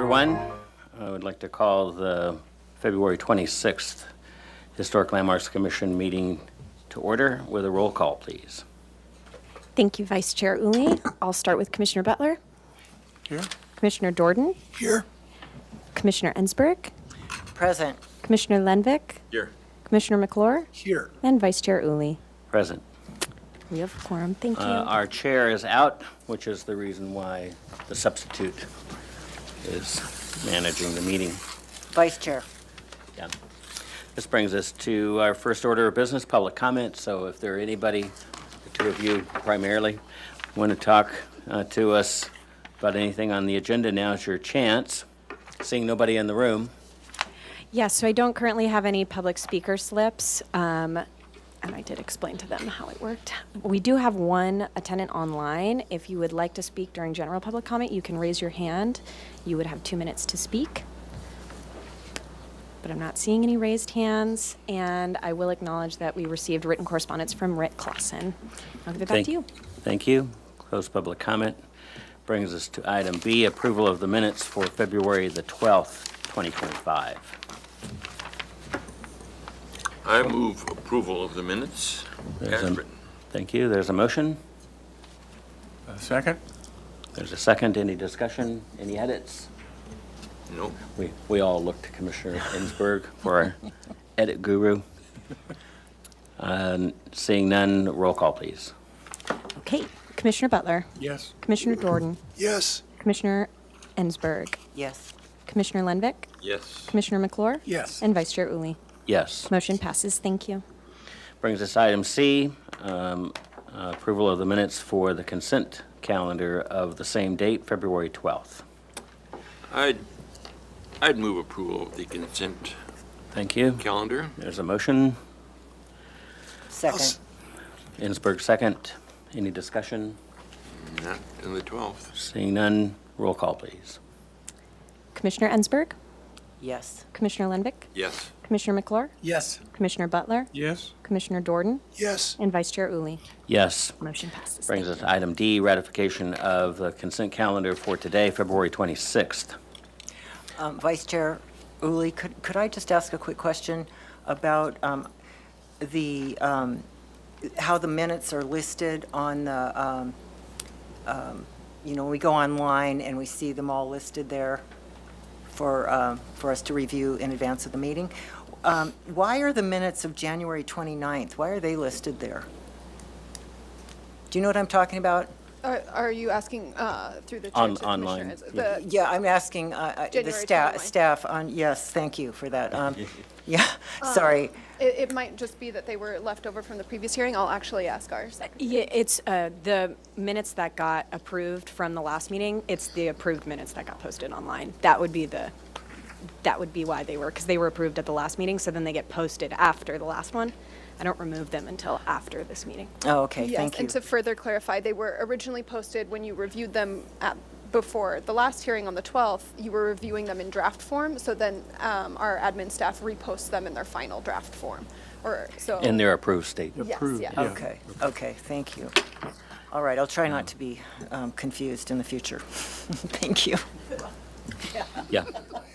everyone. I would like to call the February 26th Historic Landmarks Commission meeting to order with a roll call, please. Thank you, Vice Chair Uli. I'll start with Commissioner Butler. Here. Commissioner Dorden. Here. Commissioner Ensberg. Present. Commissioner Lenvik. Here. Commissioner McClure. Here. And Vice Chair Uli. Present. We have a quorum. Thank you. Our chair is out, which is the reason why the substitute is managing the meeting. Vice Chair. Yeah. This brings us to our first order of business, public comment. So if there are anybody, the two of you primarily, want to talk to us about anything on the agenda, now's your chance. Seeing nobody in the room. Yeah, so I don't currently have any public speaker slips, and I did explain to them how it worked. We do have one attendant online. If you would like to speak during general public comment, you can raise your hand. You would have 2 minutes to speak. But I'm not seeing any raised hands, and I will acknowledge that we received written correspondence from Rick Clausen. I'll give it back to you. Thank you. Close public comment. Brings us to item B, approval of the minutes for February the 12th, 2025. I move approval of the minutes There's as a- written. Thank you. There's a motion. Second? There's a second. Any discussion? Any edits? No. We all look to Commissioner Ensberg for our edit guru. Seeing none, roll call, please. Okay, Commissioner Butler. Yes. Commissioner Dorden. Yes. Commissioner Ensberg. Yes. Commissioner Lenvik. Yes. Commissioner McClure. Yes. And Vice Chair Uli. Yes. Motion passes. Thank you. Brings us to item C, approval of the minutes for the consent calendar of the same date, February 12th. I'd move approval of the consent Thank you. calendar. There's a motion. Second. Ensberg, second. Any discussion? Not in the 12th. Seeing none, roll call, please. Commissioner Ensberg. Yes. Commissioner Lenvik. Yes. Commissioner McClure. Yes. Commissioner Butler. Yes. Commissioner Dorden. Yes. And Vice Chair Uli. Yes. Motion passes. Brings us to item D, ratification of the consent calendar for today, February 26th. Vice Chair Uli, could I just ask a quick question about how the minutes are listed on the, we go online and we see them all listed there for us to review in advance of the meeting. Why are the minutes of January 29th, why are they listed there? Do you know what I'm talking about? Are you asking through the chair to Online, commissioners? yeah. Yeah, I'm asking the January staff on, yes, thank you for that. Yeah, sorry. It might just be that they were left over from the previous hearing. I'll actually ask our secretary. Yeah, it's the minutes that got approved from the last meeting. It's the approved minutes that got posted online. That would be why they were, because they were approved at the last meeting, so then they get posted after the last one. I don't remove them until after this meeting. Oh, okay, Yes, thank you. and to further clarify, they were originally posted when you reviewed them before the last hearing on the 12th. You were reviewing them in draft form, so then our admin staff reposts them in their final draft form. In their approved state. Yes, Approved, yes. yeah. Okay, thank you. All right, I'll try not to be confused in the future. Thank you. Yeah.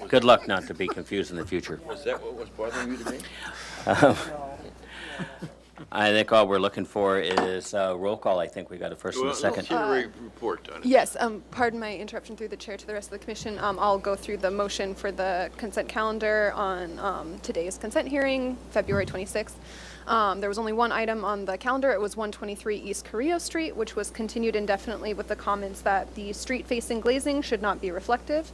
Good luck not to be confused in the future. Was that what was bothering you today? I think all we're looking for is roll call. I think we got a first and a Let's second. hear a report on it. Yes, pardon my interruption through the chair to the rest of the commission. I'll go through the motion for the consent calendar on today's consent hearing, February 26th. There was only one item on the calendar. It was 123 East Carrillo Street, which was continued indefinitely with the comments that the street-facing glazing should not be reflective.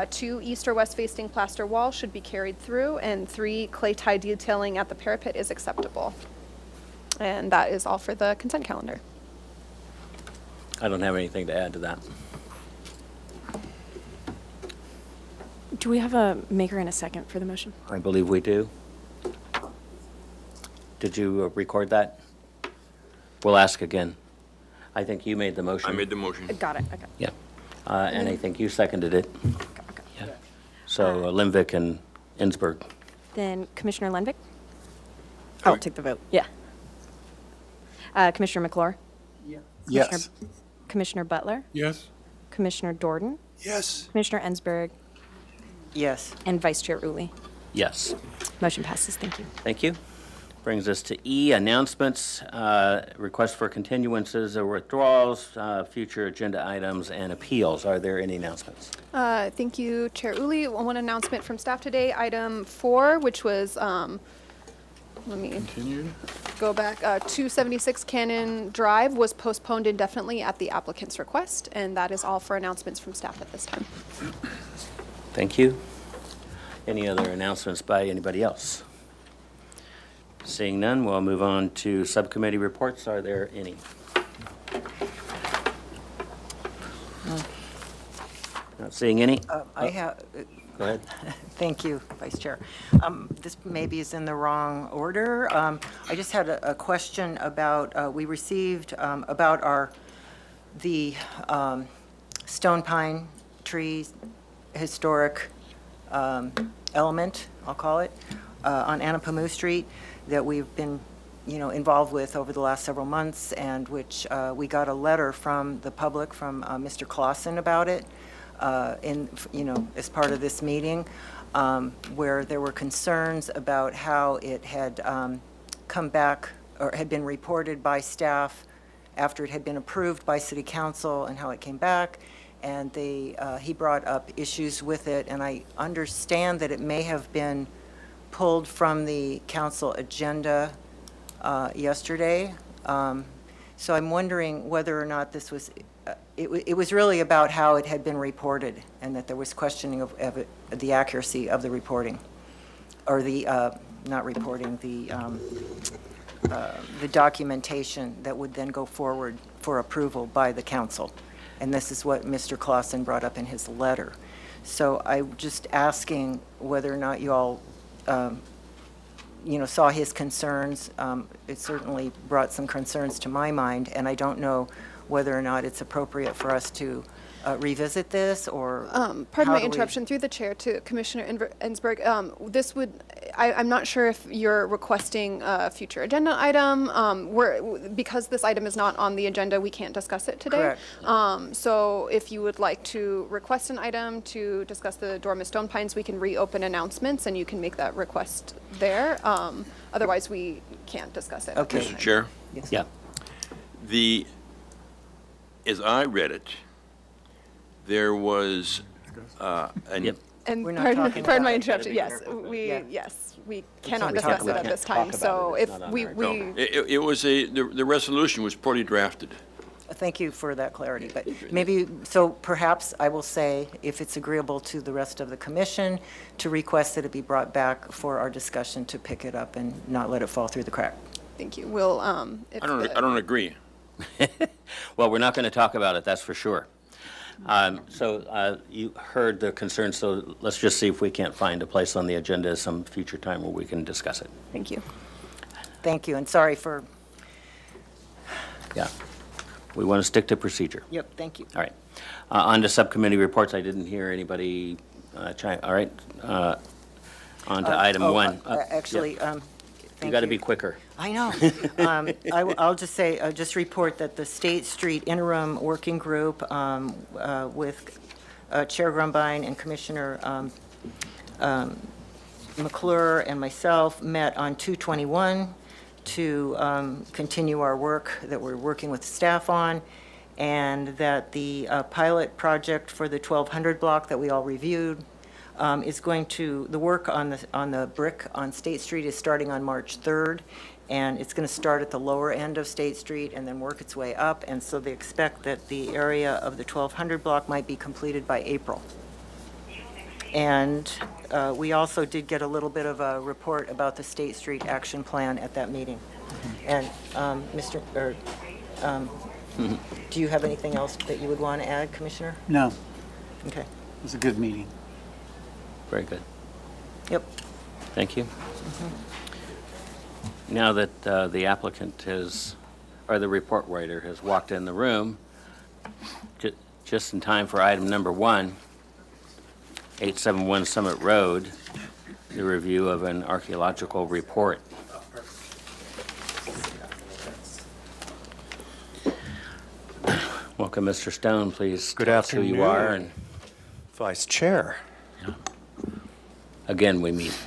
2 east or west-facing plaster walls should be carried through, and 3 clay tie detailing at the parapet is acceptable. And that is all for the consent calendar. I don't have anything to add to that. Do we have a maker and a second for the motion? I believe we do. Did you record that? We'll ask again. I think you made the motion. I made the motion. Got it. Okay. Yeah. And I think you seconded it. Okay. Yeah. So Limvick and Ensberg. Then Commissioner Lenvik? I'll take the vote. Yeah. Commissioner McClure? Yes. Commissioner Butler? Yes. Commissioner Dorden? Yes. Commissioner Ensberg? Yes. And Vice Chair Uli. Yes. Motion passes. Thank you. Thank you. Brings us to E, announcements, requests for continuances or withdrawals, future agenda items, and appeals. Are there any announcements? Thank you, Chair Uli. One announcement from staff today, item 4, which was, let me Continued? go back, 276 Cannon Drive was postponed indefinitely at the applicant's request, and that is all for announcements from staff at this time. Thank you. Any other announcements by anybody else? Seeing none, we'll move on to subcommittee reports. Are there any? Not seeing any? I have, Go ahead. thank you, Vice Chair. This maybe is in the wrong order. I just had a question about, we received about the stone pine trees historic element, I'll call it, on Anapamu Street that we've been, involved with over the last several months, and which we got a letter from the public, from Mr. Clausen about it, as part of this meeting, where there were concerns about how it had come back, or had been reported by staff after it had been approved by City Council, and how it came back. And he brought up issues with it, and I understand that it may have been pulled from the council agenda yesterday. So I'm wondering whether or not this was, it was really about how it had been reported, and that there was questioning of the accuracy of the reporting, or the, not reporting, the documentation that would then go forward for approval by the council. And this is what Mr. Clausen brought up in his letter. So I'm just asking whether or not you all, saw his concerns. It certainly brought some concerns to my mind, and I don't know whether or not it's appropriate for us to revisit this, or Pardon how my do we- interruption, through the chair to Commissioner Ensberg. This would, I'm not sure if you're requesting a future agenda item. Because this item is not on the agenda, we can't discuss it today. Correct. So if you would like to request an item to discuss the Dormis Stone Pines, we can reopen announcements, and you can make that request there. Otherwise, we can't discuss it. Okay. Mr. Chair, Yeah. as I read it, there was an Yep. And We're not pardon talking my about it. interruption, Gotta be yes, careful. Yeah. we cannot we discuss can't- it at we this can't time. talk So about it. if It's not on we, our we, it was the resolution was poorly drafted. Thank you for that clarity, but maybe, so perhaps I will say, if it's agreeable to the rest of the commission, to request that it be brought back for our discussion, to pick it up and not let it fall through the crack. thank you, we'll, if I don't the- agree. Well, we're not going to talk about it, that's for sure. So you heard the concerns, so let's just see if we can't find a place on the agenda at some future time where we can discuss it. Thank you. Thank you, and sorry for, Yeah. We want to stick to procedure. yep, thank you. All right. On to subcommittee reports, I didn't hear anybody chime, all right. On to item Oh, one. Actually, You thank got to you. be quicker. I know. I'll just say, just report that the State Street Interim Working Group with Chair Grumbine and Commissioner McClure and myself met on 2/21 to continue our work that we're working with staff on, and that the pilot project for the 1200 block that we all reviewed is going to, the work on the brick on State Street is starting on March 3rd, and it's going to start at the lower end of State Street and then work its way up, and so they expect that the area of the 1200 block might be completed by April. And we also did get a little bit of a report about the State Street Action Plan at that meeting. And do you have anything else that you would want to add, Commissioner? No, it Okay. was a good meeting. Very good. Yep. Thank you. Now that the applicant has, or the report writer has walked in the room, just in time for item number 1, 871 Summit Road, the review of an archaeological report. Welcome, Mr. Stone. Please Good tell us who you are. afternoon. Vice Chair. again we meet.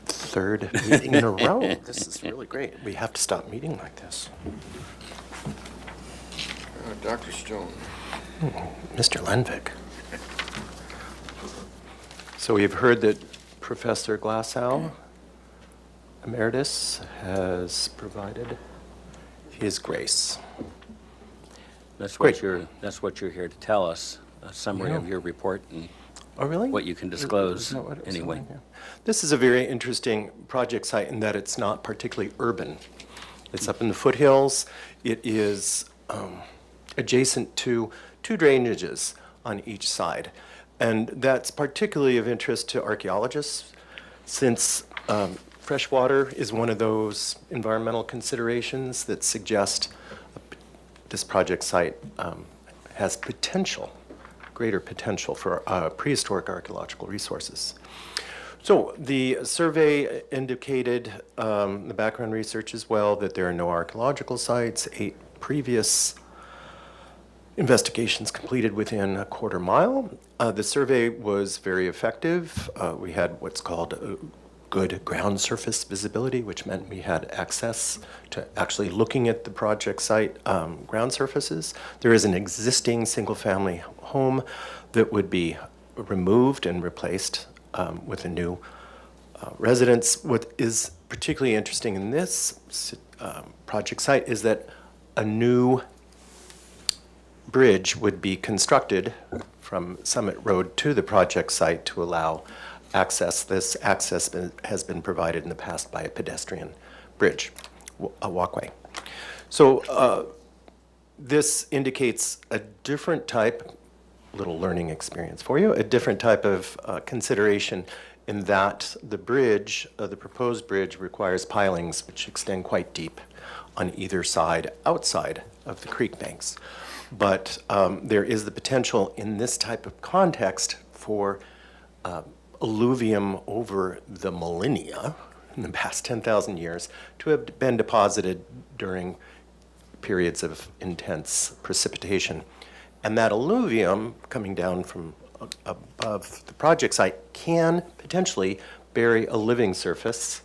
Third meeting in a row. This is really great. We have to stop meeting like this. Dr. Stone. Mr. Lenvik. So we've heard that Professor Glassow, Emeritus, has provided his grace. That's Great. that's what you're here to tell us, a summary of Yeah. your report and Oh, really? what you can disclose Is that what it was anyway. on here? This is a very interesting project site in that it's not particularly urban. It's up in the foothills. It is adjacent to two drainages on each side. And that's particularly of interest to archaeologists since fresh water is one of those environmental considerations that suggest this project site has potential, greater potential for prehistoric archaeological resources. So the survey indicated, the background research as well, that there are no archaeological sites, 8 previous investigations completed within a quarter mile. The survey was very effective. We had what's called good ground surface visibility, which meant we had access to actually looking at the project site ground surfaces. There is an existing single-family home that would be removed and replaced with a new residence. What is particularly interesting in this project site is that a new bridge would be constructed from Summit Road to the project site to allow access. This access has been provided in the past by a pedestrian bridge, a walkway. So this indicates a different type, little learning experience for you, a different type of consideration in that the bridge, the proposed bridge, requires pilings which extend quite deep on either side outside of the creek banks. But there is the potential in this type of context for alluvium over the millennia, in the past 10,000 years, to have been deposited during periods of intense precipitation. And that alluvium coming down from above the project site can potentially bury a living surface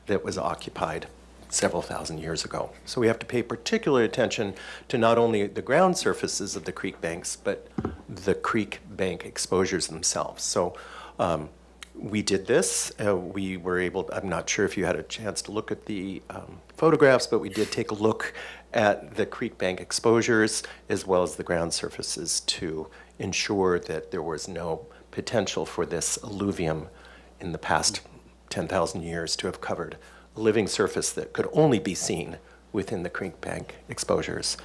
that was occupied several thousand years ago. So we have to pay particular attention to not only the ground surfaces of the creek banks, but the creek bank exposures themselves. So we did this. We were able, I'm not sure if you had a chance to look at the photographs, but we did take a look at the creek bank exposures as well as the ground surfaces to ensure that there was no potential for this alluvium in the past 10,000 years to have covered a living surface that could only be seen within the creek bank exposures.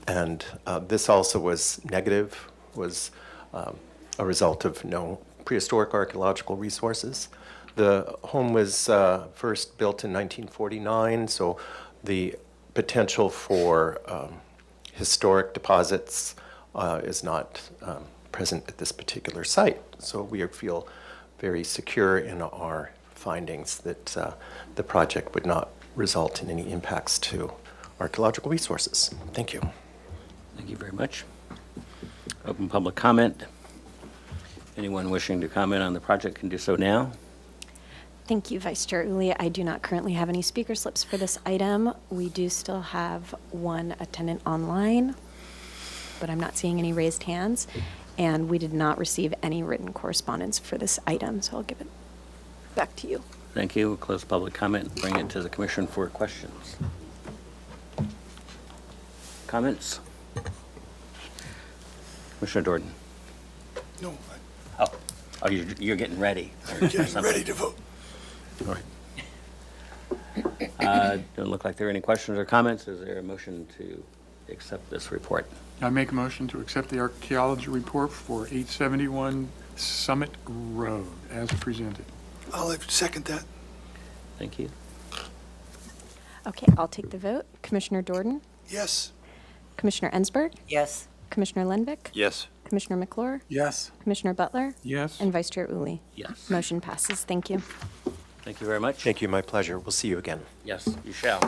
And this also was negative, was a result of no prehistoric archaeological resources. The home was first built in 1949, so the potential for historic deposits is not present at this particular site. So we feel very secure in our findings that the project would not result in any impacts to archaeological resources. Thank you. Thank you very much. Open public comment. Anyone wishing to comment on the project can do so now. Thank you, Vice Chair Uli. I do not currently have any speaker slips for this item. We do still have one attendant online, but I'm not seeing any raised hands. And we did not receive any written correspondence for this item, so I'll give it back to you. Thank you. We'll close public comment and bring it to the commission for questions. Comments? Commissioner Jordan. No, Oh, you're getting ready. I'm getting ready to vote. All right. Don't look like there are any questions or comments. Is there a motion to accept this report? I make a motion to accept the archaeology report for 871 Summit Road as presented. I'll second that. Thank you. Okay, I'll take the vote. Commissioner Jordan? Yes. Commissioner Ensberg? Yes. Commissioner Lenvik? Yes. Commissioner McClure? Yes. Commissioner Butler? Yes. And Vice Chair Uli? Yes. Motion passes. Thank you. Thank you very much. Thank you, my pleasure. We'll see you again. Yes, you shall.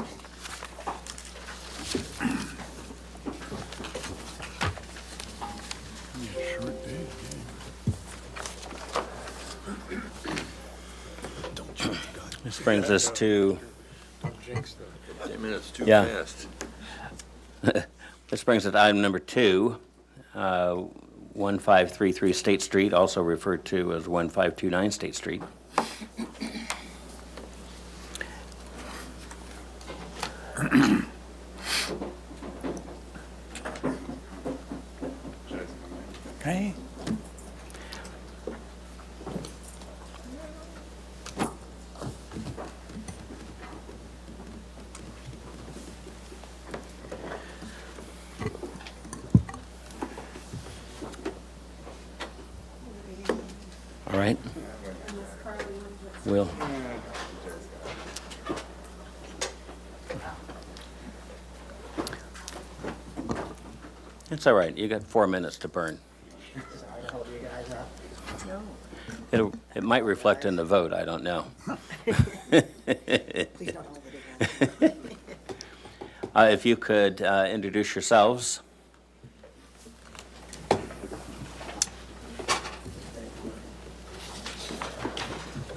Short day. This brings us to, 10 minutes too Yeah. fast. this brings us to item number 2, 1533 State Street, also referred to as 1529 State Street. Okay. All right? Will. It's all right. You got 4 minutes to burn. It might reflect in the vote. I don't know. If you could introduce yourselves.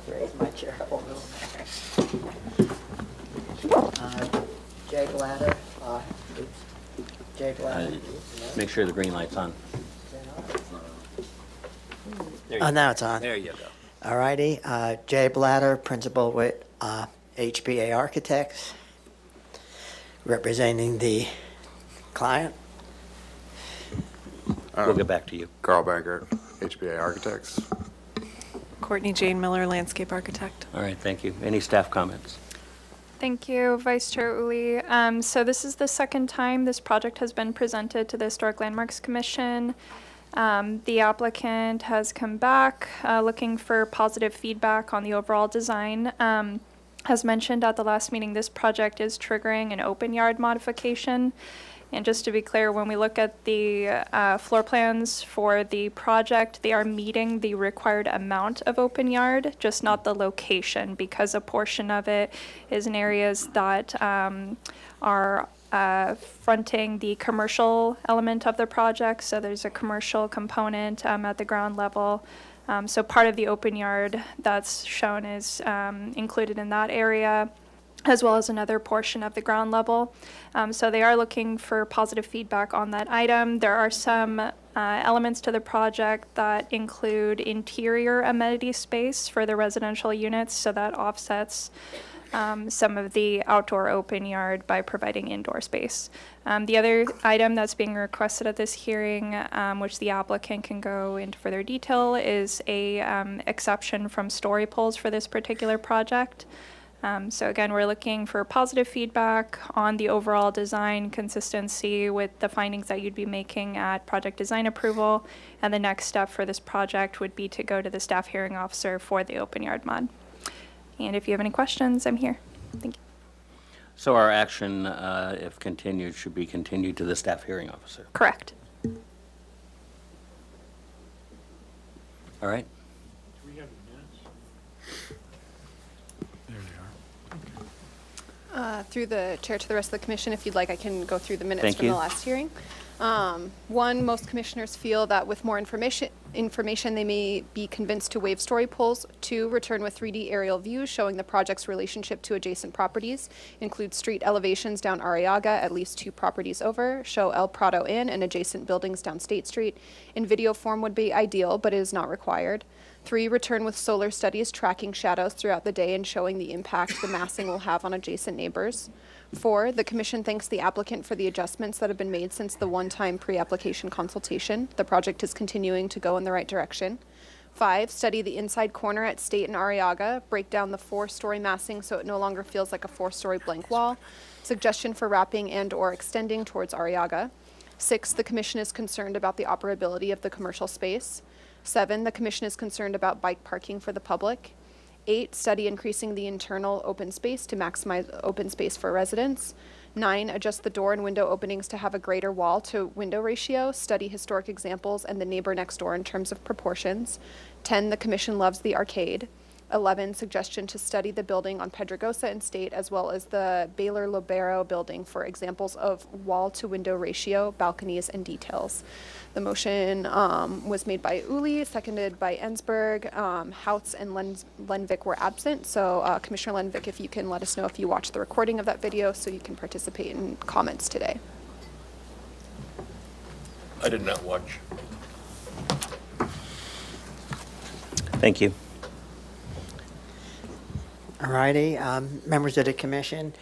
Raise my chair a little bit. Jay Blatter, Jay Blatter. Make sure the green light's on. Oh, now it's on. There you go. All righty, Jay Blatter, principal with HBA Architects, representing the client. We'll get back to you. Carl Bankert, HBA Architects. Courtney Jane Miller, landscape architect. All right, thank you. Any staff comments? Thank you, Vice Chair Uli. So this is the second time this project has been presented to the Historic Landmarks Commission. The applicant has come back looking for positive feedback on the overall design. As mentioned at the last meeting, this project is triggering an open yard modification. And just to be clear, when we look at the floor plans for the project, they are meeting the required amount of open yard, just not the location, because a portion of it is in areas that are fronting the commercial element of the project. So there's a commercial component at the ground level. So part of the open yard that's shown is included in that area, as well as another portion of the ground level. So they are looking for positive feedback on that item. There are some elements to the project that include interior amenity space for the residential units, so that offsets some of the outdoor open yard by providing indoor space. The other item that's being requested at this hearing, which the applicant can go into further detail, is a exception from story poles for this particular project. So again, we're looking for positive feedback on the overall design consistency with the findings that you'd be making at project design approval. And the next step for this project would be to go to the staff hearing officer for the open yard mod. And if you have any questions, I'm here. Thank you. So our action, if continued, should be continued to the staff hearing officer. Correct. All right? Do we have the minutes? There they are. Through the chair to the rest of the commission, if you'd like, I can go through the minutes Thank from you. the last hearing. One, most commissioners feel that with more information, they may be convinced to waive story poles. 2, return with 3D aerial views showing the project's relationship to adjacent properties, include street elevations down Arriaga at least 2 properties over, show El Prado Inn and adjacent buildings down State Street. In video form would be ideal, but it is not required. 3, return with solar studies tracking shadows throughout the day and showing the impact the massing will have on adjacent neighbors. 4, the commission thanks the applicant for the adjustments that have been made since the one-time pre-application consultation. The project is continuing to go in the right direction. 5, study the inside corner at State and Arriaga, break down the 4-story massing so it no longer feels like a 4-story blank wall. Suggestion for wrapping and or extending towards Arriaga. 6, the commission is concerned about the operability of the commercial space. 7, the commission is concerned about bike parking for the public. 8, study increasing the internal open space to maximize open space for residents. 9, adjust the door and window openings to have a greater wall to window ratio. Study historic examples and the neighbor next door in terms of proportions. 10, the commission loves the arcade. 11 suggestion to study the building on Pedregosa and State, as well as the Baylor Lobero building for examples of wall-to-window ratio, balconies, and details. The motion was made by Uli, seconded by Ensberg. Houts and Lenvik were absent, so Commissioner Lenvik, if you can let us know if you watched the recording of that video so you can participate in comments today. I did not watch. Thank you. All righty, members of the commission.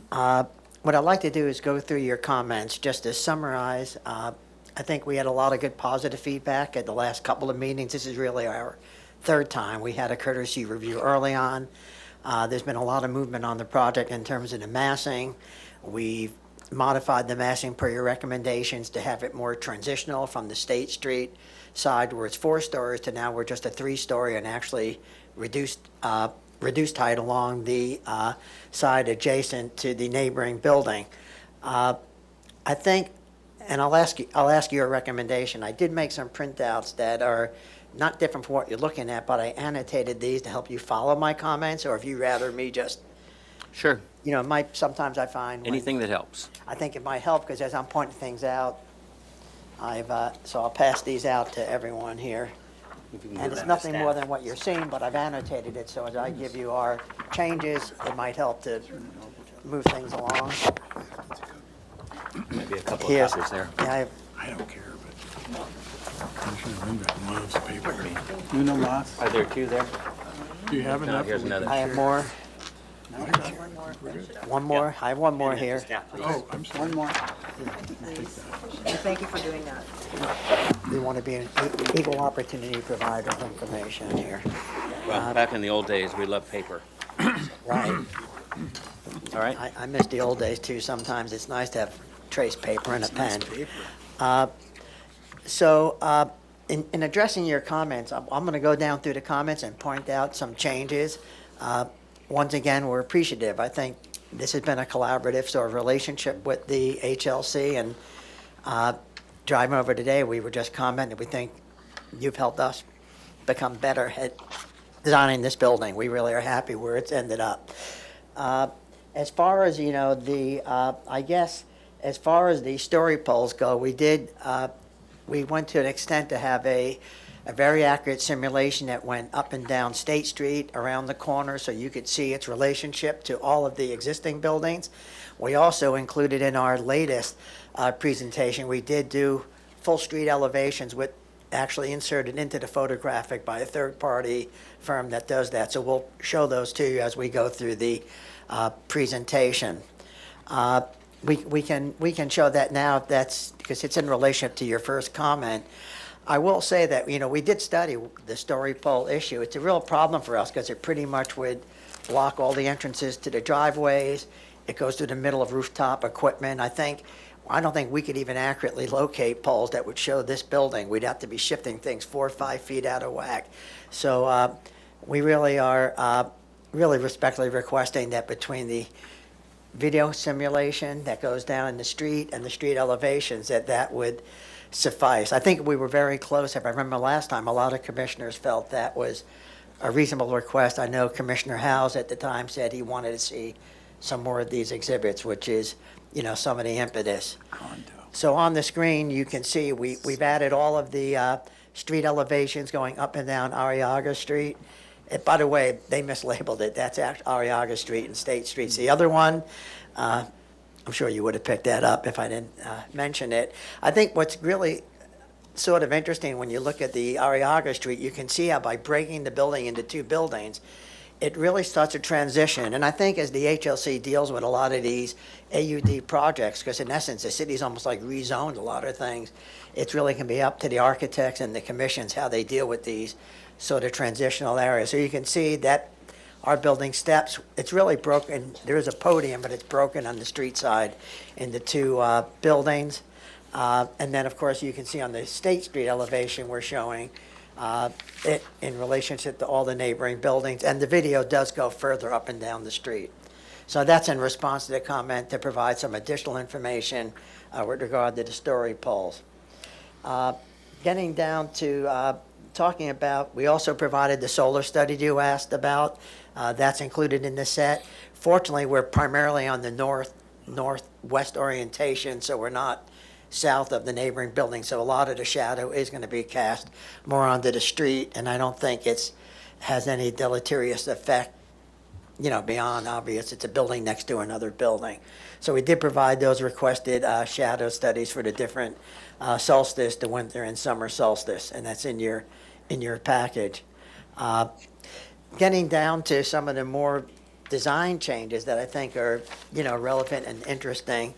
What I'd like to do is go through your comments, just to summarize. I think we had a lot of good positive feedback at the last couple of meetings. This is really our third time. We had a courtesy review early on. There's been a lot of movement on the project in terms of the massing. We've modified the massing per your recommendations to have it more transitional from the State Street side where it's 4 stories to now we're just a 3-story and actually reduced height along the side adjacent to the neighboring building. I think, and I'll ask you a recommendation. I did make some printouts that are not different from what you're looking at, but I annotated these to help you follow my comments, or if you'd rather me just, Sure. sometimes I find Anything that helps. I think it might help because as I'm pointing things out, so I'll pass these out to everyone here. And it's nothing more than what you're seeing, but I've annotated it, so as I give you our changes, it might help to move things along. Maybe a couple Here's- of copies there. Yeah, I don't care, but Commissioner Lindbergh loves paper. Are there 2 there? Do you have No, enough? here's another. I have more. One more. I have one more here. Oh, I'm sorry. One more. Thank you for doing that. We want to be an equal opportunity provider of information here. Well, back in the old days, we loved paper. Right. All right? I miss the old days too. Sometimes it's nice to have trace paper and a pen. In addressing your comments, I'm going to go down through the comments and point out some changes. Once again, we're appreciative. I think this has been a collaborative sort of relationship with the HLC, and driving over today, we were just commenting, we think you've helped us become better at designing this building. We really are happy where it's ended up. As far as, I guess, as far as the story poles go, we went to an extent to have a very accurate simulation that went up and down State Street around the corner so you could see its relationship to all of the existing buildings. We also included in our latest presentation, we did do full street elevations with actually inserted into the photographic by a third-party firm that does that. So we'll show those to you as we go through the presentation. We can show that now if that's, because it's in relationship to your first comment. I will say that, we did study the story pole issue. It's a real problem for us because it pretty much would block all the entrances to the driveways. It goes through the middle of rooftop equipment. I don't think we could even accurately locate poles that would show this building. We'd have to be shifting things 4 or 5 feet out of whack. So we really are really respectfully requesting that between the video simulation that goes down in the street and the street elevations, that would suffice. I think we were very close. If I remember last time, a lot of commissioners felt that was a reasonable request. I know Commissioner Howes at the time said he wanted to see some more of these exhibits, which is, some of the impetus. So on the screen, you can see we've added all of the street elevations going up and down Arriaga Street. By the way, they mislabeled it. That's actually Arriaga Street and State Street. The other one, I'm sure you would have picked that up if I didn't mention it. I think what's really sort of interesting when you look at the Arriaga Street, you can see how by breaking the building into 2 buildings, it really starts a transition. And I think as the HLC deals with a lot of these AUD projects, because in essence, the city's almost like rezoned a lot of things, it really can be up to the architects and the commissions how they deal with these sort of transitional areas. So you can see that our building steps, it's really broken. There is a podium, but it's broken on the street side into 2 buildings. And then, of course, you can see on the State Street elevation, we're showing it in relationship to all the neighboring buildings. And the video does go further up and down the street. So that's in response to the comment to provide some additional information with regard to the story poles. Getting down to talking about, we also provided the solar study you asked about. That's included in the set. Fortunately, we're primarily on the northwest orientation, so we're not south of the neighboring building. So a lot of the shadow is going to be cast more onto the street, and I don't think has any deleterious effect, beyond obvious. It's a building next to another building. So we did provide those requested shadow studies for the different solstice, the winter and summer solstice, and that's in your package. Getting down to some of the more design changes that I think are, relevant and interesting.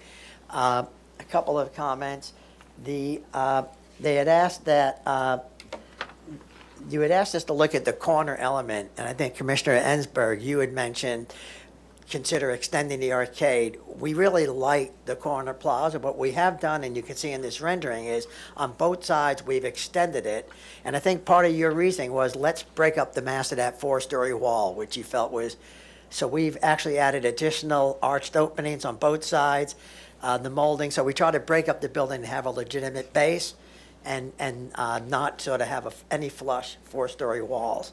A couple of comments. They had asked that you had asked us to look at the corner element, and I think Commissioner Ensberg, you had mentioned consider extending the arcade. We really like the corner plaza. What we have done, and you can see in this rendering, is on both sides we've extended it. And I think part of your reasoning was let's break up the mass of that 4-story wall, which you felt was, so we've actually added additional arched openings on both sides, the molding. So we try to break up the building to have a legitimate base and not sort of have any flush 4-story walls.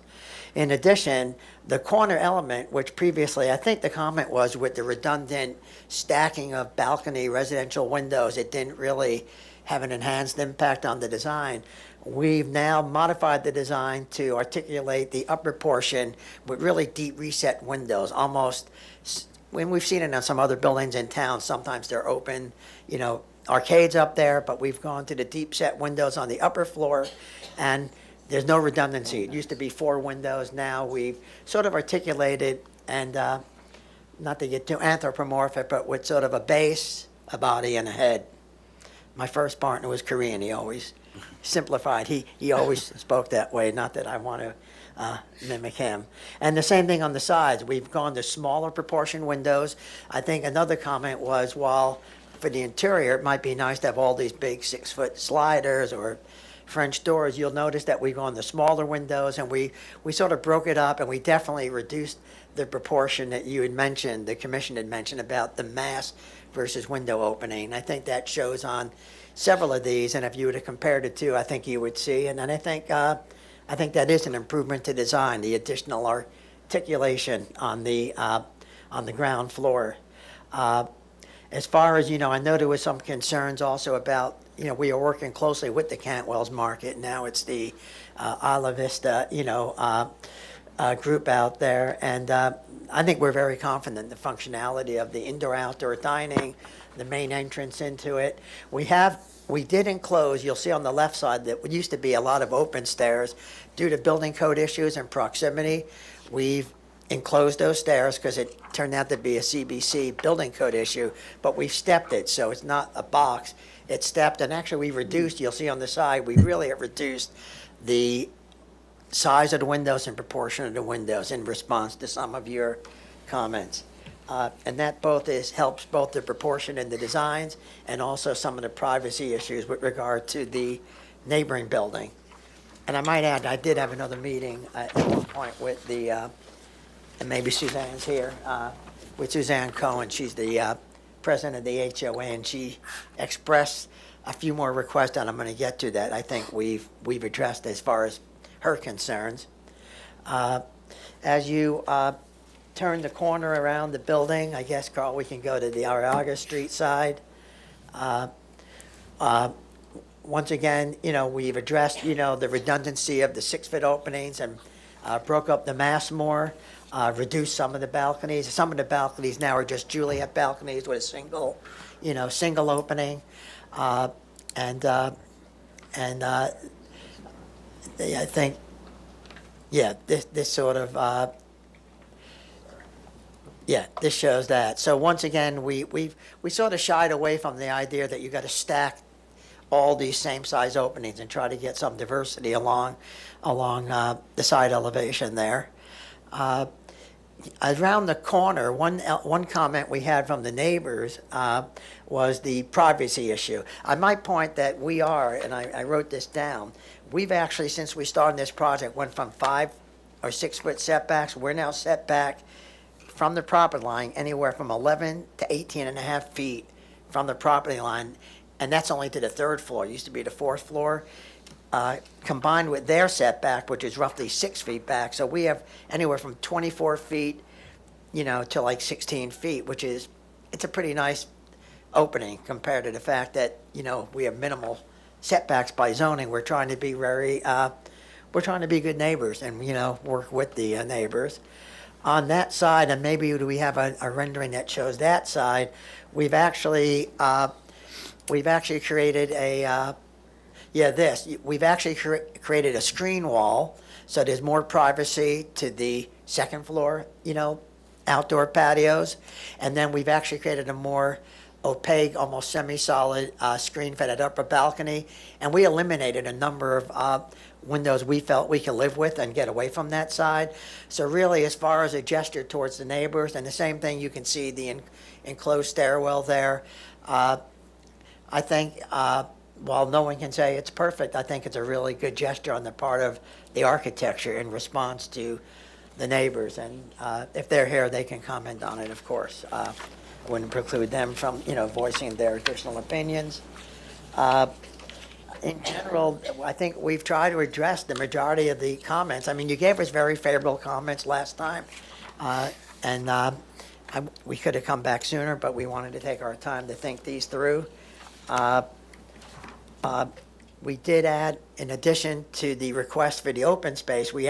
In addition, the corner element, which previously I think the comment was with the redundant stacking of balcony residential windows, it didn't really have an enhanced impact on the design. We've now modified the design to articulate the upper portion with really deep reset windows, almost when we've seen it on some other buildings in town, sometimes they're open, arcades up there, but we've gone to the deep set windows on the upper floor, and there's no redundancy. It used to be 4 windows. Now we've sort of articulated, and not to get too anthropomorphic, but with sort of a base, a body, and a head. My first partner was Korean. He always simplified. He always spoke that way, not that I want to mimic him. And the same thing on the sides. We've gone to smaller proportion windows. I think another comment was, while for the interior, it might be nice to have all these big 6-foot sliders or French doors, you'll notice that we've gone to smaller windows, and we sort of broke it up, and we definitely reduced the proportion that you had mentioned, the commission had mentioned about the mass versus window opening. I think that shows on several of these, and if you were to compare the two, I think you would see. And then I think that is an improvement to design, the additional articulation on the ground floor. As far as, I know there was some concerns also about, we are working closely with the Cantwell's Market. Now it's the Isla Vista, group out there. And I think we're very confident in the functionality of the indoor-outdoor dining, the main entrance into it. We did enclose, you'll see on the left side, that used to be a lot of open stairs. Due to building code issues and proximity, we've enclosed those stairs because it turned out to be a CBC building code issue, but we've stepped it, so it's not a box. It's stepped, and actually we reduced, you'll see on the side, we really have reduced the size of the windows and proportion of the windows in response to some of your comments. And that helps both the proportion in the designs and also some of the privacy issues with regard to the neighboring building. And I might add, I did have another meeting at one point with the, and maybe Suzanne's here, with Suzanne Cohen. She's the president of the HOA, and she expressed a few more requests, and I'm going to get to that. I think we've addressed as far as her concerns. As you turn the corner around the building, I guess, Carl, we can go to the Arriaga Street side. Once again, we've addressed, the redundancy of the 6-foot openings and broke up the mass more, reduced some of the balconies. Some of the balconies now are just Juliet balconies with a single opening. I think, this sort of, this shows that. So once again, we sort of shied away from the idea that you got to stack all these same size openings and try to get some diversity along the side elevation there. Around the corner, one comment we had from the neighbors was the privacy issue. I might point that we are, and I wrote this down, we've actually, since we started this project, went from 5 or 6 foot setbacks. We're now set back from the property line anywhere from 11 to 18 and a half feet from the property line, and that's only to the 3rd floor. It used to be the 4th floor. combined with their setback, which is roughly 6 feet back. So we have anywhere from 24 feet, to like 16 feet, which is, it's a pretty nice opening compared to the fact that, we have minimal setbacks by zoning. We're trying to be we're trying to be good neighbors and, work with the neighbors. On that side, and maybe do we have a rendering that shows that side, we've actually created we've actually created a screen wall, so there's more privacy to the second floor, outdoor patios. And then we've actually created a more opaque, almost semi-solid screen for that upper balcony. And we eliminated a number of windows we felt we could live with and get away from that side. So really, as far as a gesture towards the neighbors, and the same thing, you can see the enclosed stairwell there. I think, while no one can say it's perfect, I think it's a really good gesture on the part of the architecture in response to the neighbors. And if they're here, they can comment on it, of course. Wouldn't preclude them from, voicing their additional opinions. In general, I think we've tried to address the majority of the comments. I mean, you gave us very favorable comments last time, and we could have come back sooner, but we wanted to take our time to think these through. We did add, in addition to the request for the open space, we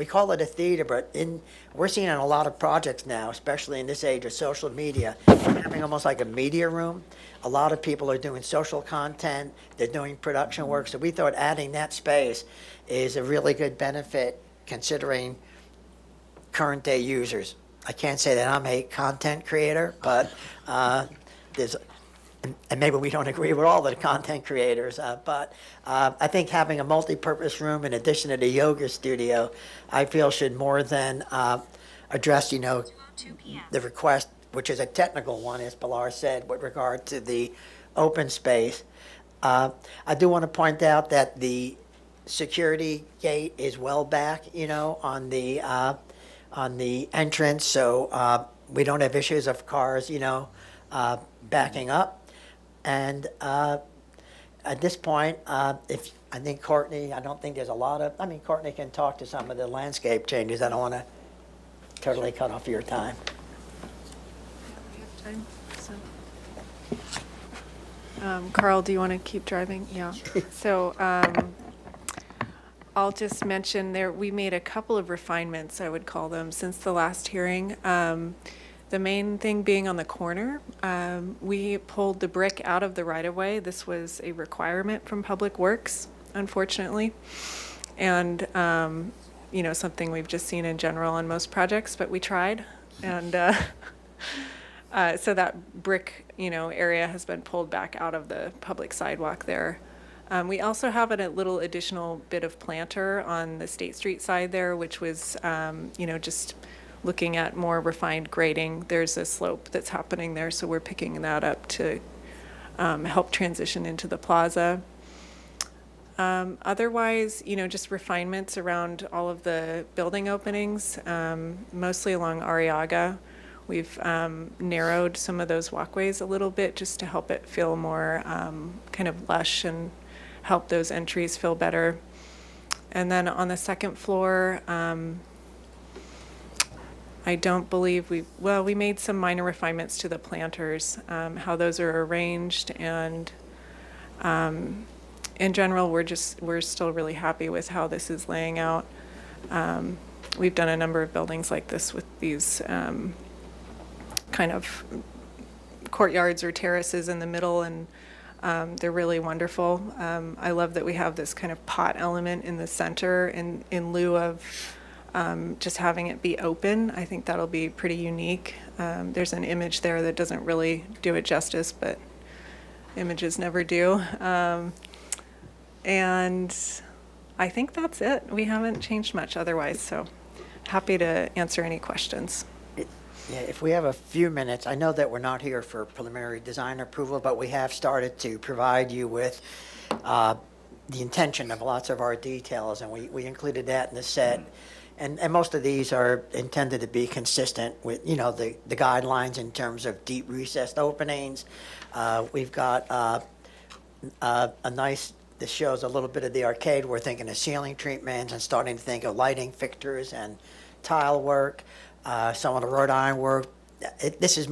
call it a theater, but we're seeing in a lot of projects now, especially in this age of social media, having almost like a media room. A lot of people are doing social content, they're doing production work, so we thought adding that space is a really good benefit considering current day users. I can't say that I'm a content creator, but and maybe we don't agree with all the content creators, but I think having a multi-purpose room in addition to the yoga studio, I feel should more than address, the request, which is a technical one, as Pilar said, with regard to the open space. I do want to point out that the security gate is well back, on the entrance, so we don't have issues of cars, backing up. And at this point, I think Courtney, I don't think there's a lot of, Courtney can talk to some of the landscape changes. I don't want to totally cut off your time. We have time, so. Carl, do you want to keep driving? Yeah. So I'll just mention we made a couple of refinements, I would call them, since the last hearing. The main thing being on the corner, we pulled the brick out of the right-of-way. This was a requirement from Public Works, unfortunately, and something we've just seen in general on most projects, but we tried, and so that brick, area has been pulled back out of the public sidewalk there. We also have a little additional bit of planter on the State Street side there, which was, just looking at more refined grading. There's a slope that's happening there, so we're picking that up to help transition into the plaza. Otherwise, just refinements around all of the building openings, mostly along Arriaga. We've narrowed some of those walkways a little bit just to help it feel more kind of lush and help those entries feel better. And then on the second floor, I don't believe we made some minor refinements to the planters, how those are arranged, and in general, we're still really happy with how this is laying out. We've done a number of buildings like this with these kind of courtyards or terraces in the middle, and they're really wonderful. I love that we have this kind of pot element in the center in lieu of just having it be open. I think that'll be pretty unique. There's an image there that doesn't really do it justice, but images never do. And I think that's it. We haven't changed much otherwise, so happy to answer any questions. Yeah, if we have a few minutes, I know that we're not here for preliminary design approval, but we have started to provide you with the intention of lots of our details, and we included that in the set. And most of these are intended to be consistent with, the guidelines in terms of deep recessed openings. We've got a nice this shows a little bit of the arcade. We're thinking of ceiling treatments and starting to think of lighting fixtures and tile work, some of the wrought iron work. This is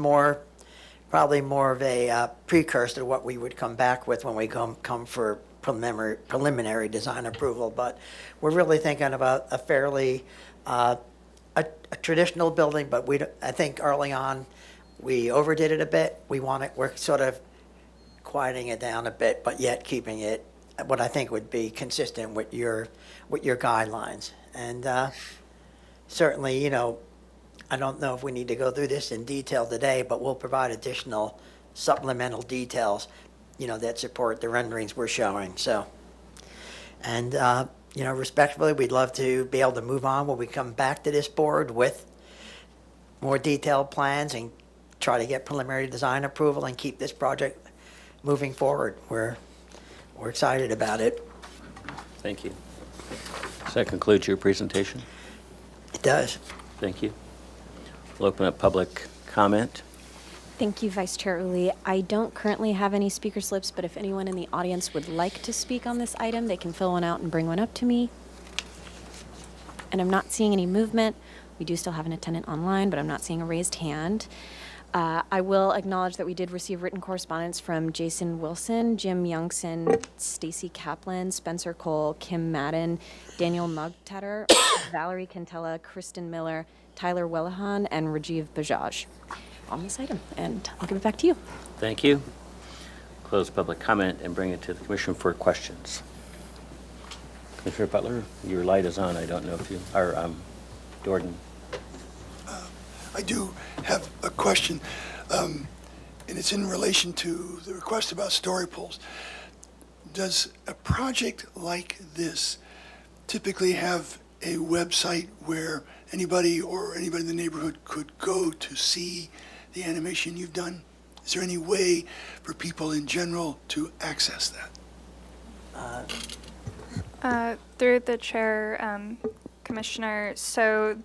probably more of a precursor to what we would come back with when we come for preliminary design approval. But we're really thinking about a fairly a traditional building, but I think early on we overdid it a bit. We're sort of quieting it down a bit, but yet keeping it what I think would be consistent with your guidelines. And certainly, I don't know if we need to go through this in detail today, but we'll provide additional supplemental details, that support the renderings we're showing. So, and respectfully, we'd love to be able to move on when we come back to this board with more detailed plans and try to get preliminary design approval and keep this project moving forward. We're excited about it. Thank you. Does that conclude your presentation? It does. Thank you. We'll open up public comment. Thank you, Vice Chair Uli. I don't currently have any speaker slips, but if anyone in the audience would like to speak on this item, they can fill one out and bring one up to me. And I'm not seeing any movement. We do still have an attendant online, but I'm not seeing a raised hand. I will acknowledge that we did receive written correspondence from Jason Wilson, Jim Youngson, Stacy Kaplan, Spencer Cole, Kim Madden, Daniel Mugtatter, Valerie Cantella, Kristen Miller, Tyler Wellahan, and Rajiv Bajaj on this item. And I'll give it back to you. Thank you. Close public comment and bring it to the commission for questions. Commissioner Butler, your light is on. I don't know if you are, Jordan. I do have a question, and it's in relation to the request about story poles. Does a project like this typically have a website where anybody in the neighborhood could go to see the animation you've done? Is there any way for people in general to access that? Through the chair, Commissioner, so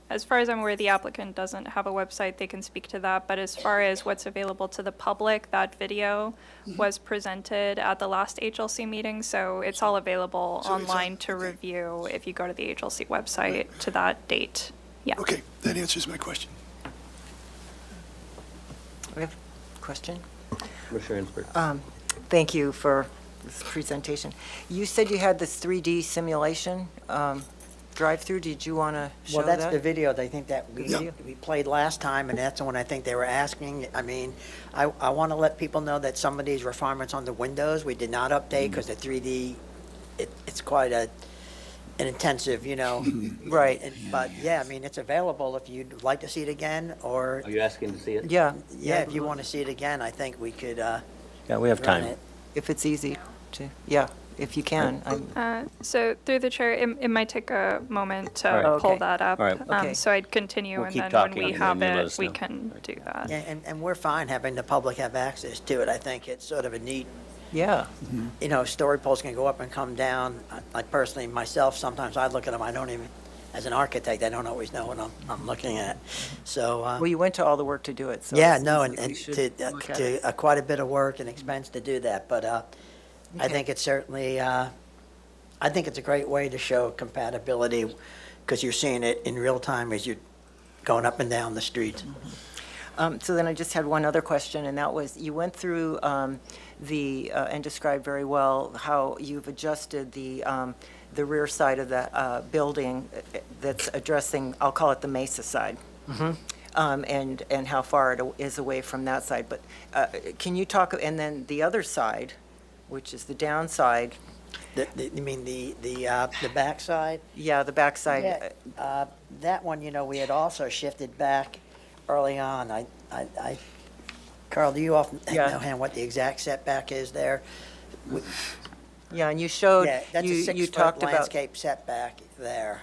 as far as I'm aware, the applicant doesn't have a website. They can speak to that. But as far as what's available to the public, that video was presented at the last HLC meeting. So it's all available online to review if you go to the HLC website to that date. Yeah. Okay, that answers my question. We have a question? Commissioner Insberg. Thank you for this presentation. You said you had this 3D simulation drive-through. Did you want to show Well, that's that? the video they think that Yeah. we played last time, and that's the one I think they were asking. I mean, I want to let people know that some of these requirements on the windows, we did not update because the 3D, it's quite an intensive, Right. But yeah, I mean, it's available if you'd like to see it again, or, Are you asking to see it? Yeah. if you want to see it again, I think we could Yeah, we have run time. it. If it's easy to, yeah, if you can. So through the chair, it might take a moment to All right. pull Okay. that up. All right. Okay. So I'd continue, We'll and keep then talking, when we and have then you let it, us we know. can do that. Yeah, and we're fine having the public have access to it. I think it's sort of a neat, Yeah. story poles can go up and come down. I personally, myself, sometimes I look at them, I don't even, as an architect, I don't always know what I'm looking at. So, Well, you went to all the work to do it, so. yeah, it's no, easy. and We should to look at it. quite a bit of work and expense to do that. But I Okay. think it's certainly, I think it's a great way to show compatibility because you're seeing it in real time as you're going up and down the street. So then I just had one other question, and that was, you went through and described very well how you've adjusted the rear side of the building that's addressing, I'll call it the Mesa side. And how far it is away from that side. But can you talk, and then the other side, which is the downside, You mean the backside? yeah, the backside. Yeah, that one, we had also shifted back early on. Carl, do you often Yeah. know hand what the exact setback is there? Yeah, and you showed, Yeah, that's a you 6-foot talked about, landscape setback there.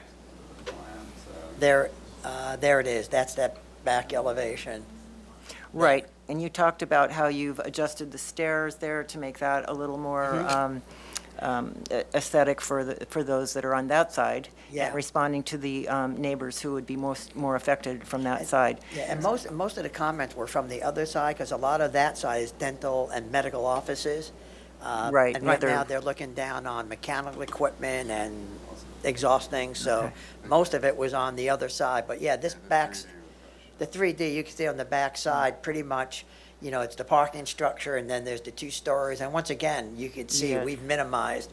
There it is. That's that back elevation. right, and you talked about how you've adjusted the stairs there to make that a little more aesthetic for those that are on that side. Yeah. Responding to the neighbors who would be more affected from that side. Yeah, and most of the comments were from the other side, because a lot of that side is dental and medical offices, Right, And the right other- now, they're looking down on mechanical equipment and exhaust things, so Okay. most of it was on the other side. But yeah, this backs, the 3D, you can see on the back side, pretty much, you know, it's the parking structure, and then there's the 2 stories. And once again, you can see Yeah. we've minimized.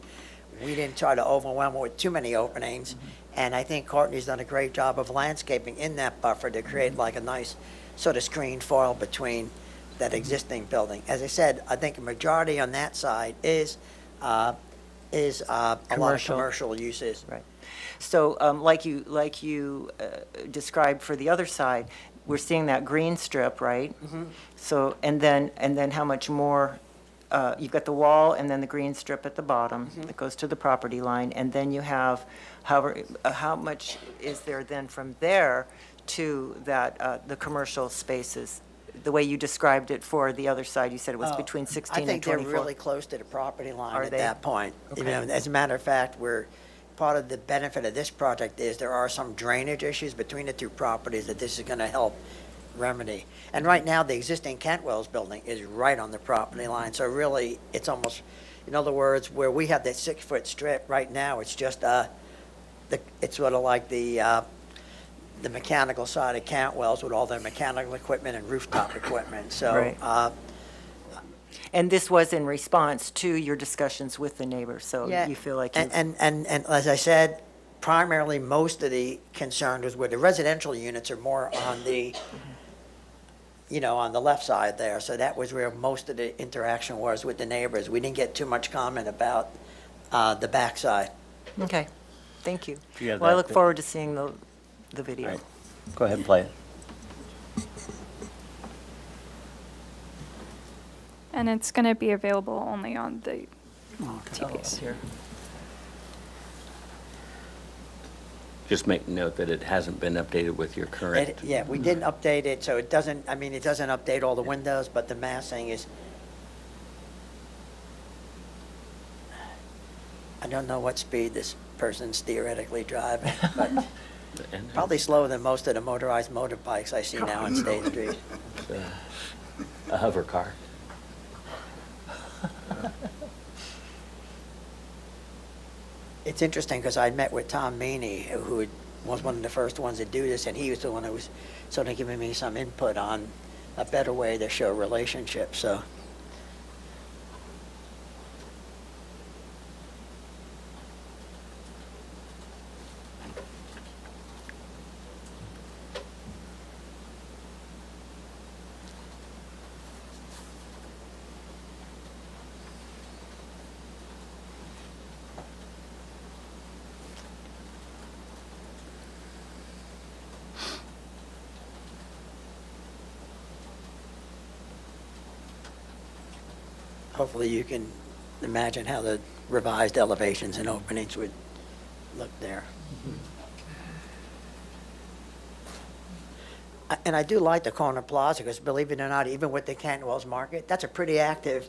We didn't try to overwhelm it with too many openings. And I think Courtney's done a great job of landscaping in that buffer to create like a nice sort of screen foil between that existing building. As I said, I think a majority on that side is a lot of Commercial. commercial uses. Right. So, like you described for the other side, we're seeing that green strip, right? So, and then how much more, you've got the wall and then the green strip at the bottom that goes to the property line, and then you have, how much is there then from there to that, the commercial spaces? The way you described it for the other side, you said it was between 16 I and think 24. they're really close to the property line Are at they? that point. You Okay. know, as a matter of fact, part of the benefit of this project is there are some drainage issues between the 2 properties that this is going to help remedy. And right now, the existing Kentwell's building is right on the property line, so really, it's almost, in other words, where we have that 6-foot strip, right now, it's just, it's sort of like the mechanical side of Cantwell's with all their mechanical equipment and rooftop equipment, so, Right. And this was in response to your discussions with the neighbors, so yeah. you feel like And as I said, primarily, most of the concern was where the residential units are more on the, you know, on the left side there, so that was where most of the interaction was with the neighbors. We didn't get too much comment about the backside. Okay, thank you. Do you have Well, I that look pic- forward to seeing the video. All right. Go ahead and play it. And it's going to be available only on the TVs. Here. Just make note that it hasn't been updated with your current. Yeah, we didn't update it, so it doesn't, I mean, it doesn't update all the windows, but the massing is, I don't know what speed this person's theoretically driving, but and probably slower than most of the motorized motorbikes I see now on State Street. a hover car. It's interesting because I met with Tom Meany, who was one of the first ones to do this, and he was the one who was sort of giving me some input on a better way to show relationships, so. Hopefully you can imagine how the revised elevations and openings would look there. And I do like the corner plaza, because believe it or not, even with the Cantwell's Market, that's a pretty active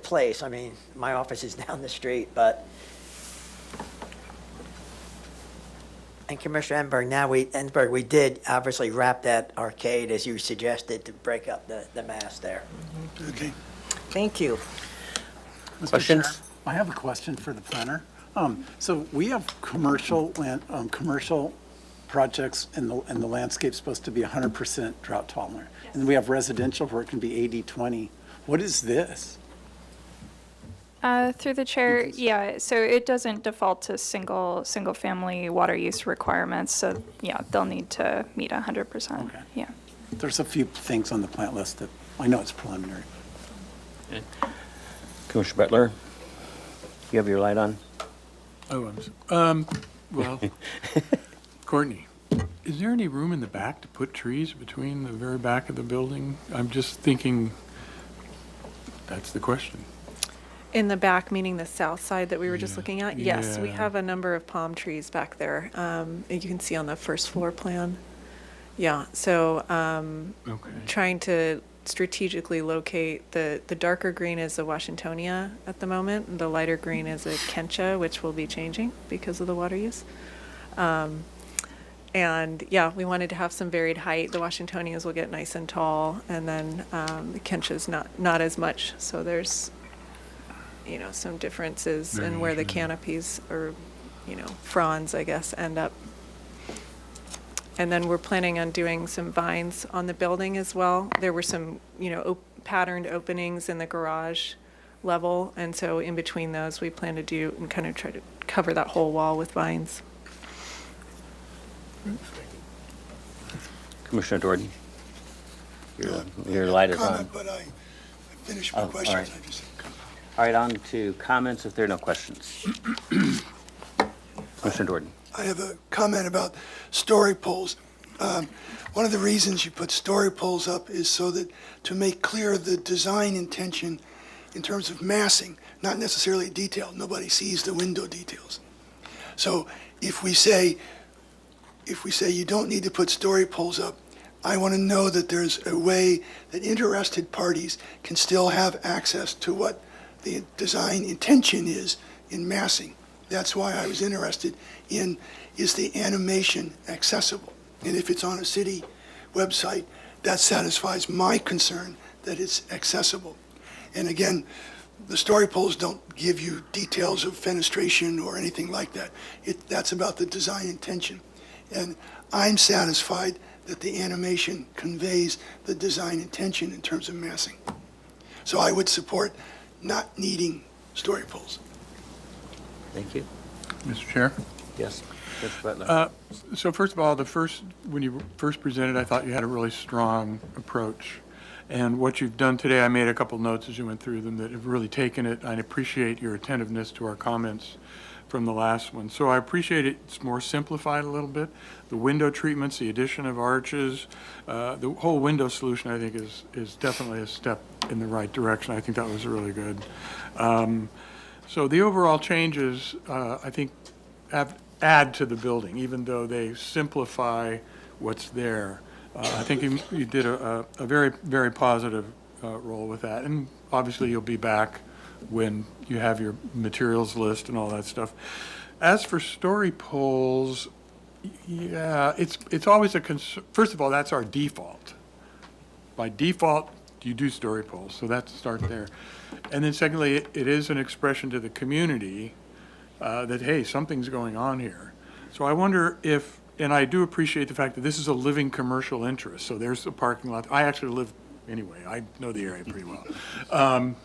place. I mean, my office is down the street, but. And Commissioner Enberg, we did obviously wrap that arcade, as you suggested, to break up the mass there. Okay. Thank you. Mr. Questions? Chair, I have a question for the planner. So we have commercial projects, and the landscape's supposed to be 100% drought tolerant. And then we have residential where it can be 80/20. What is this? Through the chair, yeah, so it doesn't default to single-family water use requirements, so yeah, they'll need to meet 100%. Okay. Yeah. There's a few things on the plant list that, I know it's preliminary. Commissioner Butler, you have your light on? Oh, well, Courtney, is there any room in the back to put trees between the very back of the building? I'm just thinking, that's the question. In the back, meaning the south side that we were just looking at? Yes, we Yeah. have a number of palm trees back there. You can see on the first floor plan. Yeah, so Okay. trying to strategically locate, the darker green is a Washingtonia at the moment, and the lighter green is a Kencha, which will be changing because of the water use. And yeah, we wanted to have some varied height. The Washingtonias will get nice and tall, and then the Kenchas not as much. So there's some differences in where the Variation. canopies or, fronds, I guess, end up. And then we're planning on doing some vines on the building as well. There were some, patterned openings in the garage level, and so in between those, we plan to do and kind of try to cover that whole wall with vines. Commissioner Doherty? Your light is on. Comment, but I finished my Oh, all questions. right. I just All right, on to comments if there are no questions. Commissioner Doherty? I have a comment about story poles. One of the reasons you put story poles up is so that to make clear the design intention in terms of massing, not necessarily detail. Nobody sees the window details. So if we say you don't need to put story poles up, I want to know that there's a way that interested parties can still have access to what the design intention is in massing. That's why I was interested in, is the animation accessible? And if it's on a city website, that satisfies my concern that it's accessible. And again, the story poles don't give you details of fenestration or anything like that. That's about the design intention. And I'm satisfied that the animation conveys the design intention in terms of massing. So I would support not needing story poles. Thank you. Mr. Chair? Yes, Judge Butler? So first of all, when you first presented, I thought you had a really strong approach. And what you've done today, I made a couple notes as you went through them that have really taken it. I appreciate your attentiveness to our comments from the last one. So I appreciate it's more simplified a little bit. The window treatments, the addition of arches, the whole window solution, I think, is definitely a step in the right direction. I think that was really good. So the overall changes, I think, add to the building, even though they simplify what's there. I think you did a very, very positive role with that. And obviously, you'll be back when you have your materials list and all that stuff. As for story poles, yeah, it's always a concern. First of all, that's our default. By default, you do story poles, so that's the start there. And then secondly, it is an expression to the community that, hey, something's going on here. So I wonder if, and I do appreciate the fact that this is a living commercial interest, so there's a parking lot. I actually live, anyway, I know the area pretty well.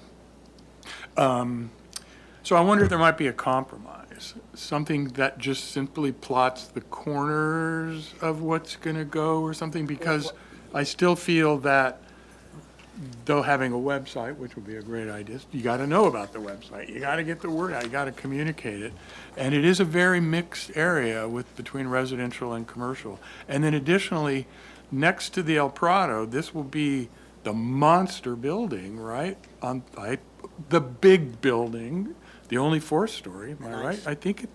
So I wonder if there might be a compromise, something that just simply plots the corners of what's going to go or something, because I still feel that though having a website, which would be a great idea, you got to know about the website. You got to get the word out. You got to communicate it. And it is a very mixed area between residential and commercial. And then additionally, next to the El Prado, this will be the monster building, right? The big building, the only 4-story, am I right? I think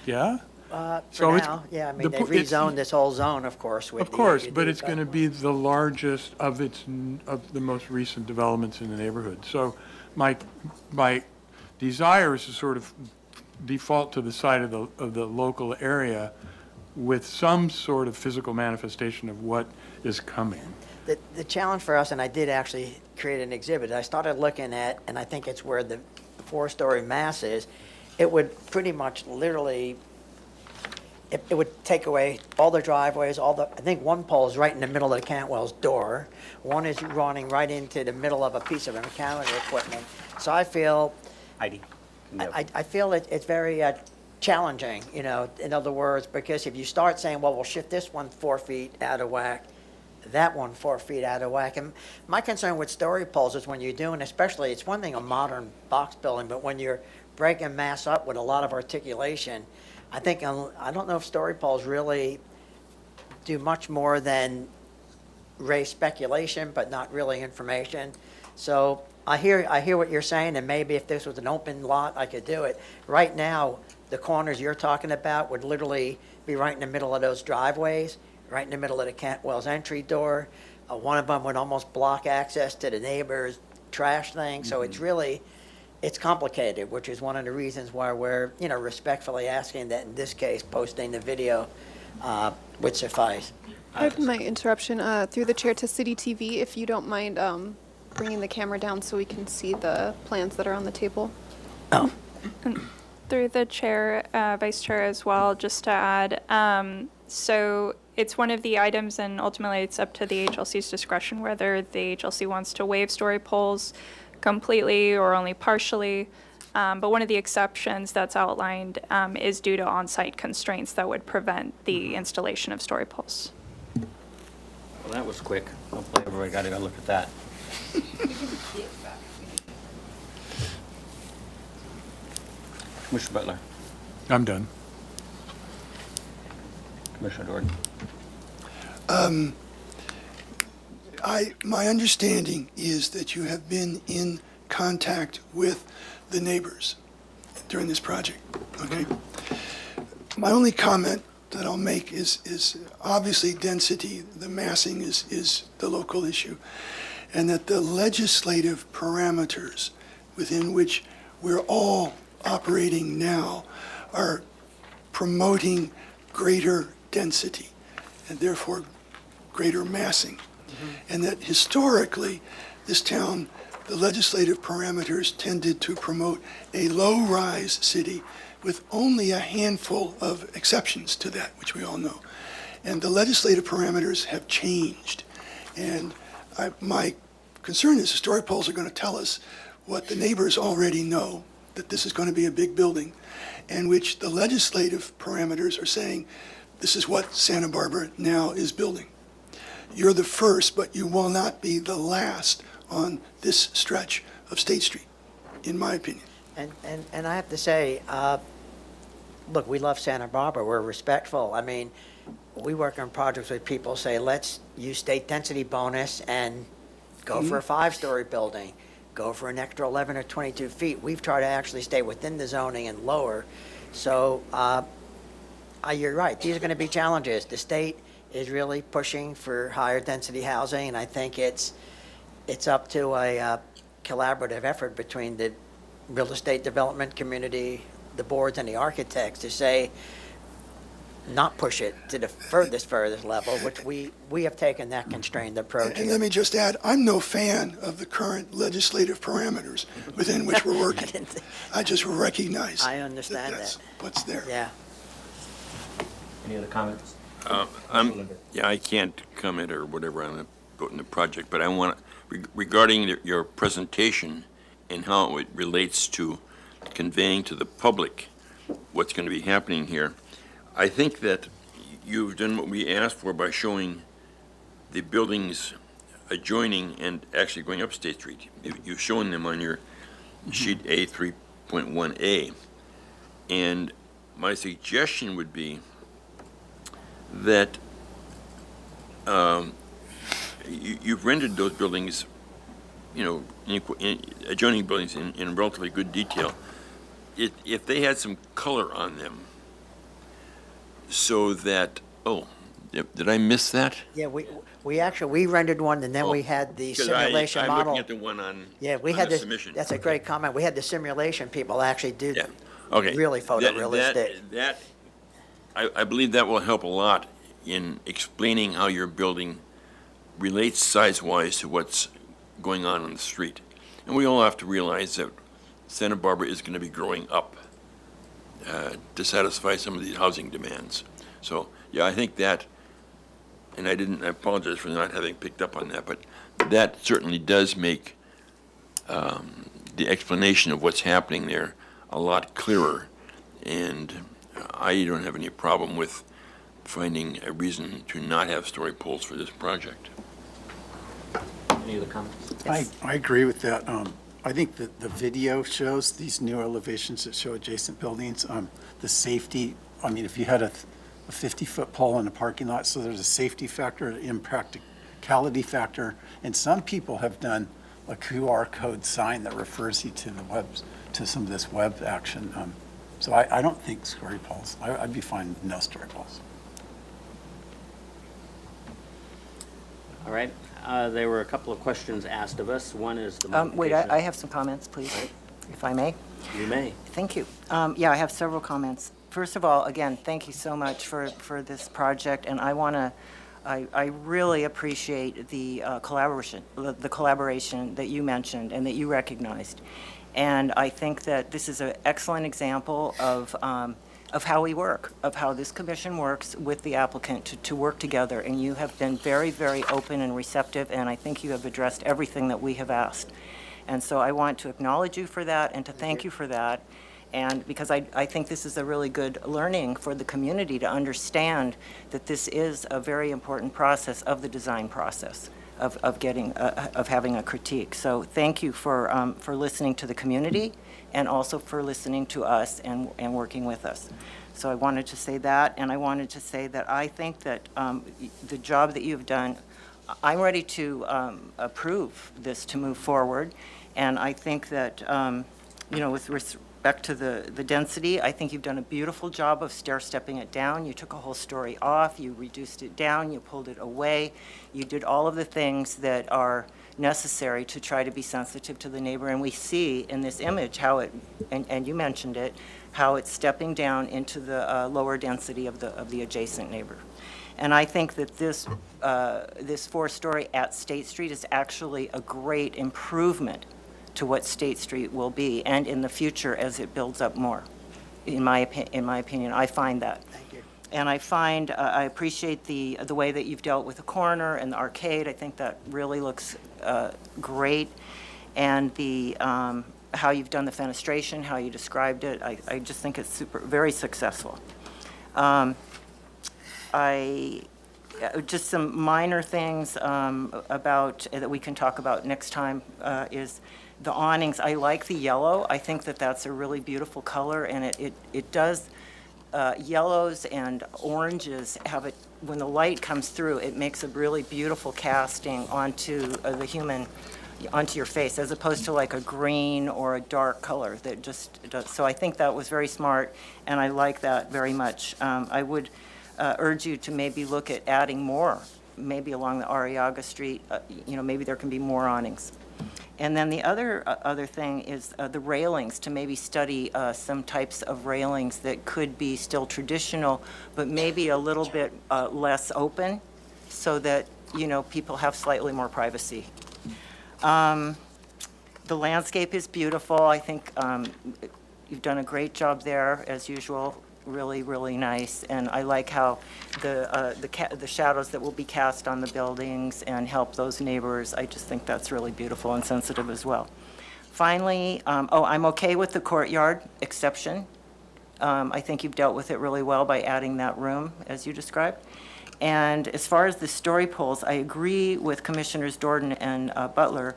yeah? So For it's- now, yeah, I the mean, they've po- it's- rezoned this whole zone, of course, with Of the course, ADU, but it's going to be the largest of the most recent developments in the neighborhood. So my desire is to sort of default to the side of the local area with some sort of physical manifestation of what is coming. The challenge for us, and I did actually create an exhibit, I started looking at, and I think it's where the 4-story mass is, it would pretty much literally, it would take away all the driveways, I think one pole is right in the middle of the Cantwell's door. One is running right into the middle of a piece of mechanical equipment. So I feel, Heidi? I feel it's very challenging, in other words, because if you start saying, well, we'll shift this one 4 feet out of whack, that one 4 feet out of whack. And my concern with story poles is when you're doing, especially, it's one thing a modern box building, but when you're breaking mass up with a lot of articulation, I don't know if story poles really do much more than raise speculation, but not really information. So I hear what you're saying, and maybe if this was an open lot, I could do it. Right now, the corners you're talking about would literally be right in the middle of those driveways, right in the middle of the Cantwell's entry door. One of them would almost block access to the neighbor's trash thing. So it's complicated, which is one of the reasons why we're, respectfully asking that in this case, posting the video would suffice. Pardon my interruption, through the chair to City TV, if you don't mind bringing the camera down so we can see the plans that are on the table. Through the chair, vice chair as well, just to add, so it's one of the items, and ultimately it's up to the HLC's discretion whether the HLC wants to waive story poles completely or only partially. But one of the exceptions that's outlined is due to on-site constraints that would prevent the installation of story poles. Well, that was quick. Hopefully everybody got to go look at that. Commissioner Butler, I'm done. Commissioner Jordan. My understanding is that you have been in contact with the neighbors during this project, okay? My only comment that I'll make is obviously density, the massing is the local issue, and that the legislative parameters within which we're all operating now are promoting greater density and therefore greater massing. And that historically, this town, the legislative parameters tended to promote a low-rise city with only a handful of exceptions to that, which we all know. And the legislative parameters have changed. And my concern is the story polls are going to tell us what the neighbors already know, that this is going to be a big building, and which the legislative parameters are saying, this is what Santa Barbara now is building. You're the first, but you will not be the last on this stretch of State Street, in my opinion. And I have to say, look, we love Santa Barbara. We're respectful. I mean, we work on projects where people say, let's use state density bonus and go for a 5-story building, go for an extra 11 or 22 feet. We've tried to actually stay within the zoning and lower. So you're right. These are going to be challenges. The state is really pushing for higher density housing, and I think it's up to a collaborative effort between the real estate development community, the boards, and the architects to say, not push it to the furthest level, which we have taken that constrained approach. And let me just add, I'm no fan of the current legislative parameters within which we're working. I just recognize I understand that's that. what's there. Yeah. Any other comments? I can't comment or whatever on the project, but I want, regarding your presentation and how it relates to conveying to the public what's going to be happening here, I think that you've done what we asked for by showing the buildings adjoining and actually going up State Street. You've shown them on your sheet A 3.1A. And my suggestion would be that you've rendered those buildings, adjoining buildings in relatively good detail. If they had some color on them, so that, did I miss that? Yeah, we rendered one, and then we had the simulation I'm model. looking at the one on, Yeah, we on had the this, submission. that's a great comment. We had the simulation people actually do Yeah. Okay. really photorealistic. I believe that will help a lot in explaining how your building relates size-wise to what's going on the street. And we all have to realize that Santa Barbara is going to be growing up to satisfy some of these housing demands. So, yeah, I think that, and I apologize for not having picked up on that, but that certainly does make the explanation of what's happening there a lot clearer. And I don't have any problem with finding a reason to not have story poles for this project. Any other comments? I agree with that. I think that the video shows these new elevations that show adjacent buildings, the safety. I mean, if you had a 50-foot pole in a parking lot, so there's a safety factor, an impracticality factor, and some people have done a QR code sign that refers you to to some of this web action. So I don't think story poles. I'd be fine with no story poles. All right. There were a couple of questions asked of us. One is the Wait, modification. I have some comments, please, if I may. You may. Thank you. Yeah, I have several comments. First of all, again, thank you so much for this project, and I really appreciate the collaboration that you mentioned and that you recognized. And I think that this is an excellent example of how we work, of how this commission works with the applicant to work together. And you have been very, very open and receptive, and I think you have addressed everything that we have asked. And so I want to acknowledge you for that and to thank you for that. And because I think this is a really good learning for the community to understand that this is a very important process of the design process of getting, of having a critique. So thank you for listening to the community and also for listening to us and working with us. So I wanted to say that, and I wanted to say that I think that the job that you've done, I'm ready to approve this to move forward. And I think that, with respect to the density, I think you've done a beautiful job of stair-stepping it down. You took a whole story off, you reduced it down, you pulled it away. You did all of the things that are necessary to try to be sensitive to the neighbor. And we see in this image how it, and you mentioned it, how it's stepping down into the lower density of the adjacent neighbor. And I think that this 4-story at State Street is actually a great improvement to what State Street will be, and in the future as it builds up more. In my opinion, I find that. Thank you. And I find, I appreciate the way that you've dealt with the corner and the arcade. I think that really looks great. And the how you've done the fenestration, how you described it, I just think it's very successful. Just some minor things about that we can talk about next time is the awnings. I like the yellow. I think that that's a really beautiful color, and it does, yellows and oranges have it, when the light comes through, it makes a really beautiful casting onto onto your face, as opposed to like a green or a dark color that just does. So I think that was very smart, and I like that very much. I would urge you to maybe look at adding more, maybe along the Arriaga Street, maybe there can be more awnings. And then the other thing is the railings, to maybe study some types of railings that could be still traditional, but maybe a little bit less open, so that, people have slightly more privacy. The landscape is beautiful. I think you've done a great job there, as usual. Really, really nice, and I like how the shadows that will be cast on the buildings and help those neighbors. I just think that's really beautiful and sensitive as well. Finally, I'm okay with the courtyard exception. I think you've dealt with it really well by adding that room, as you described. And as far as the story poles, I agree with Commissioners Jordan and Butler.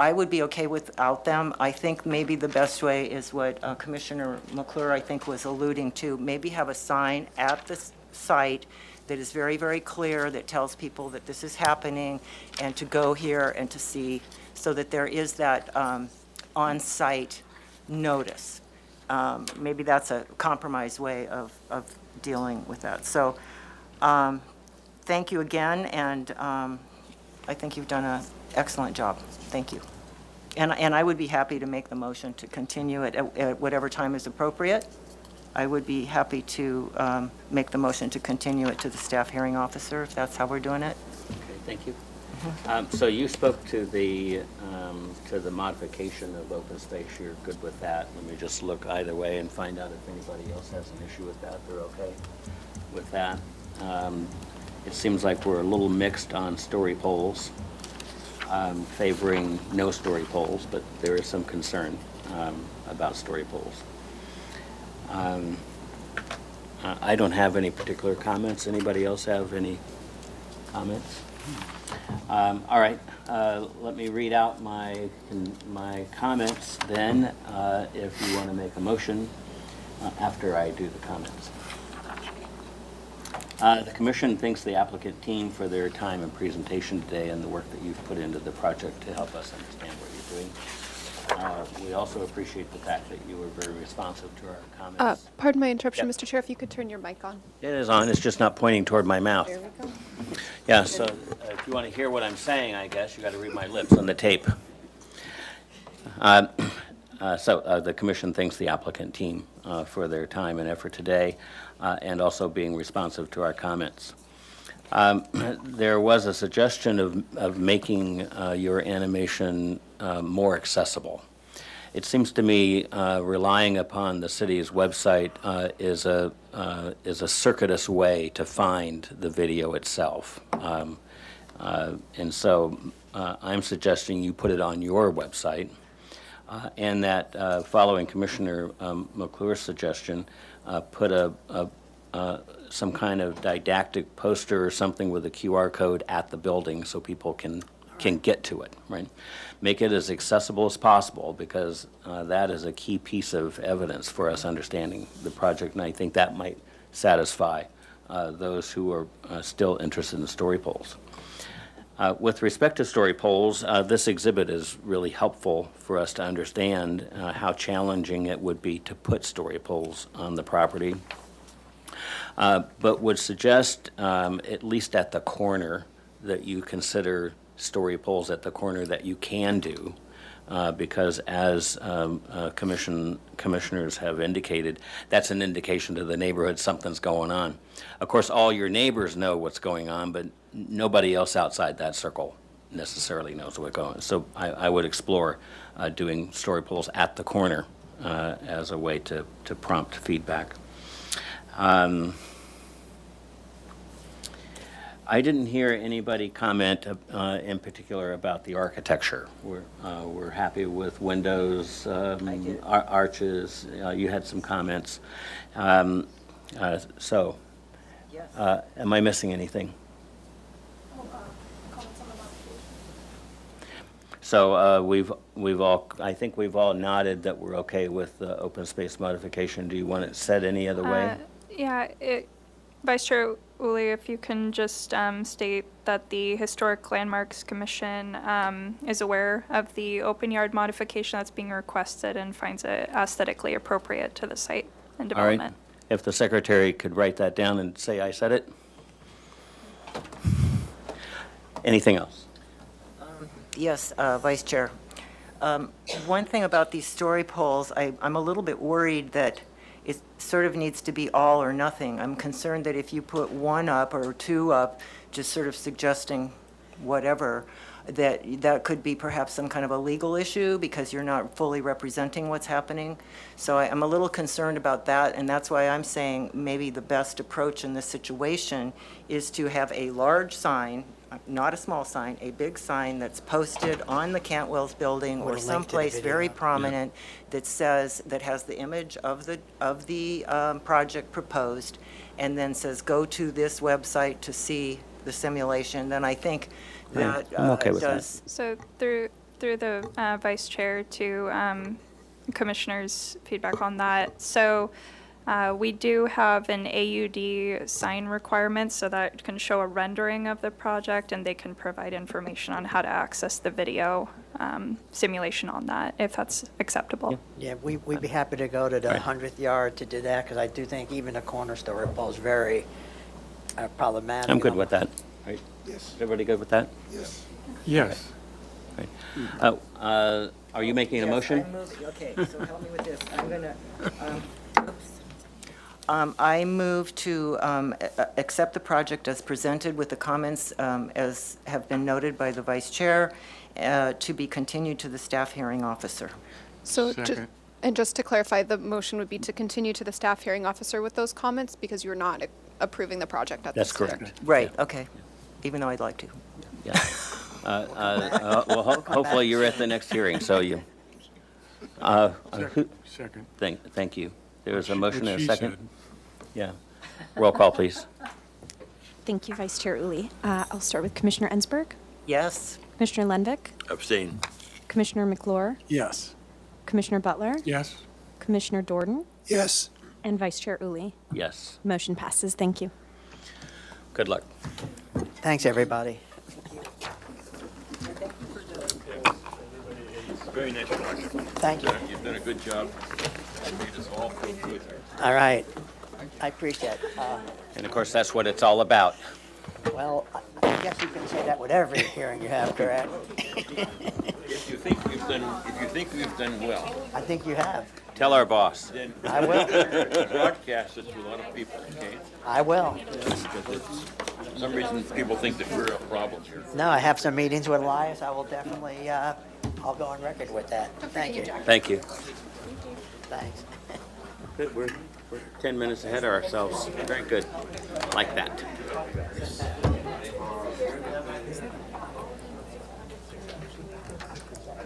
I would be okay without them. I think maybe the best way is what Commissioner McClure, I think, was alluding to. Maybe have a sign at the site that is very, very clear, that tells people that this is happening and to go here and to see, so that there is that on-site notice. Maybe that's a compromise way of dealing with that. So thank you again, and I think you've done an excellent job. Thank you. And I would be happy to make the motion to continue it at whatever time is appropriate. I would be happy to make the motion to continue it to the staff hearing officer, if that's how we're doing it. Okay, thank you. So you spoke to the modification of open space. You're good with that. Let me just look either way and find out if anybody else has an issue with that. They're okay with that. It seems like we're a little mixed on story poles. Favoring no story poles, but there is some concern about story poles. I don't have any particular comments. Anybody else have any comments? All right, let me read out my comments then, if you want to make a motion after I do the comments. The Commission thanks the applicant team for their time and presentation today and the work that you've put into the project to help us understand what you're doing. We also appreciate the fact that you were very responsive to our comments. Pardon my interruption, Yep. Mr. Chair, if you could turn your mic on. It is on, it's just not pointing toward my mouth. There we go. Yeah, so if you want to hear what I'm saying, I guess you got to read my lips on the tape. The Commission thanks the applicant team for their time and effort today, and also being responsive to our comments. There was a suggestion of making your animation more accessible. It seems to me relying upon the city's website is a circuitous way to find the video itself. And so I'm suggesting you put it on your website, and that following Commissioner McClure's suggestion, put some kind of didactic poster or something with a QR code at the building so people can get to it, right? Make it as accessible as possible, because that is a key piece of evidence for us understanding the project, and I think that might satisfy those who are still interested in story polls. With respect to story polls, this exhibit is really helpful for us to understand how challenging it would be to put story polls on the property, but would suggest, at least at the corner, that you consider story polls at the corner that you can do, because as commissioners have indicated, that's an indication to the neighborhood something's going on. Of course, all your neighbors know what's going on, but nobody else outside that circle necessarily knows what's going on. So I would explore doing story polls at the corner as a way to prompt feedback. I didn't hear anybody comment in particular about the architecture. We're happy with windows, arches. You had some comments. So, am I missing anything? So I think we've all nodded that we're okay with the open space modification. Do you want it said any other way? Yeah, Vice Chair Uli, if you can just state that the Historic Landmarks Commission is aware of the open yard modification that's being requested and finds it aesthetically appropriate to the site and All right. development. If the secretary could write that down and say I said it. Anything else? Yes, Vice Chair. One thing about these story polls, I'm a little bit worried that it sort of needs to be all or nothing. I'm concerned that if you put one up or two up, just sort of suggesting whatever, that could be perhaps some kind of a legal issue because you're not fully representing what's happening. So I'm a little concerned about that, and that's why I'm saying maybe the best approach in this situation is to have a large sign, not a small sign, a big sign that's posted on the Cantwell's building Or a or link to the someplace video. very prominent that says, that has the image of the project proposed, and then says, go to this website to see the simulation. Then I think that I'm okay with that. does. So through the Vice Chair to Commissioner's feedback on that. So we do have an AUD sign requirement, so that can show a rendering of the project, and they can provide information on how to access the video simulation on that, if that's acceptable. Yeah, we'd be happy to go to the Right. 100th yard to do that, because I do think even a corner story pole is very problematic. I'm good with that. Right? Yes, Everybody good with that? yes. Yes. Right. Are you making a Yes, motion? I move- Okay, so help me with this. I'm going to, I move to accept the project as presented with the comments as have been noted by the Vice Chair, to be continued to the staff hearing officer. So, Second. and just to clarify, the motion would be to continue to the staff hearing officer with those comments because you're not approving the project at That's this time. correct. Right, okay, even though I'd like to. Yeah. Well, hopefully you're at the next hearing, so you. Second. Thank you. There was a motion What and a she second? said. Yeah. Roll call, please. Thank you, Vice Chair Uli. I'll start with Commissioner Ensberg, Yes? Commissioner Lenvik, Abstain. Commissioner McClure, Yes. Commissioner Butler, Yes. Commissioner Dorden, Yes, and Vice Chair Uli. Yes. Motion passes. Thank you. Good luck. Thanks, everybody. Very nice project. Thank you. You've done a good job. Made us all feel good. All right. I appreciate it. And of course, that's what it's all about. Well, I guess you can say that with every hearing you have, correct? If you think we've done well, I think you have. Tell our boss. then I will. broadcast it to a lot of people, okay? I will. Because for some reason, people think that we're a problem here. No, I have some meetings with Elias. I will definitely I'll go on record with that. Thank you. Thank you. Thanks. Good, we're 10 minutes ahead of ourselves. Very good. Like that.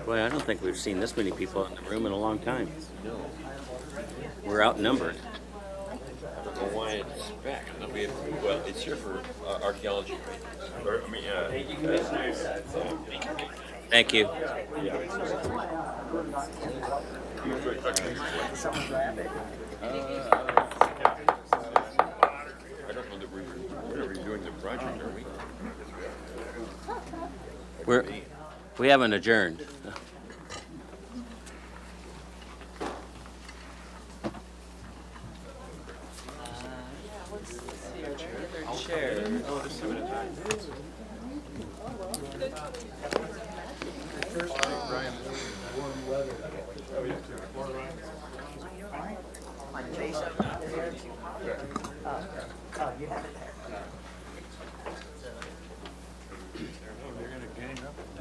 Boy, I don't think we've seen this many people in the room in a long time. We're outnumbered. I don't know why it's back. Well, it's here for archaeology, right? Or, I mean, Thank you. I don't know that we're reviewing the project, are we? We haven't adjourned.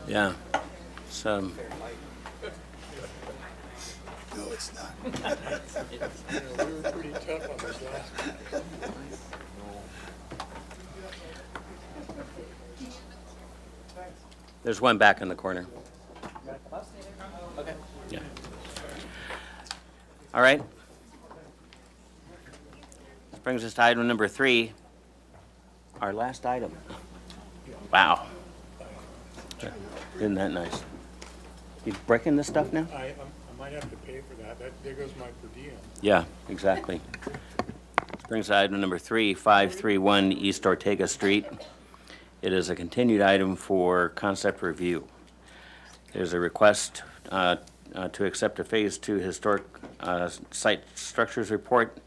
Yeah. Some. No, it's not. We were pretty tough on this last one. There's one back in the corner. Okay. Yeah. All right. This brings us to item number 3, our last item. Wow. Isn't that nice? You breaking this stuff now? I might have to pay for that. There goes my per diem. Yeah, exactly. This brings us to item number 3, 531 East Ortega Street. It is a continued item for concept review. There's a request to accept a Phase 2 historic site structures report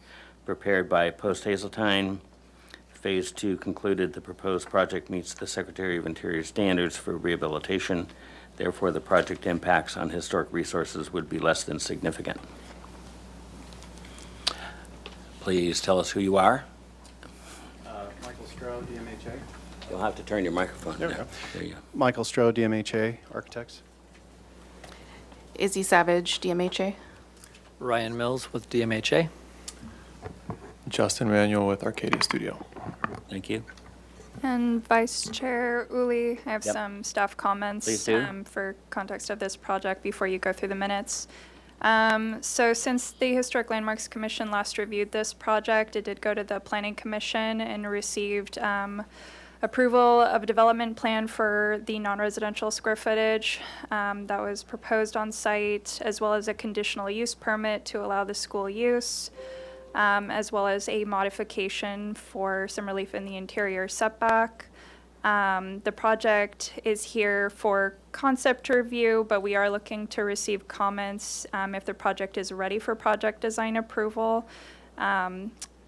prepared by Post Hazeltine. Phase 2 concluded the proposed project meets the Secretary of Interior standards for rehabilitation. Therefore, the project impacts on historic resources would be less than significant. Please tell us who you are. Michael Stroh, DMHA. You'll have to turn your microphone There we down. go. There you go. Michael Stroh, DMHA Architects. Izzy Savage, DMHA. Ryan Mills with DMHA. Justin Manuel with Arcadia Studio. Thank you. And Vice Chair Uli, I have Yep. some staff comments Please do. For context of this project before you go through the minutes. So since the Historic Landmarks Commission last reviewed this project, it did go to the Planning Commission and received approval of a development plan for the non-residential square footage that was proposed on site, as well as a conditional use permit to allow the school use, as well as a modification for some relief in the interior setback. The project is here for concept review, but we are looking to receive comments if the project is ready for project design approval.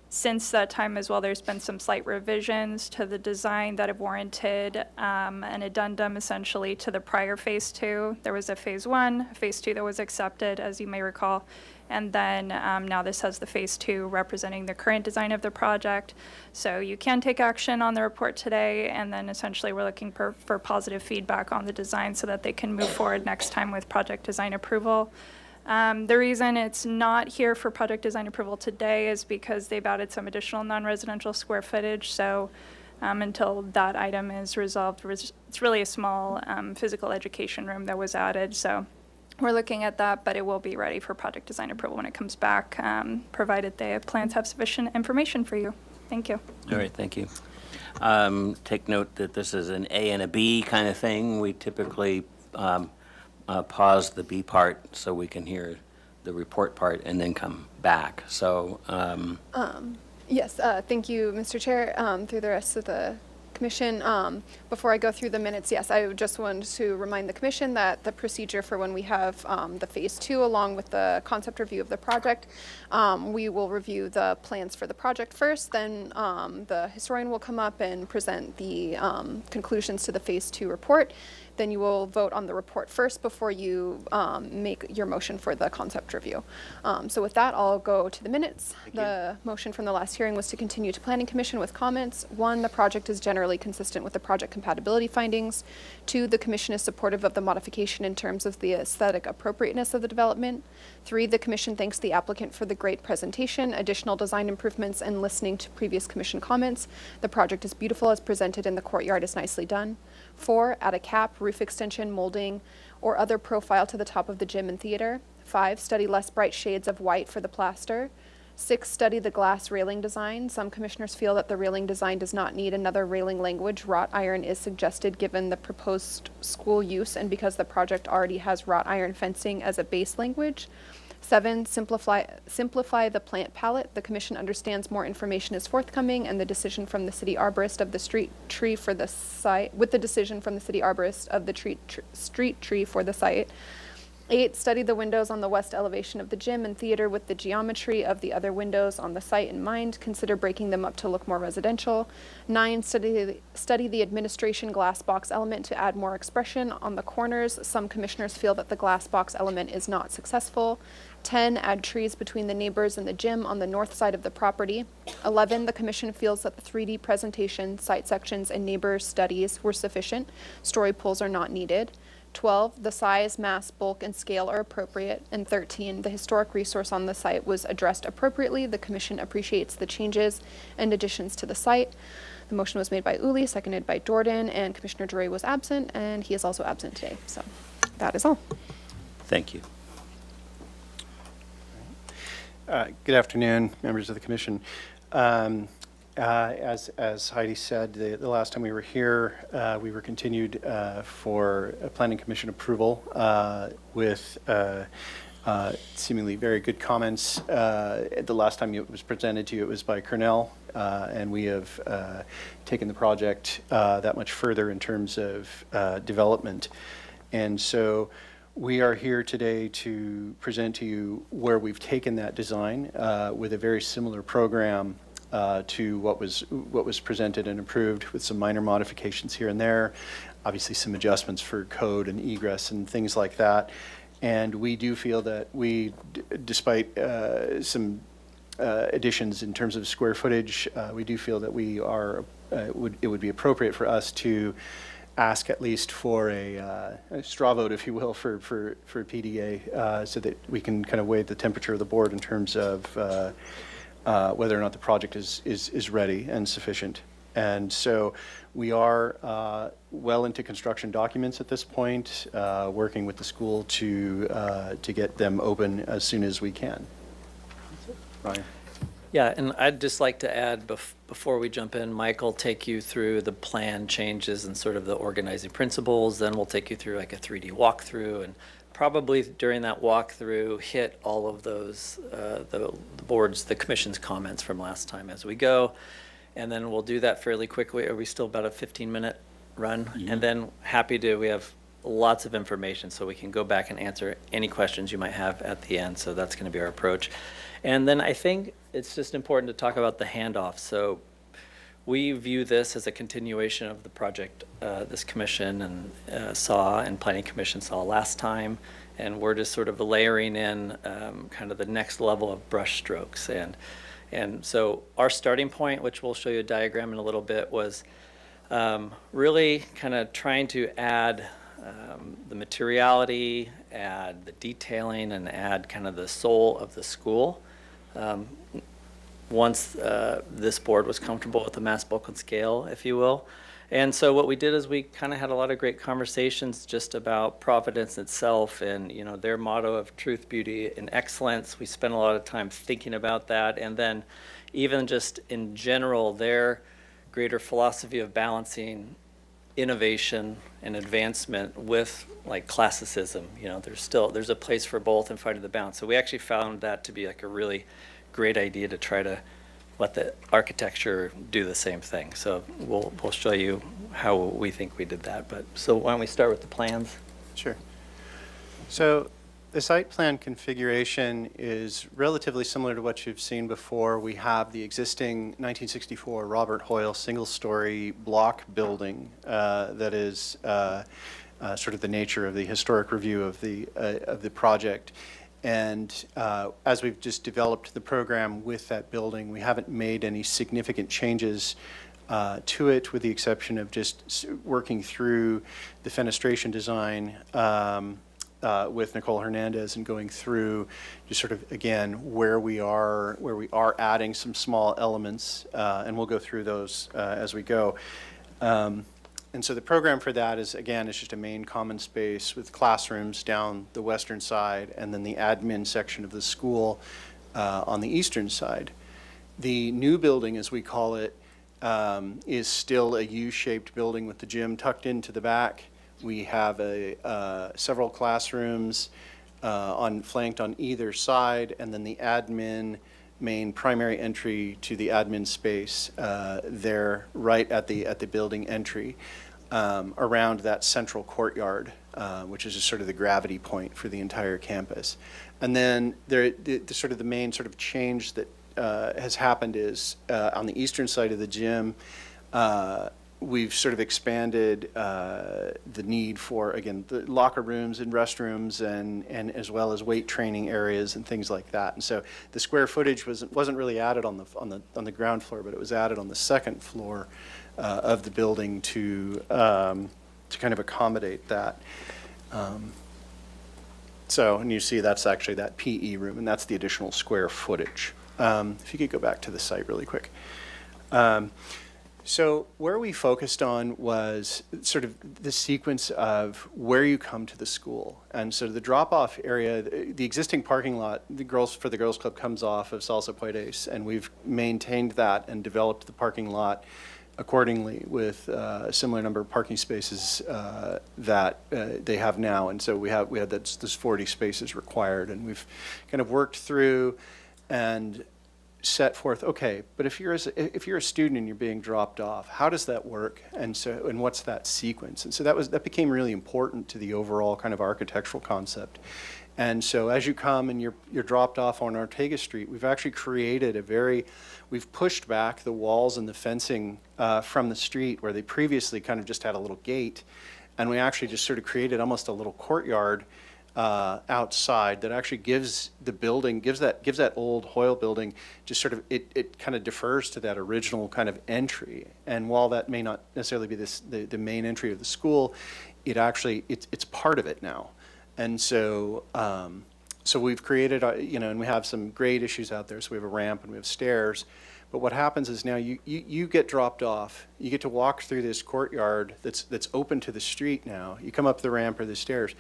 Since that time as well, there's been some slight revisions to the design that have warranted an addendum essentially to the prior Phase 2. There was a Phase 1, a Phase 2 that was accepted, as you may recall. And then now this has the Phase 2 representing the current design of the project. So you can take action on the report today, and then essentially we're looking for positive feedback on the design so that they can move forward next time with project design approval. The reason it's not here for project design approval today is because they've added some additional non-residential square footage. So until that item is resolved, it's really a small physical education room that was added. So we're looking at that, but it will be ready for project design approval when it comes back, provided the plans have sufficient information for you. Thank you. All right, thank you. Take note that this is an A and a B kind of thing. We typically pause the B part so we can hear the report part and then come back. So, Yes, thank you, Mr. Chair, through the rest of the Commission. Before I go through the minutes, yes, I just wanted to remind the Commission that the procedure for when we have the Phase 2 along with the concept review of the project, we will review the plans for the project first, then the historian will come up and present the conclusions to the Phase 2 report. Then you will vote on the report first before you make your motion for the concept review. So with that, I'll go to the minutes. The motion from the last hearing was to continue to Planning Commission with comments. 1, the project is generally consistent with the project compatibility findings. 2, the Commission is supportive of the modification in terms of the aesthetic appropriateness of the development. 3, the Commission thanks the applicant for the great presentation, additional design improvements, and listening to previous Commission comments. The project is beautiful as presented and the courtyard is nicely done. 4, add a cap, roof extension, molding, or other profile to the top of the gym and theater. 5, study less bright shades of white for the plaster. 6, study the glass railing design. Some commissioners feel that the railing design does not need another railing language. Wrought iron is suggested given the proposed school use and because the project already has wrought iron fencing as a base language. 7, simplify the plant palette. The Commission understands more information is forthcoming and the decision from the city arborist of the street tree for the site, with the decision from the city arborist of the street tree for the site. 8, study the windows on the west elevation of the gym and theater with the geometry of the other windows on the site in mind. Consider breaking them up to look more residential. 9, study the administration glass box element to add more expression on the corners. Some commissioners feel that the glass box element is not successful. 10, add trees between the neighbors and the gym on the north side of the property. 11, the Commission feels that the 3D presentation, site sections, and neighbor studies were sufficient. Story poles are not needed. 12, the size, mass, bulk, and scale are appropriate. And 13, the historic resource on the site was addressed appropriately. The Commission appreciates the changes and additions to the site. The motion was made by Uli, seconded by Jordan, and Commissioner Drury was absent, and he is also absent today. So that is all. Thank you. Good afternoon, members of the commission. As Heidi said, the last time we were here, we were continued for a planning commission approval with seemingly very good comments. The last time it was presented to you, it was by Cornell, and we have taken the project that much further in terms of development. And so we are here today to present to you where we've taken that design with a very similar program to what was presented and approved, with some minor modifications here and there, obviously some adjustments for code and egress and things like that. And we do feel that we, despite some additions in terms of square footage, we do feel that we are, it would be appropriate for us to ask at least for a straw vote, if you will, for PDA, so that we can kind of weigh the temperature of the board in terms of whether or not the project is ready and sufficient. And so we are well into construction documents at this point, working with the school to get them open as soon as we can. Ryan? Yeah, and I'd just like to add, before we jump in, Mike will take you through the plan changes and sort of the organizing principles. Then we'll take you through like a 3D walkthrough, and probably during that walkthrough hit all of those, the board's, the commission's comments from last time as we go. And then we'll do that fairly quickly. Are we still about a 15-minute run? Mm-hmm. And then we have lots of information, so we can go back and answer any questions you might have at the end. So that's going to be our approach. And then I think it's just important to talk about the handoff. So we view this as a continuation of the project this commission and saw and planning commission saw last time. And we're just sort of layering in kind of the next level of brush strokes. And so our starting point, which we'll show you a diagram in a little bit, was really kind of trying to add the materiality, add the detailing, and add kind of the soul of the school. Once this board was comfortable with the mass, bulk, and scale, if you will. And so what we did is we kind of had a lot of great conversations just about Providence itself and, you know, their motto of truth, beauty, and excellence. We spent a lot of time thinking about that. And then even just in general, their greater philosophy of balancing innovation and advancement with like classicism. You know, there's a place for both and finding the balance. So we actually found that to be like a really great idea to try to let the architecture do the same thing. So we'll show you how we think we did that. But so why don't we start with the plans? Sure. So The site plan configuration is relatively similar to what you've seen before. We have the existing 1964 Robert Hoyle single-story block building that is sort of the nature of the historic review of the project. And as we've just developed the program with that building, we haven't made any significant changes to it, with the exception of just working through the fenestration design with Nicole Hernandez and going through just sort of, again, where we are adding some small elements, and we'll go through those as we go. And so the program for that is, again, it's just a main common space with classrooms down the western side, and then the admin section of the school on the eastern side. The new building, as we call it, is still a U-shaped building with the gym tucked into the back. We have several classrooms flanked on either side, and then the admin main primary entry to the admin space there, right at the building entry, around that central courtyard, which is just sort of the gravity point for the entire campus. And then the main sort of change that has happened is on the eastern side of the gym, we've sort of expanded the need for, again, the locker rooms and restrooms, and as well as weight training areas and things like that. And so the square footage wasn't really added on the ground floor, but it was added on the second floor of the building to kind of accommodate that. And you see that's actually that PE room, and that's the additional square footage. If you could go back to the site really quick. So where we focused on was sort of the sequence of where you come to the school. And so the drop-off area, the existing parking lot, the Girls Club comes off of Salsa Puedes, and we've maintained that and developed the parking lot accordingly with a similar number of parking spaces that they have now. And so we had those 40 spaces required, and we've kind of worked through and set forth, okay, but if you're a student and you're being dropped off, how does that work? And what's that sequence? And so that became really important to the overall kind of architectural concept. And so as you come and you're dropped off on Ortega Street, we've actually created we've pushed back the walls and the fencing from the street where they previously kind of just had a little gate, and we actually just sort of created almost a little courtyard outside that actually gives that old Hoyle building just sort of, it kind of defers to that original kind of entry. And while that may not necessarily be the main entry of the school, it's part of it now. And so we've created, and we have some grade issues out there. So we have a ramp and we have stairs. But what happens is now you get dropped off. You get to walk through this courtyard that's open to the street now. You come up the ramp or the stairs,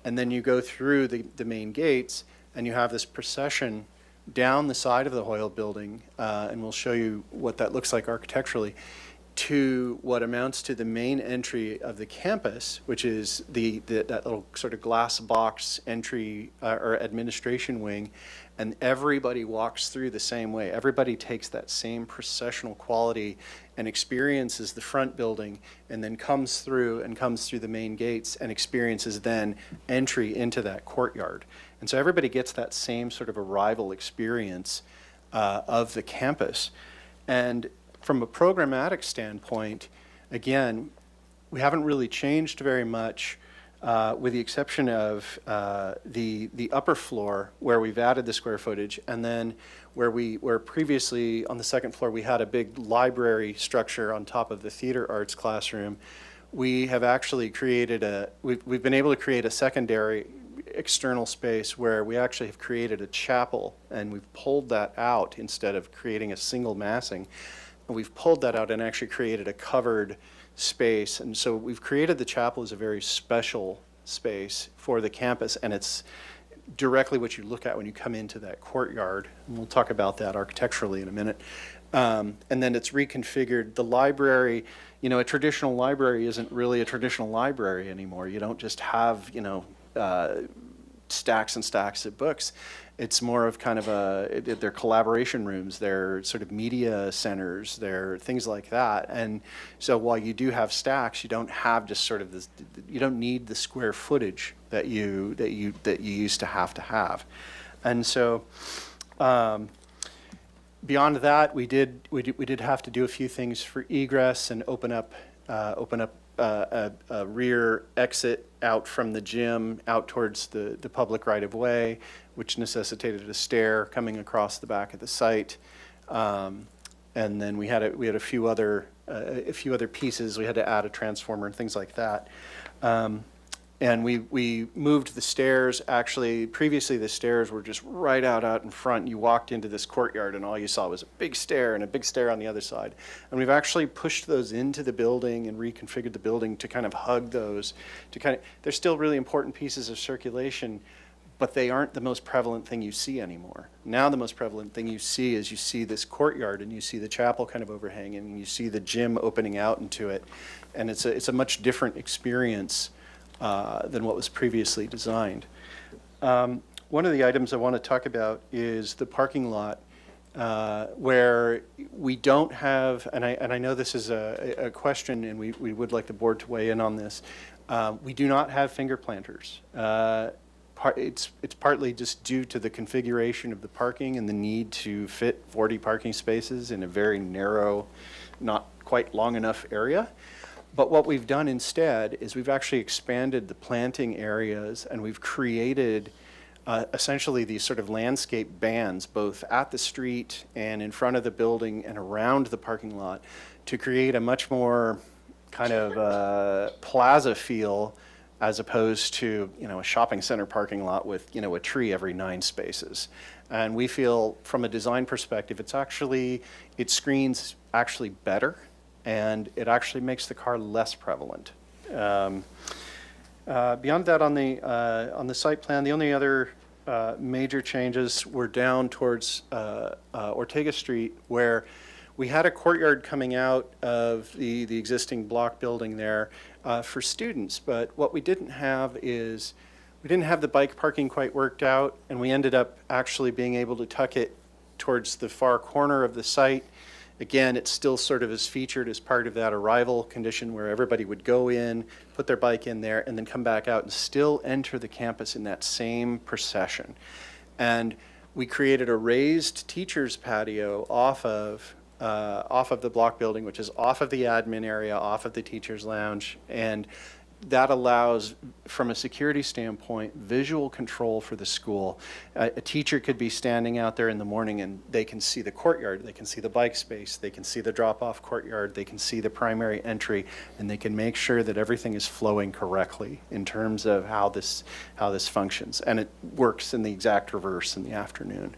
and then you go through the main gates, and you have this procession down the side of the Hoyle building, and we'll show you what that looks like architecturally, to what amounts to the main entry of the campus, which is that little sort of glass box entry or administration wing, and everybody walks through the same way. Everybody takes that same processional quality and experiences the front building, and then comes through the main gates and experiences then entry into that courtyard. And so everybody gets that same sort of arrival experience of the campus. And from a programmatic standpoint, again, we haven't really changed very much, with the exception of the upper floor where we've added the square footage, and then where previously on the second floor we had a big library structure on top of the theater arts classroom. We have actually we've been able to create a secondary external space where we actually have created a chapel, and we've pulled that out instead of creating a single massing. And we've pulled that out and actually created a covered space. And so we've created the chapel as a very special space for the campus, and it's directly what you look at when you come into that courtyard. And we'll talk about that architecturally in a minute. And then it's reconfigured. The library, a traditional library isn't really a traditional library anymore. You don't just have, stacks and stacks of books. It's more of kind of they're collaboration rooms, they're sort of media centers, they're things like that. And so while you do have stacks, you don't have just sort of this, you don't need the square footage that you used to have. And so beyond that, we did have to do a few things for egress and open up a rear exit out from the gym out towards the public right-of-way, which necessitated a stair coming across the back of the site. And then we had a few other pieces. We had to add a transformer and things like that. And we moved the stairs. Actually, previously the stairs were just right out in front. You walked into this courtyard and all you saw was a big stair and a big stair on the other side. And we've actually pushed those into the building and reconfigured the building to kind of hug those. They're still really important pieces of circulation, but they aren't the most prevalent thing you see anymore. Now the most prevalent thing you see is you see this courtyard and you see the chapel kind of overhanging and you see the gym opening out into it. And it's a much different experience than what was previously designed. One of the items I want to talk about is the parking lot, where we don't have, and I know this is a question, and we would like the board to weigh in on this. We do not have finger planters. It's partly just due to the configuration of the parking and the need to fit 40 parking spaces in a very narrow, not quite long enough area. But what we've done instead is we've actually expanded the planting areas and we've created essentially these sort of landscape bands both at the street and in front of the building and around the parking lot to create a much more kind of plaza feel as opposed to, a shopping center parking lot with, a tree every 9 spaces. And we feel from a design perspective, it screens actually better, and it actually makes the car less prevalent. Beyond that, on the site plan, the only other major changes were down towards Ortega Street, where we had a courtyard coming out of the existing block building there for students, but what we didn't have is we didn't have the bike parking quite worked out, and we ended up actually being able to tuck it towards the far corner of the site. Again, it still sort of is featured as part of that arrival condition where everybody would go in, put their bike in there, and then come back out and still enter the campus in that same procession. And we created a raised teacher's patio off of the block building, which is off of the admin area, off of the teacher's lounge, and that allows, from a security standpoint, visual control for the school. A teacher could be standing out there in the morning and they can see the courtyard, they can see the bike space, they can see the drop-off courtyard, they can see the primary entry, and they can make sure that everything is flowing correctly in terms of how this functions. And it works in the exact reverse in the afternoon.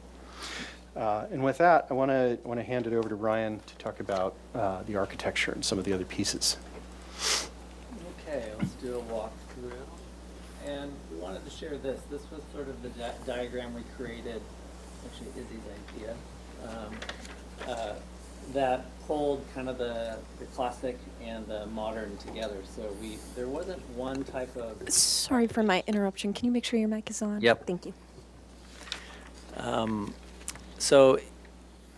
And with that, I want to hand it over to Ryan to talk about the architecture and some of the other pieces. Okay, let's do a walkthrough. And we wanted to share this. This was sort of the diagram we created, actually Izzy's idea, that pulled kind of the classic and the modern together. So there wasn't one type of... Sorry for my interruption. Can you make sure your mic is on? Yep. Thank you. So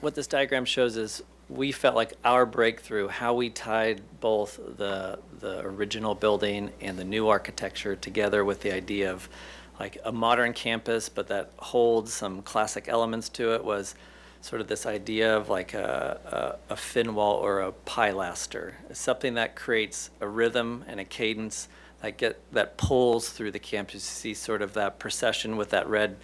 what this diagram shows is we felt like our breakthrough, how we tied both the original building and the new architecture together with the idea of like a modern campus, but that holds some classic elements to it, was sort of this idea of like a fin wall or a pilaster. It's something that creates a rhythm and a cadence that pulls through the campus. You see sort of that procession with that red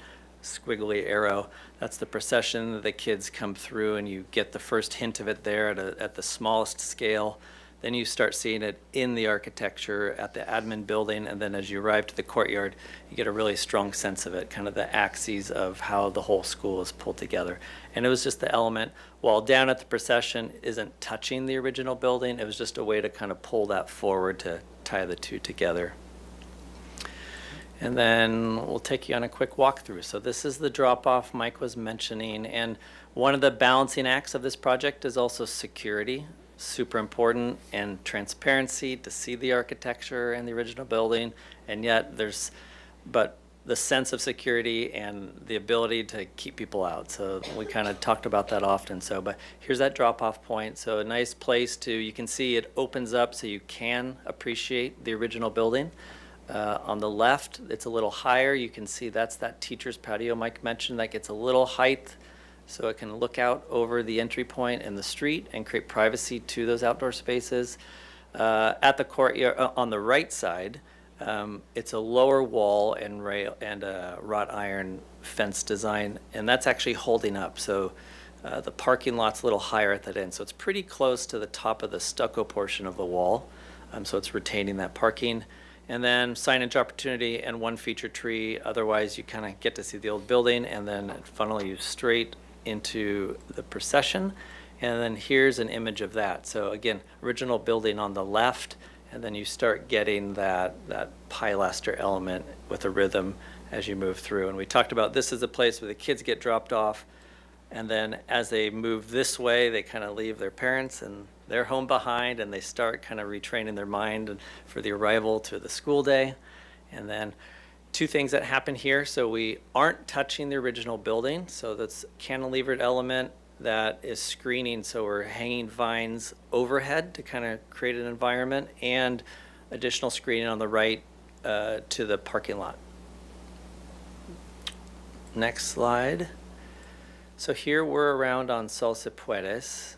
squiggly arrow. That's the procession that the kids come through, and you get the first hint of it there at the smallest scale. Then you start seeing it in the architecture at the admin building, and then as you arrive to the courtyard, you get a really strong sense of it, kind of the axes of how the whole school is pulled together. And it was just the element, while down at the procession isn't touching the original building, it was just a way to kind of pull that forward to tie the two together. And then we'll take you on a quick walkthrough. So this is the drop-off Mike was mentioning, and one of the balancing acts of this project is also security. Super important, and transparency to see the architecture and the original building, and yet but the sense of security and the ability to keep people out. So we kind of talked about that often. So, but here's that drop-off point. So a nice place to, you can see it opens up so you can appreciate the original building. On the left, it's a little higher. You can see that's that teacher's patio Mike mentioned that gets a little height so it can look out over the entry point and the street and create privacy to those outdoor spaces. At the courtyard, on the right side, it's a lower wall and rail and a wrought iron fence design, and that's actually holding up. So the parking lot's a little higher at that end, so it's pretty close to the top of the stucco portion of the wall. So it's retaining that parking. And then signage opportunity and one feature tree. Otherwise, you kind of get to see the old building, and then it funnel you straight into the procession. And then here's an image of that. So again, original building on the left, and then you start getting that pilaster element with a rhythm as you move through. And we talked about this is a place where the kids get dropped off, and then as they move this way, they kind of leave their parents and their home behind, and they start kind of retraining their mind for the arrival to the school day. And then two things that happen here. So we aren't touching the original building. So that's cantilevered element that is screening. So we're hanging vines overhead to kind of create an environment, and additional screening on the right to the parking lot. Next slide. So here we're around on Sol Se Puedes.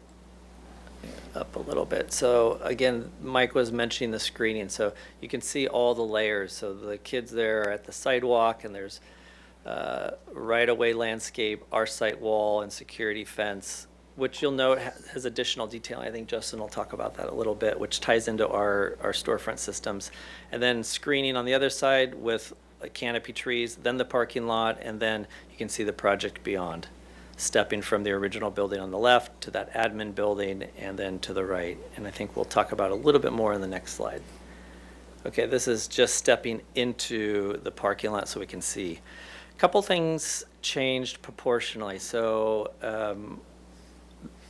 Up a little bit. So again, Mike was mentioning the screening. So you can see all the layers. So the kids there are at the sidewalk, and there's right-of-way landscape, our site wall, and security fence, which you'll note has additional detailing. I think Justin will talk about that a little bit, which ties into our storefront systems. And then screening on the other side with canopy trees, then the parking lot, and then you can see the project beyond, stepping from the original building on the left to that admin building and then to the right. And I think we'll talk about a little bit more in the next slide. Okay, this is just stepping into the parking lot so we can see. A couple things changed proportionally. So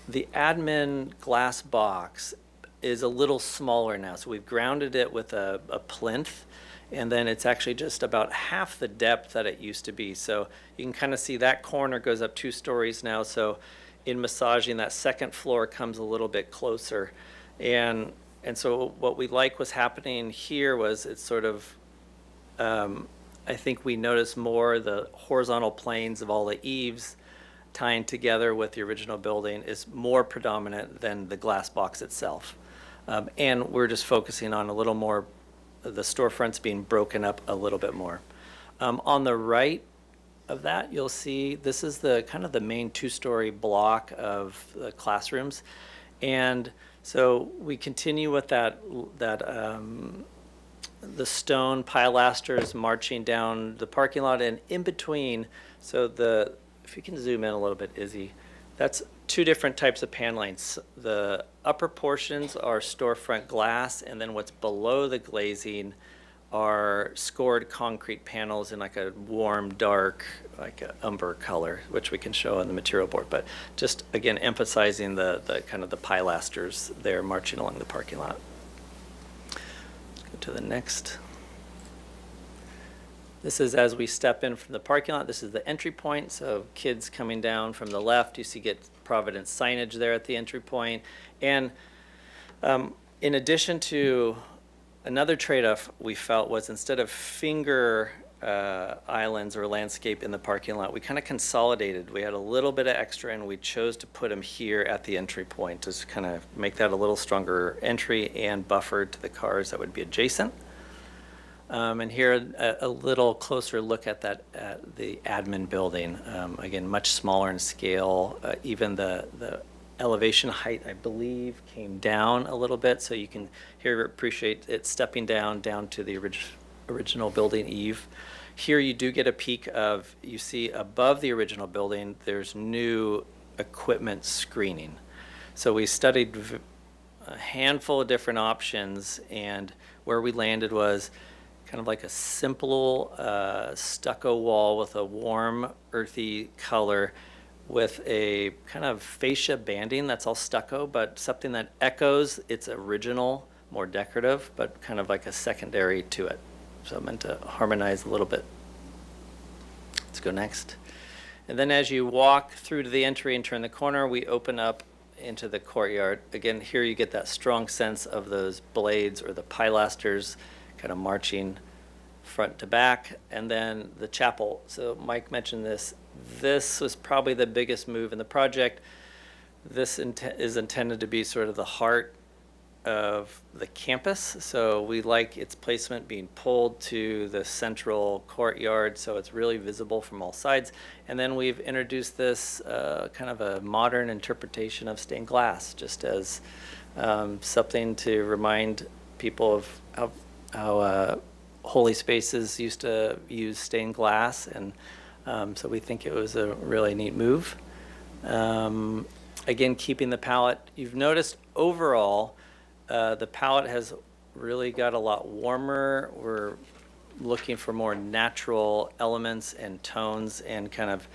the admin glass box is a little smaller now. So we've grounded it with a plinth, and then it's actually just about half the depth that it used to be. So you can kind of see that corner goes up 2 stories now. So in massaging, that second floor comes a little bit closer. And so what we like was happening here was it's sort of, I think we noticed more the horizontal planes of all the eaves tying together with the original building is more predominant than the glass box itself. And we're just focusing on a little more the storefronts being broken up a little bit more. On the right of that, you'll see this is the kind of the main 2-story block of the classrooms. And so we continue with that the stone pilasters marching down the parking lot, and in between, so if you can zoom in a little bit, Izzy, that's 2 different types of paneling. The upper portions are storefront glass, and then what's below the glazing are scored concrete panels in like a warm, dark, like a umber color, which we can show on the material board. But just, again, emphasizing the kind of the pilasters there marching along the parking lot. Let's go to the next. This is as we step in from the parking lot. This is the entry point. So kids coming down from the left, you see get Providence signage there at the entry point. And in addition to another trade-off we felt was instead of finger islands or landscape in the parking lot, we kind of consolidated. We had a little bit of extra, and we chose to put them here at the entry point to kind of make that a little stronger entry and buffered to the cars that would be adjacent. And here a little closer look at that the admin building. Again, much smaller in scale. Even the elevation height, I believe, came down a little bit, so you can here appreciate it stepping down to the original building eave. Here you do get a peek of, you see above the original building, there's new equipment screening. So we studied a handful of different options, and where we landed was kind of like a simple stucco wall with a warm, earthy color with a kind of fascia banding that's all stucco, but something that echoes its original, more decorative, but kind of like a secondary to it. So I meant to harmonize a little bit. go next. And then as you walk through to the entry and turn the corner, we open up into the courtyard. Again, here you get that strong sense of those blades or the pilasters kind of marching front to back, and then the chapel. So Mike mentioned this. This was probably the biggest move in the project. This is intended to be sort of the heart of the campus, so we like its placement being pulled to the central courtyard so it's really visible from all sides. And then we've introduced this kind of a modern interpretation of stained glass, just as something to remind people of how holy spaces used to use stained glass, and so we think it was a really neat move. Again, keeping the palette. You've noticed overall the palette has really got a lot warmer. We're looking for more natural elements and tones and kind of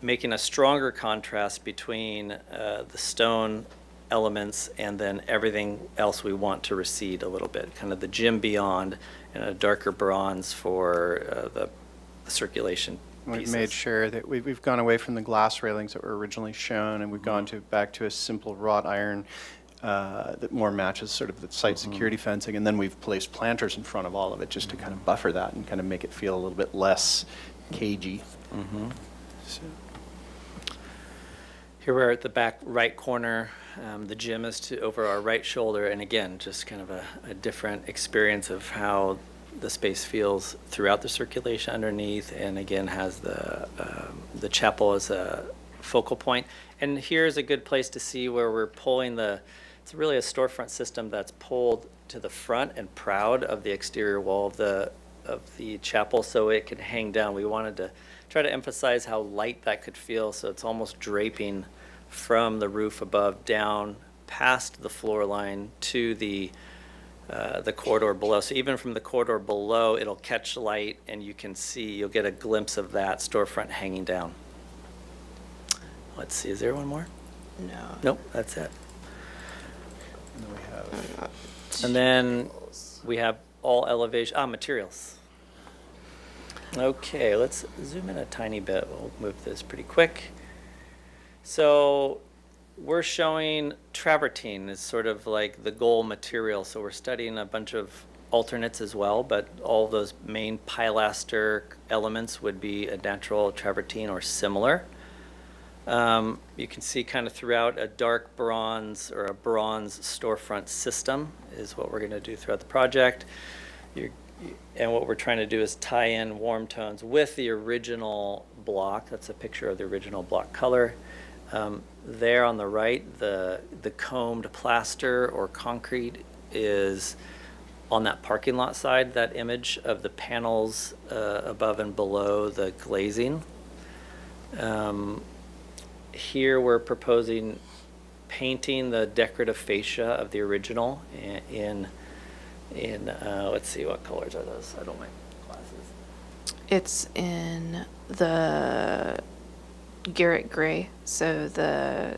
making a stronger contrast between the stone elements and then everything else we want to recede a little bit, kind of the gym beyond and a darker bronze for the circulation We've pieces. made sure that we've gone away from the glass railings that were originally shown, and we've gone back to a simple wrought iron that more matches sort of the site security fencing, and then we've placed planters in front of all of it just to kind of buffer that and kind of make it feel a little bit less cagey. So. Here we're at the back right corner. The gym is over our right shoulder, and again, just kind of a different experience of how the space feels throughout the circulation underneath, and again has the chapel as a focal point. And here's a good place to see where we're pulling it's really a storefront system that's pulled to the front and proud of the exterior wall of the chapel so it can hang down. We wanted to try to emphasize how light that could feel, so it's almost draping from the roof above down past the floor line to the corridor below. So even from the corridor below, it'll catch light, and you'll get a glimpse of that storefront hanging down. Let's see, is there one more? No. Nope, that's it. And then we have And then we have all elevation, materials. Okay, let's zoom in a tiny bit. We'll move this pretty quick. So we're showing travertine as sort of like the goal material. So we're studying a bunch of alternates as well, but all those main pilaster elements would be a natural travertine or similar. You can see kind of throughout a dark bronze or a bronze storefront system is what we're going to do throughout the project. And what we're trying to do is tie in warm tones with the original block. That's a picture of the original block color. There on the right, the combed plaster or concrete is on that parking lot side, that image of the panels above and below the glazing. Here we're proposing painting the decorative fascia of the original in let's see, what colors are those? I don't like glasses. It's in the Garrett gray, so the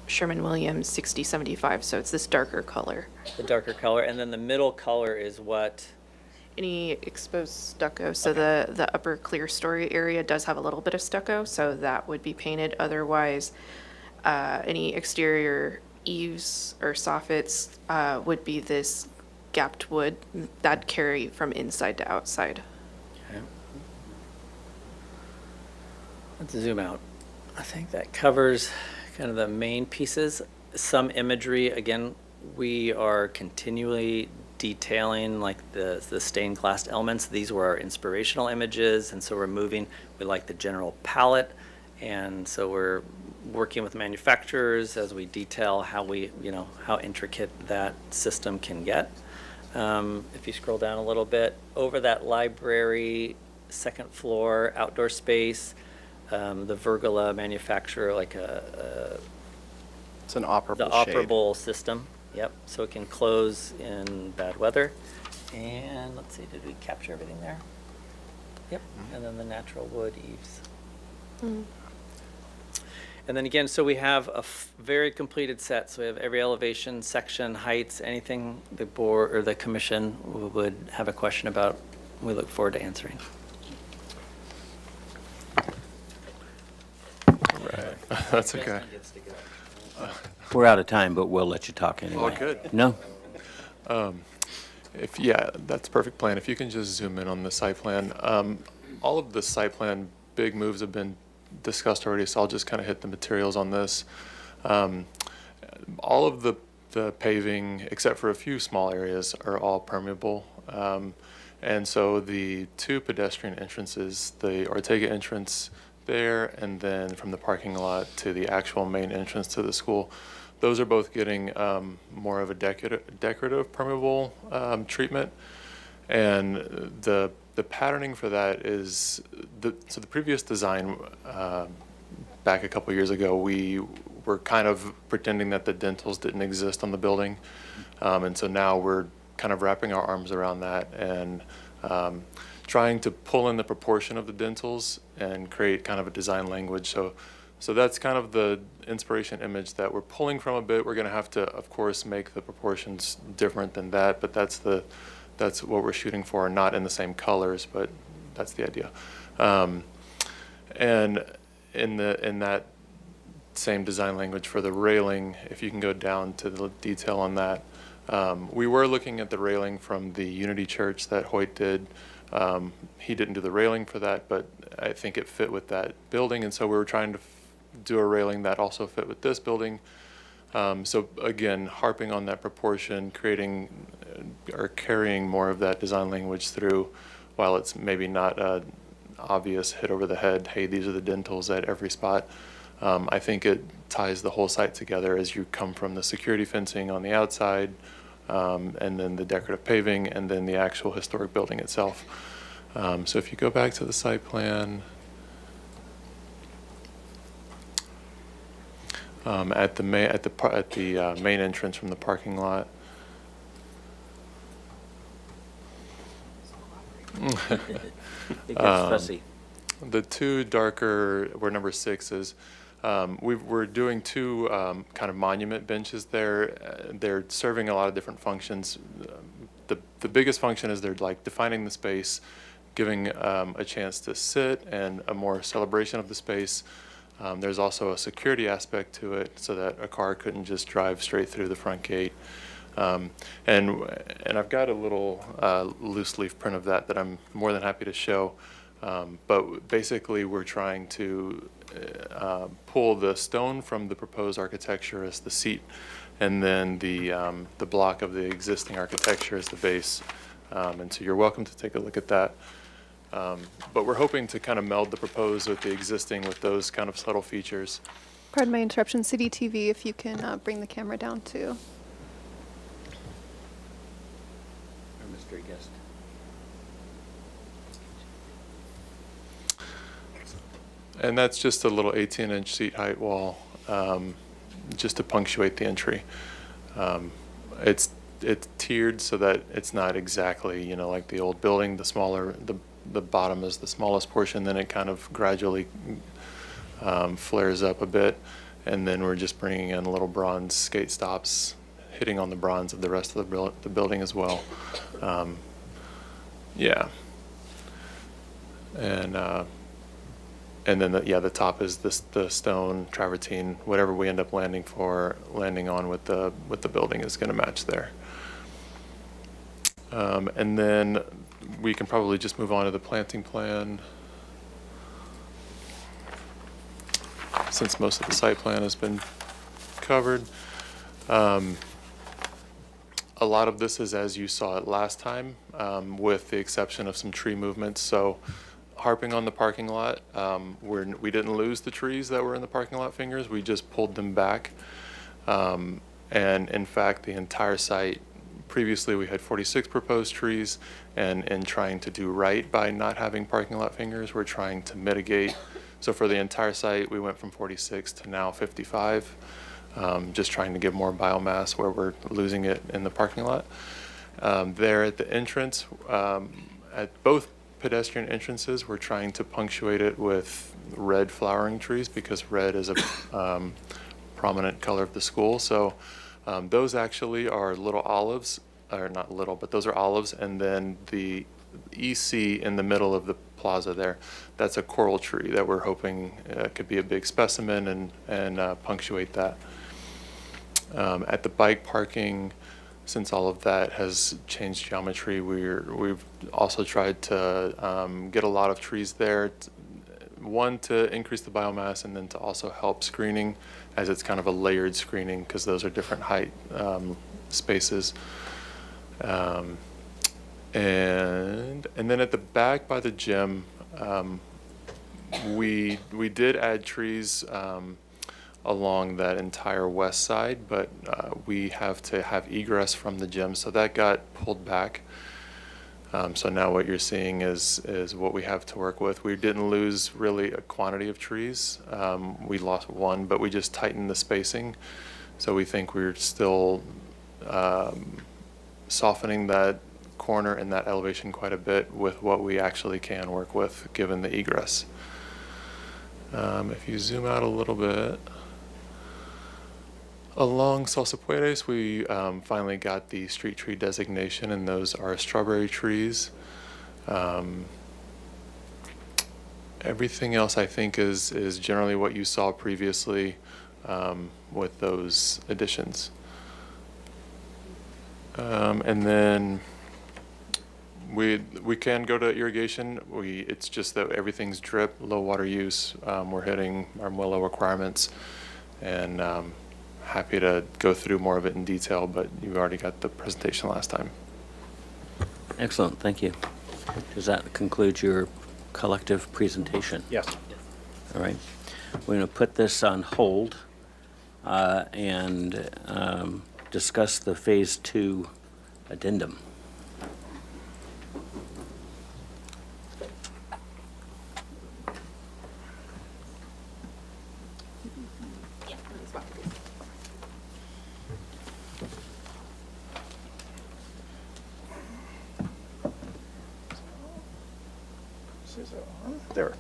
Sherman-Williams 6075, so it's this darker color. The darker color, and then the middle color is what? Any exposed stucco, so the upper clear story area does have a little bit of stucco, so that would be painted. Otherwise, any exterior eaves or soffits would be this gapped wood that'd carry from inside to outside. Okay. Let's zoom out. I think that covers kind of the main pieces. Some imagery, again, we are continually detailing like the stained glass elements. These were our inspirational images, and so we like the general palette, and so we're working with manufacturers as we detail how intricate that system can get. If you scroll down a little bit, over that library, second floor, outdoor space, the Vergola manufacturer, it's an operable the shade. operable system. Yep, so it can close in bad weather. And let's see, did we capture everything there? Yep, and then the natural wood eaves. And then again, so we have a very completed set. So we have every elevation, section, heights, anything the board or the commission would have a question about. We look forward to answering. That's okay. We're out of time, but we'll let you talk anyway. Oh, good. No? Yeah, that's a perfect plan. If you can just zoom in on the site plan. All of the site plan big moves have been discussed already, so I'll just kind of hit the materials on this. All of the paving, except for a few small areas, are all permeable. And so the two pedestrian entrances, the Ortega entrance there, and then from the parking lot to the actual main entrance to the school, those are both getting more of a decorative permeable treatment. And the patterning for that is, so the previous design back a couple years ago, we were kind of pretending that the dentils didn't exist on the building. And so now we're kind of wrapping our arms around that and trying to pull in the proportion of the dentils and create kind of a design language. So that's kind of the inspiration image that we're pulling from a bit. We're going to have to, of course, make the proportions different than that, but that's what we're shooting for, not in the same colors, but that's the idea. And in that same design language for the railing, if you can go down to the detail on that, we were looking at the railing from the Unity Church that Hoyt did. He didn't do the railing for that, but I think it fit with that building, and so we were trying to do a railing that also fit with this building. So again, harping on that proportion, creating or carrying more of that design language through, while it's maybe not an obvious hit over the head, hey, these are the dentils at every spot. I think it ties the whole site together as you come from the security fencing on the outside, and then the decorative paving, and then the actual historic building itself. So if you go back to the site plan, at the main entrance from the parking lot. It gets fussy. The two darker, where number 6 is, we're doing two kind of monument benches there. They're serving a lot of different functions. The biggest function is they're like defining the space, giving a chance to sit and a more celebration of the space. There's also a security aspect to it so that a car couldn't just drive straight through the front gate. And I've got a little loose leaf print of that I'm more than happy to show. But basically we're trying to pull the stone from the proposed architecture as the seat, and then the block of the existing architecture as the base. And so you're welcome to take a look at that. But we're hoping to kind of meld the proposed with the existing with those kind of subtle features. Pardon my interruption, City TV, if you can bring the camera down too. Our mystery guest. And that's just a little 18-inch seat height wall, just to punctuate the entry. It's tiered so that it's not exactly, like the old building. The bottom is the smallest portion, then it kind of gradually flares up a bit, and then we're just bringing in little bronze skate stops, hitting on the bronze of the rest of the building as well. Yeah. And then the top is the stone travertine. Whatever we end up landing on with the building is going to match there. And then we can probably just move on to the planting plan, since most of the site plan has been covered. A lot of this is as you saw it last time, with the exception of some tree movements. So harping on the parking lot, we didn't lose the trees that were in the parking lot fingers. We just pulled them back. And in fact, the entire site, previously we had 46 proposed trees, and in trying to do right by not having parking lot fingers, we're trying to mitigate. So for the entire site, we went from 46 to now 55, just trying to give more biomass where we're losing it in the parking lot. There at the entrance, at both pedestrian entrances, we're trying to punctuate it with red flowering trees because red is a prominent color of the school. So those actually are little olives, or not little, but those are olives, and then the EC in the middle of the plaza there, that's a coral tree that we're hoping could be a big specimen and punctuate that. At the bike parking, since all of that has changed geometry, we've also tried to get a lot of trees there. One, to increase the biomass, and then to also help screening, as it's kind of a layered screening because those are different height spaces. And then at the back by the gym, we did add trees along that entire west side, but we have to have egress from the gym, so that got pulled back. So now what you're seeing is what we have to work with. We didn't lose really a quantity of trees. We lost one, but we just tightened the spacing. So we think we're still softening that corner and that elevation quite a bit with what we actually can work with, given the egress. If you zoom out a little bit, along Salsa Puedes, we finally got the street tree designation, and those are strawberry trees. Everything else, I think, is generally what you saw previously with those additions. And then we can go to irrigation. It's just that everything's drip, low water use. We're hitting our MWILO requirements, and happy to go through more of it in detail, but you already got the presentation last time. Excellent, thank you. Does that conclude your collective presentation? Yes. All right. We're going to put this on hold and discuss the Phase 2 addendum. There.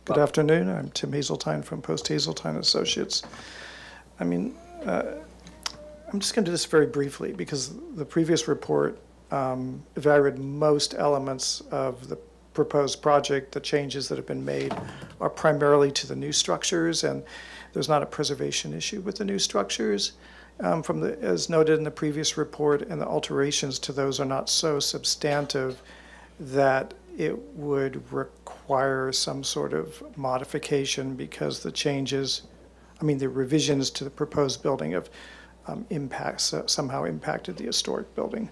Good afternoon. I'm Tim Hazeltine from Post Hazeltine Associates. I mean, I'm just going to do this very briefly because the previous report evaluated most elements of the proposed project. The changes that have been made are primarily to the new structures, and there's not a preservation issue with the new structures. As noted in the previous report, and the alterations to those are not so substantive that it would require some sort of modification because the changes, the revisions to the proposed building have somehow impacted the historic building.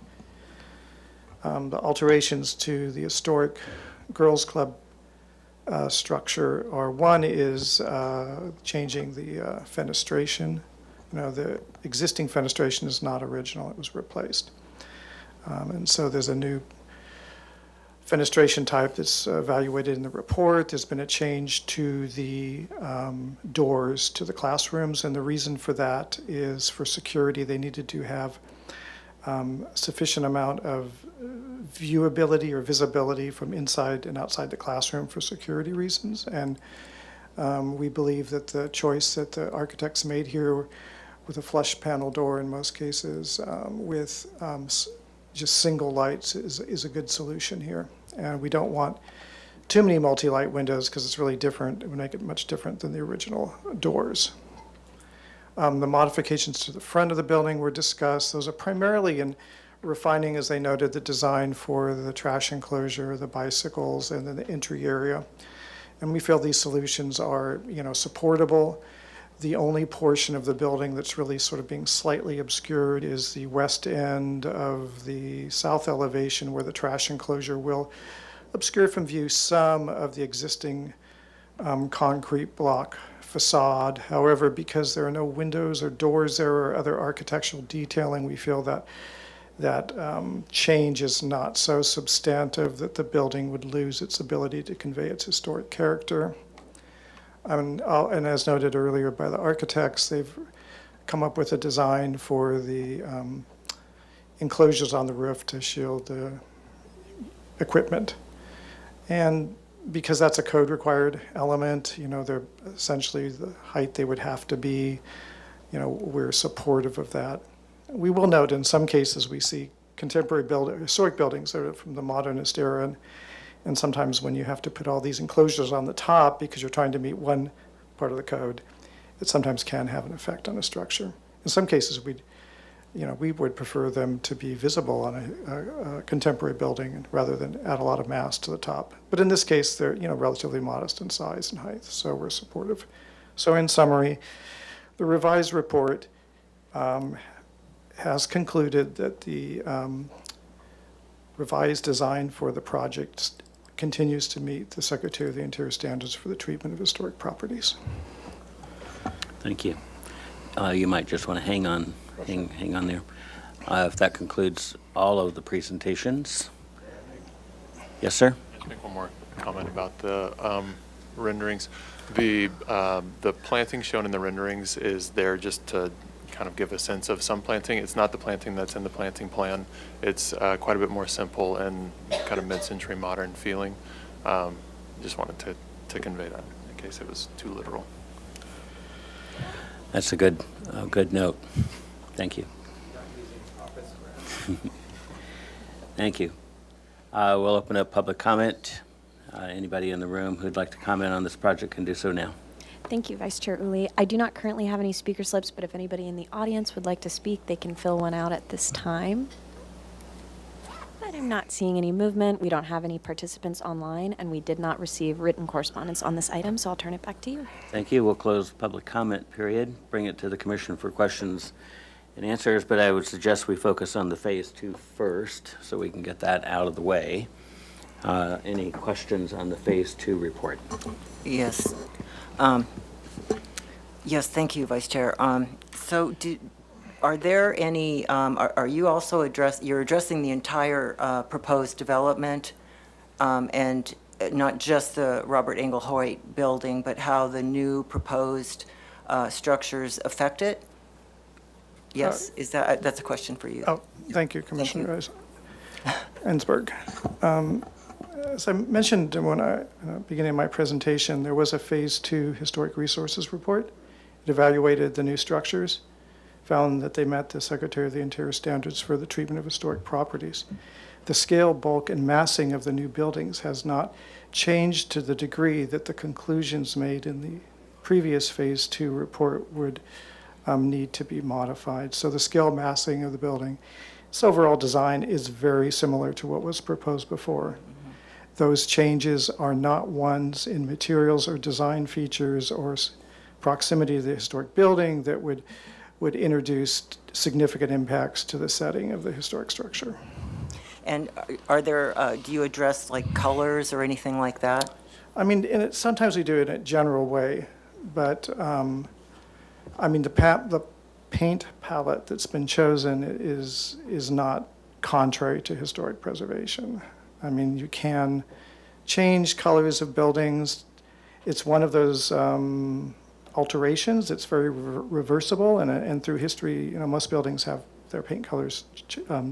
The alterations to the historic Girls Club structure are, one is changing the fenestration. The existing fenestration is not original, it was replaced. And so there's a new fenestration type that's evaluated in the report. There's been a change to the doors to the classrooms, and the reason for that is for security. They needed to have sufficient amount of viewability or visibility from inside and outside the classroom for security reasons. And we believe that the choice that the architects made here with a flush panel door in most cases with just single lights is a good solution here. And we don't want too many multi-light windows because it's really different. It would make it much different than the original doors. The modifications to the front of the building were discussed. Those are primarily in refining, as they noted, the design for the trash enclosure, the bicycles, and then the entry area. And we feel these solutions are, supportable. The only portion of the building that's really sort of being slightly obscured is the west end of the south elevation, where the trash enclosure will obscure from view some of the existing concrete block facade. However, because there are no windows or doors there or other architectural detailing, we feel that change is not so substantive that the building would lose its ability to convey its historic character. And as noted earlier by the architects, they've come up with a design for the enclosures on the roof to shield the equipment. And because that's a code required element, they're essentially the height they would have to be, we're supportive of that. We will note in some cases we see contemporary historic buildings that are from the modernist era. And sometimes when you have to put all these enclosures on the top because you're trying to meet one part of the code, it sometimes can have an effect on a structure. In some cases, we would prefer them to be visible on a contemporary building rather than add a lot of mass to the top. But in this case, they're relatively modest in size and height, so we're supportive. So in summary, the revised report has concluded that the revised design for the project continues to meet the Secretary of the Interior standards for the treatment of historic properties. Thank you. You might just want to hang on there. If that concludes all of the presentations. Yes, sir? Just make one more comment about the renderings. The planting shown in the renderings is there just to kind of give a sense of some planting. It's not the planting that's in the planting plan. It's quite a bit more simple and kind of mid-century modern feeling. Just wanted to convey that in case it was too literal. That's a good note. Thank you. Thank you. We'll open up public comment. Anybody in the room who'd like to comment on this project can do so now. Thank you, Vice Chair Uli. I do not currently have any speaker slips, but if anybody in the audience would like to speak, they can fill one out at this time. But I'm not seeing any movement. We don't have any participants online, and we did not receive written correspondence on this item, so I'll turn it back to you. Thank you. We'll close the public comment period, bring it to the commission for questions and answers, but I would suggest we focus on the phase 2 first so we can get that out of the way. Any questions on the phase 2 report? Yes. Yes, thank you, Vice Chair. So are there any, are you also you're addressing the entire proposed development and not just the Robert Engel Hoyt building, but how the new proposed structures affect it? Yes, that's a question for you. Oh, thank you, Commissioner Ensberg. As I mentioned when beginning of my presentation, there was a Phase 2 Historic Resources report. It evaluated the new structures, found that they met the Secretary of the Interior standards for the treatment of historic properties. The scale, bulk, and massing of the new buildings has not changed to the degree that the conclusions made in the previous Phase 2 report would need to be modified. So the scale massing of the building, its overall design is very similar to what was proposed before. Those changes are not ones in materials or design features or proximity to the historic building that would introduce significant impacts to the setting of the historic structure. And are there, do you address like colors or anything like that? I mean, sometimes we do it in a general way, but I mean, the paint palette that's been chosen is not contrary to historic preservation. I mean, you can change colors of buildings. It's one of those alterations. It's very reversible, and through history, most buildings have their paint colors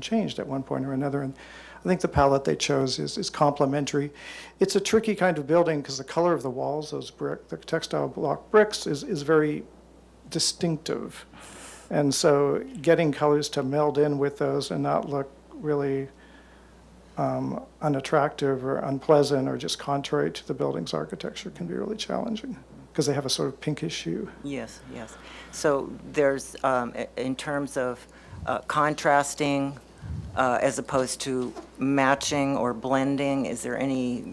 changed at one point or another. And I think the palette they chose is complementary. It's a tricky kind of building because the color of the walls, the textile block bricks, is very distinctive. And so getting colors to meld in with those and not look really unattractive or unpleasant or just contrary to the building's architecture can be really challenging because they have a sort of pinkish hue. Yes, yes. So there's, in terms of contrasting as opposed to matching or blending, is there any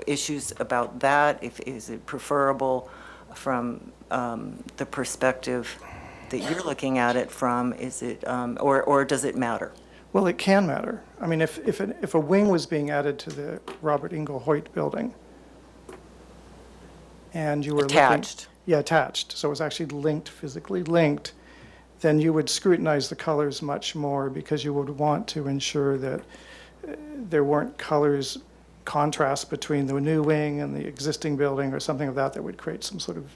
issues about that? Is it preferable from the perspective that you're looking at it from? Is it, or does it matter? Well, it can matter. I mean, if a wing was being added to the Robert Engel Hoyt building, and you were attached. Attached. So it was actually linked, physically linked, then you would scrutinize the colors much more because you would want to ensure that there weren't colors contrast between the new wing and the existing building or something of that would create some sort of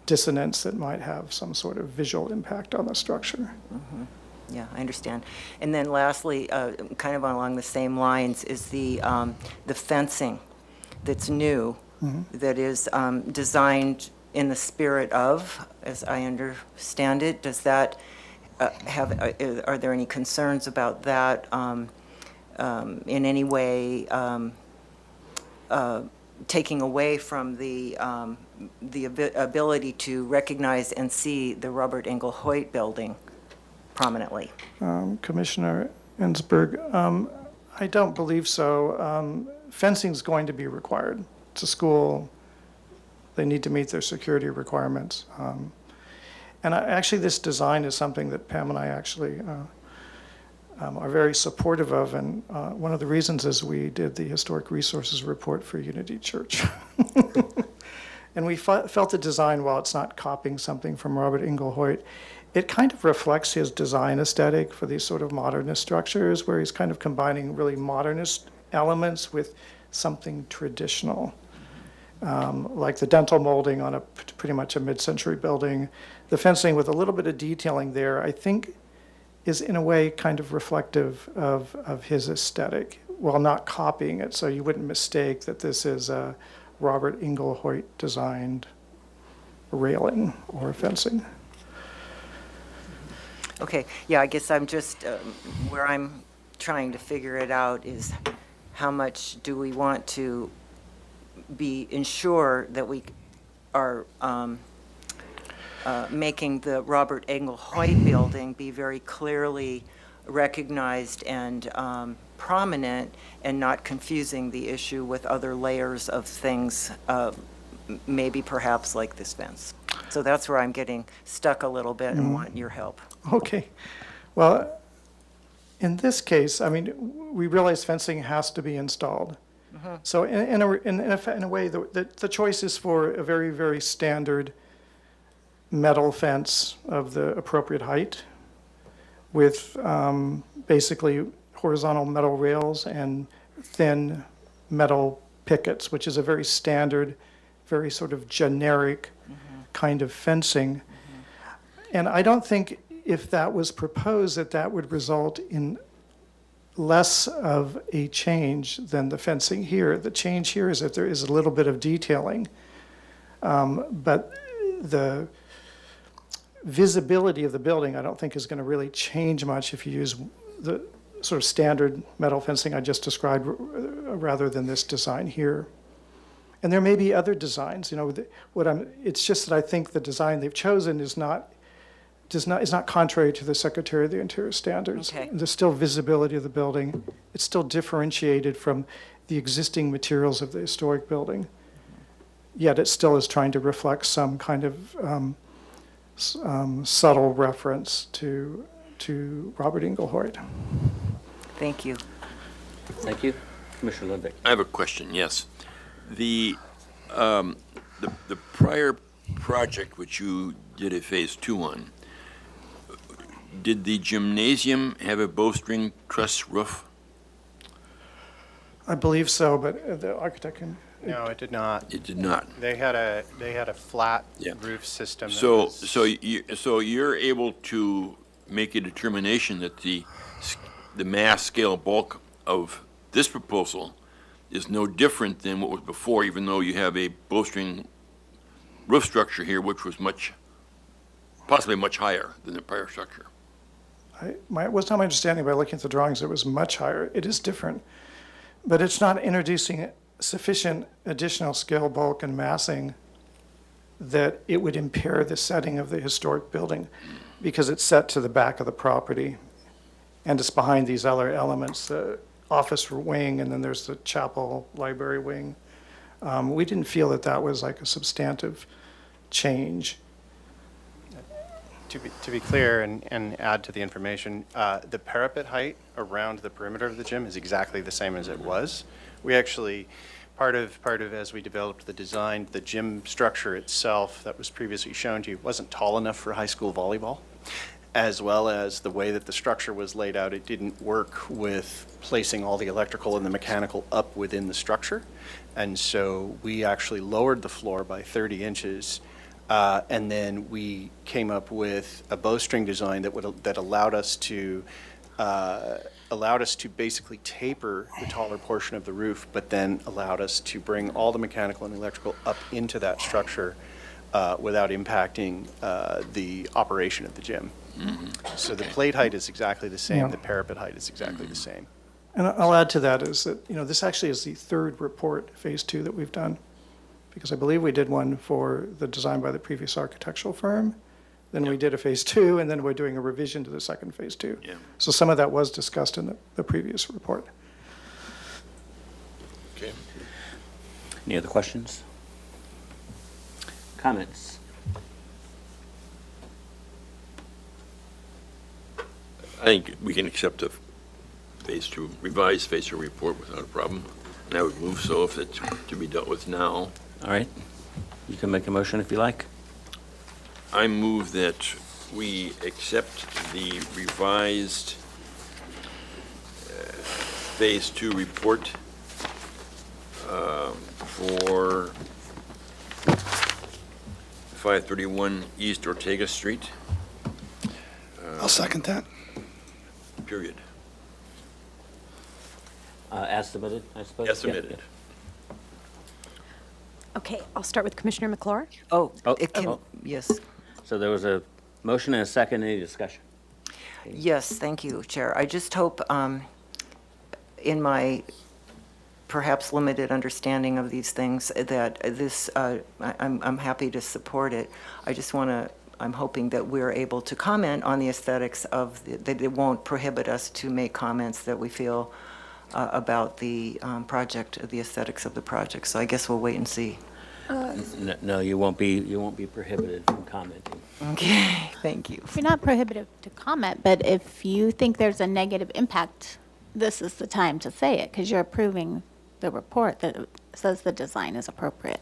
dissonance that might have some sort of visual impact on the structure. Mm-hmm. Yeah, I understand. And then lastly, kind of along the same lines, is the fencing that's new, that is designed in the spirit of, as I understand it. Does that are there any concerns about that in any way taking away from the ability to recognize and see the Robert Engel Hoyt building prominently? Commissioner Ensberg, I don't believe so. Fencing's going to be required. It's a school. They need to meet their security requirements. Actually, this design is something that Pam and I actually are very supportive of, and one of the reasons is we did the Historic Resources Report for Unity Church. And we felt the design, while it's not copying something from Robert Engel Hoyt, it kind of reflects his design aesthetic for these sort of modernist structures, where he's kind of combining really modernist elements with something traditional. Like the dental molding on pretty much a mid-century building. The fencing with a little bit of detailing there, I think, is in a way kind of reflective of his aesthetic, while not copying it, so you wouldn't mistake that this is a Robert Engel Hoyt designed railing or fencing. Okay, yeah, I guess I'm just, where I'm trying to figure it out is how much do we want to ensure that we are making the Robert Engel Hoyt building be very clearly recognized and prominent, and not confusing the issue with other layers of things, maybe perhaps like this fence. So that's where I'm getting stuck a little bit and want your help. Okay. Well, in this case, I mean, we realize fencing has to be installed. So in a way, the choice is for a very, very standard metal fence of the appropriate height with basically horizontal metal rails and thin metal pickets, which is a very standard, very sort of generic kind of fencing. And I don't think if that was proposed that would result in less of a change than the fencing here. The change here is that there is a little bit of detailing, but the visibility of the building I don't think is going to really change much if you use the sort of standard metal fencing I just described rather than this design here. And there may be other designs, you know, it's just that I think the design they've chosen is not contrary to the Secretary of the Interior standards. Okay. There's still visibility of the building. It's still differentiated from the existing materials of the historic building. Yet it still is trying to reflect some kind of subtle reference to Robert Engel Hoyt. Thank you. Thank you. Commissioner Ludwig. I have a question, yes. The prior project which you did a phase 2 on, did the gymnasium have a bowstring truss roof? I believe so, but the architect can. No, it did not. It did not. They had a flat Yeah. roof system. that So, was- so you're able to make a determination that the mass scale bulk of this proposal is no different than what was before, even though you have a bowstring roof structure here, which was possibly much higher than the prior structure. It was not my understanding by looking at the drawings, it was much higher. It is different, but it's not introducing sufficient additional scale, bulk, and massing that it would impair the setting of the historic building, because it's set to the back of the property, and it's behind these other elements, the office wing, and then there's the chapel library wing. We didn't feel that was like a substantive change. To be clear and add to the information, the parapet height around the perimeter of the gym is exactly the same as it was. We actually, part of as we developed the design, the gym structure itself that was previously shown to you wasn't tall enough for high school volleyball, as well as the way that the structure was laid out. It didn't work with placing all the electrical and the mechanical up within the structure. And so we actually lowered the floor by 30 inches. And then we came up with a bowstring design that allowed us to basically taper the taller portion of the roof, but then allowed us to bring all the mechanical and electrical up into that structure without impacting the operation of the gym. So the plate height is exactly the same, Yeah. the parapet height is exactly the same. And I'll add to that is that, this actually is the third report, Phase 2, that we've done. Because I believe we did one for the design by the previous architectural firm. Then we did a Phase 2, and then we're doing a revision to the second Phase 2. Yeah. So some of that was discussed in the previous report. Okay. Any other questions? Comments? I think we can accept a revised Phase 2 report without a problem. And I would move so if it's to be dealt with now. All right. You can make a motion if you like. I move that we accept the revised Phase 2 report for 531 East Ortega Street, I'll second that. period. As submitted, I suppose? As Yeah, submitted. Okay, I'll start with Commissioner McClure. Oh, It can, oh. yes. So there was a motion and a second. Any discussion? Yes, thank you, Chair. I just hope, in my perhaps limited understanding of these things, that this, I'm happy to support it. I just want to, I'm hoping that we're able to comment on the aesthetics of, that it won't prohibit us to make comments that we feel about the project, the aesthetics of the project. So I guess we'll wait and see. No, you won't be prohibited from commenting. Okay, thank you. You're not prohibited to comment, but if you think there's a negative impact, this is the time to say it, because you're approving the report that says the design is appropriate.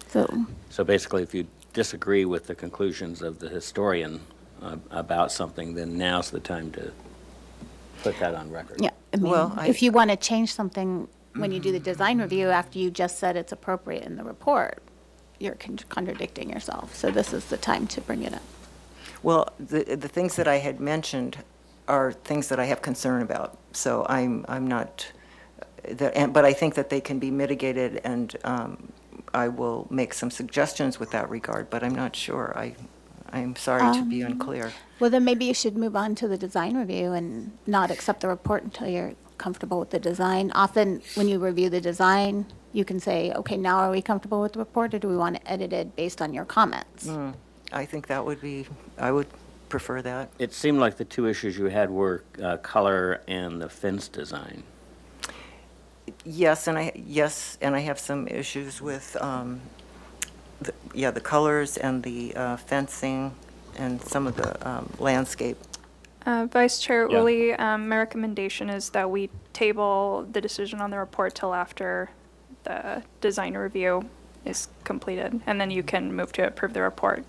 So basically, if you disagree with the conclusions of the historian about something, then now's the time to put that on record. Yeah, I mean, Well, if you want to change something when you do the design review after you just said it's appropriate in the report, you're contradicting yourself. So this is the time to bring it up. Well, the things that I had mentioned are things that I have concern about. So I'm not, but I think that they can be mitigated, and I will make some suggestions with that regard, but I'm not sure. I'm sorry to be unclear. Well, then maybe you should move on to the design review and not accept the report until you're comfortable with the design. Often, when you review the design, you can say, okay, now are we comfortable with the report, or do we want it edited based on your comments? I think that would be, I would prefer that. It seemed like the two issues you had were color and the fence design. Yes, and I have some issues with, the colors and the fencing and some of the landscape. Vice Chair Yeah. Uli, my recommendation is that we table the decision on the report till after the design review is completed, and then you can move to approve the report.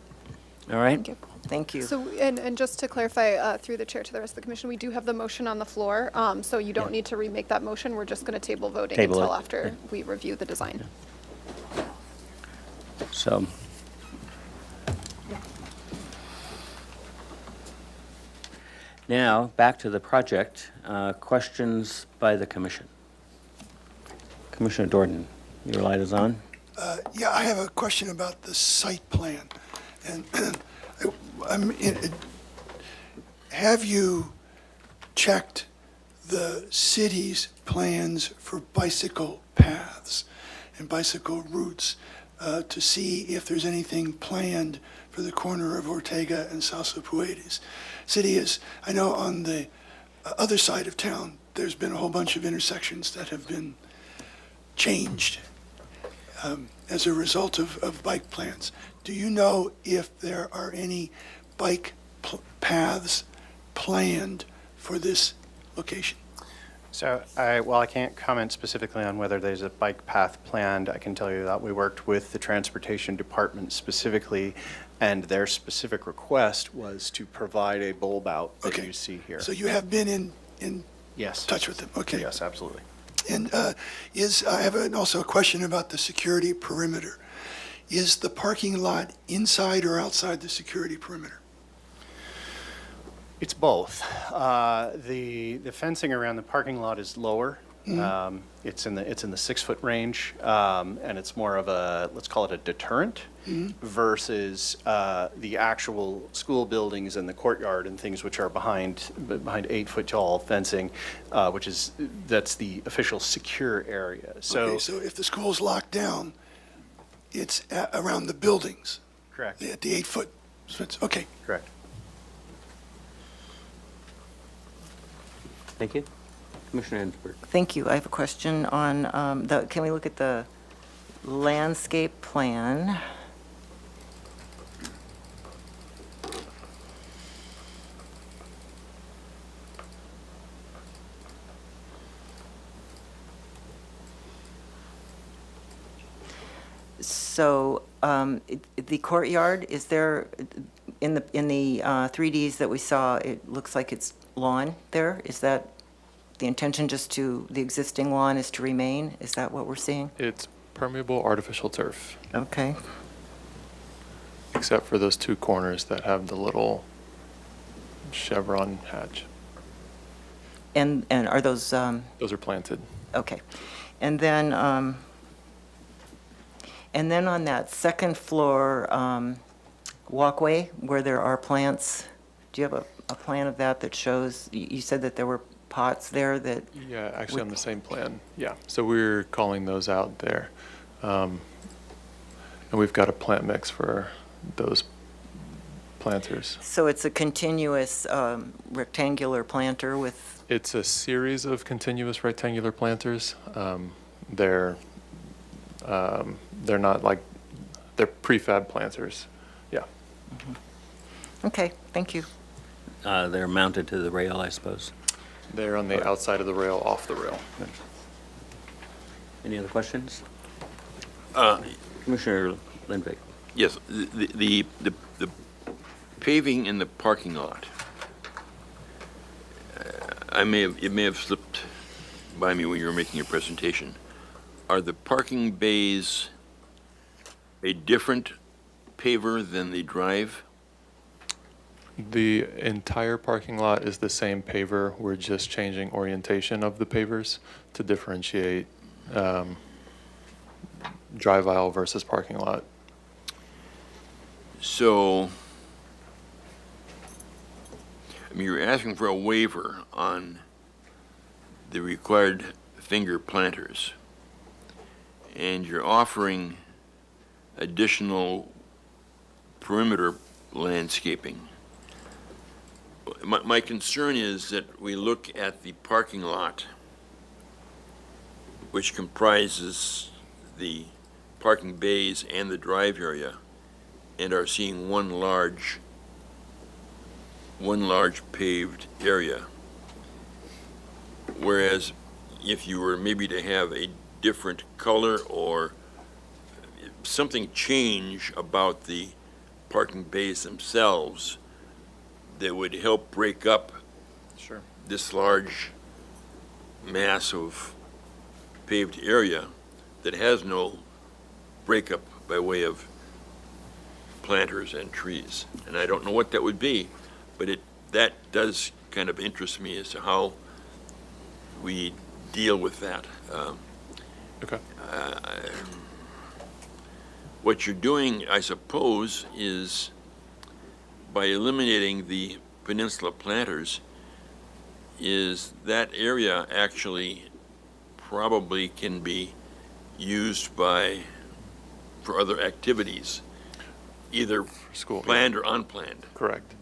All right? Thank you. So, and just to clarify, through the chair to the rest of the commission, we do have the motion on the floor, so you don't need to remake that motion. We're just going to table voting Table until it. after we review the design. So, now, back to the project. Questions by the commission? Commissioner Dordan, your light is on. Yeah, I have a question about the site plan. And have you checked the city's plans for bicycle paths and bicycle routes to see if there's anything planned for the corner of Ortega and Salsa Puedes? City is, I know on the other side of town, there's been a whole bunch of intersections that have been changed as a result of bike plans. Do you know if there are any bike paths planned for this location? So, while I can't comment specifically on whether there's a bike path planned, I can tell you that we worked with the Transportation Department specifically, and their specific request was to provide a bulb out that you see here. So you have been in Yes. touch with them? Okay. Yes, absolutely. And I have also a question about the security perimeter. Is the parking lot inside or outside the security perimeter? It's both. The fencing around the parking lot is lower It's in the 6-foot range, and it's more of a, let's call it a deterrent versus the actual school buildings and the courtyard and things which are behind 8-foot tall fencing, that's the official secure area. Okay, so if the school's locked down, it's around the buildings? Correct. At the 8-foot fence, okay. Correct. Thank you. Commissioner Ensberg. Thank you. I have a question on, can we look at the landscape plan? So, the courtyard, is there, in the 3Ds that we saw, it looks like it's lawn there? Is that the intention, the existing lawn is to remain? Is that what we're seeing? It's permeable artificial turf, Okay. except for those 2 corners that have the little chevron hatch. And are those, Those are planted. okay. And then on that second floor walkway where there are plants, do you have a plan of that shows, you said that there were pots there that? Yeah, actually on the same plan, yeah. So we're calling those out there. And we've got a plant mix for those planters. So it's a continuous rectangular planter with? It's a series of continuous rectangular planters. They're not like, they're prefab planters, yeah. Okay, thank you. They're mounted to the rail, I suppose. They're on the outside of the rail, off the rail. Any other questions? Commissioner Lindvik. Yes, the paving in the parking lot, it may have slipped by me when you were making your presentation. Are the parking bays a different paver than the drive? The entire parking lot is the same paver. We're just changing orientation of the pavers to differentiate drive aisle versus parking lot. So, I mean, you're asking for a waiver on the required finger planters, and you're offering additional perimeter landscaping. My concern is that we look at the parking lot, which comprises the parking bays and the drive area, and are seeing one large paved area. Whereas if you were maybe to have a different color or something change about the parking bays themselves that would help break up this large mass of paved area that has no breakup by way of planters and trees. And I don't know what that would be, but that does kind of interest me as to how we deal with that. Okay. What you're doing, I suppose, is by eliminating the peninsula planters, is that area actually probably can be used for other activities, either school, planned or unplanned. Correct.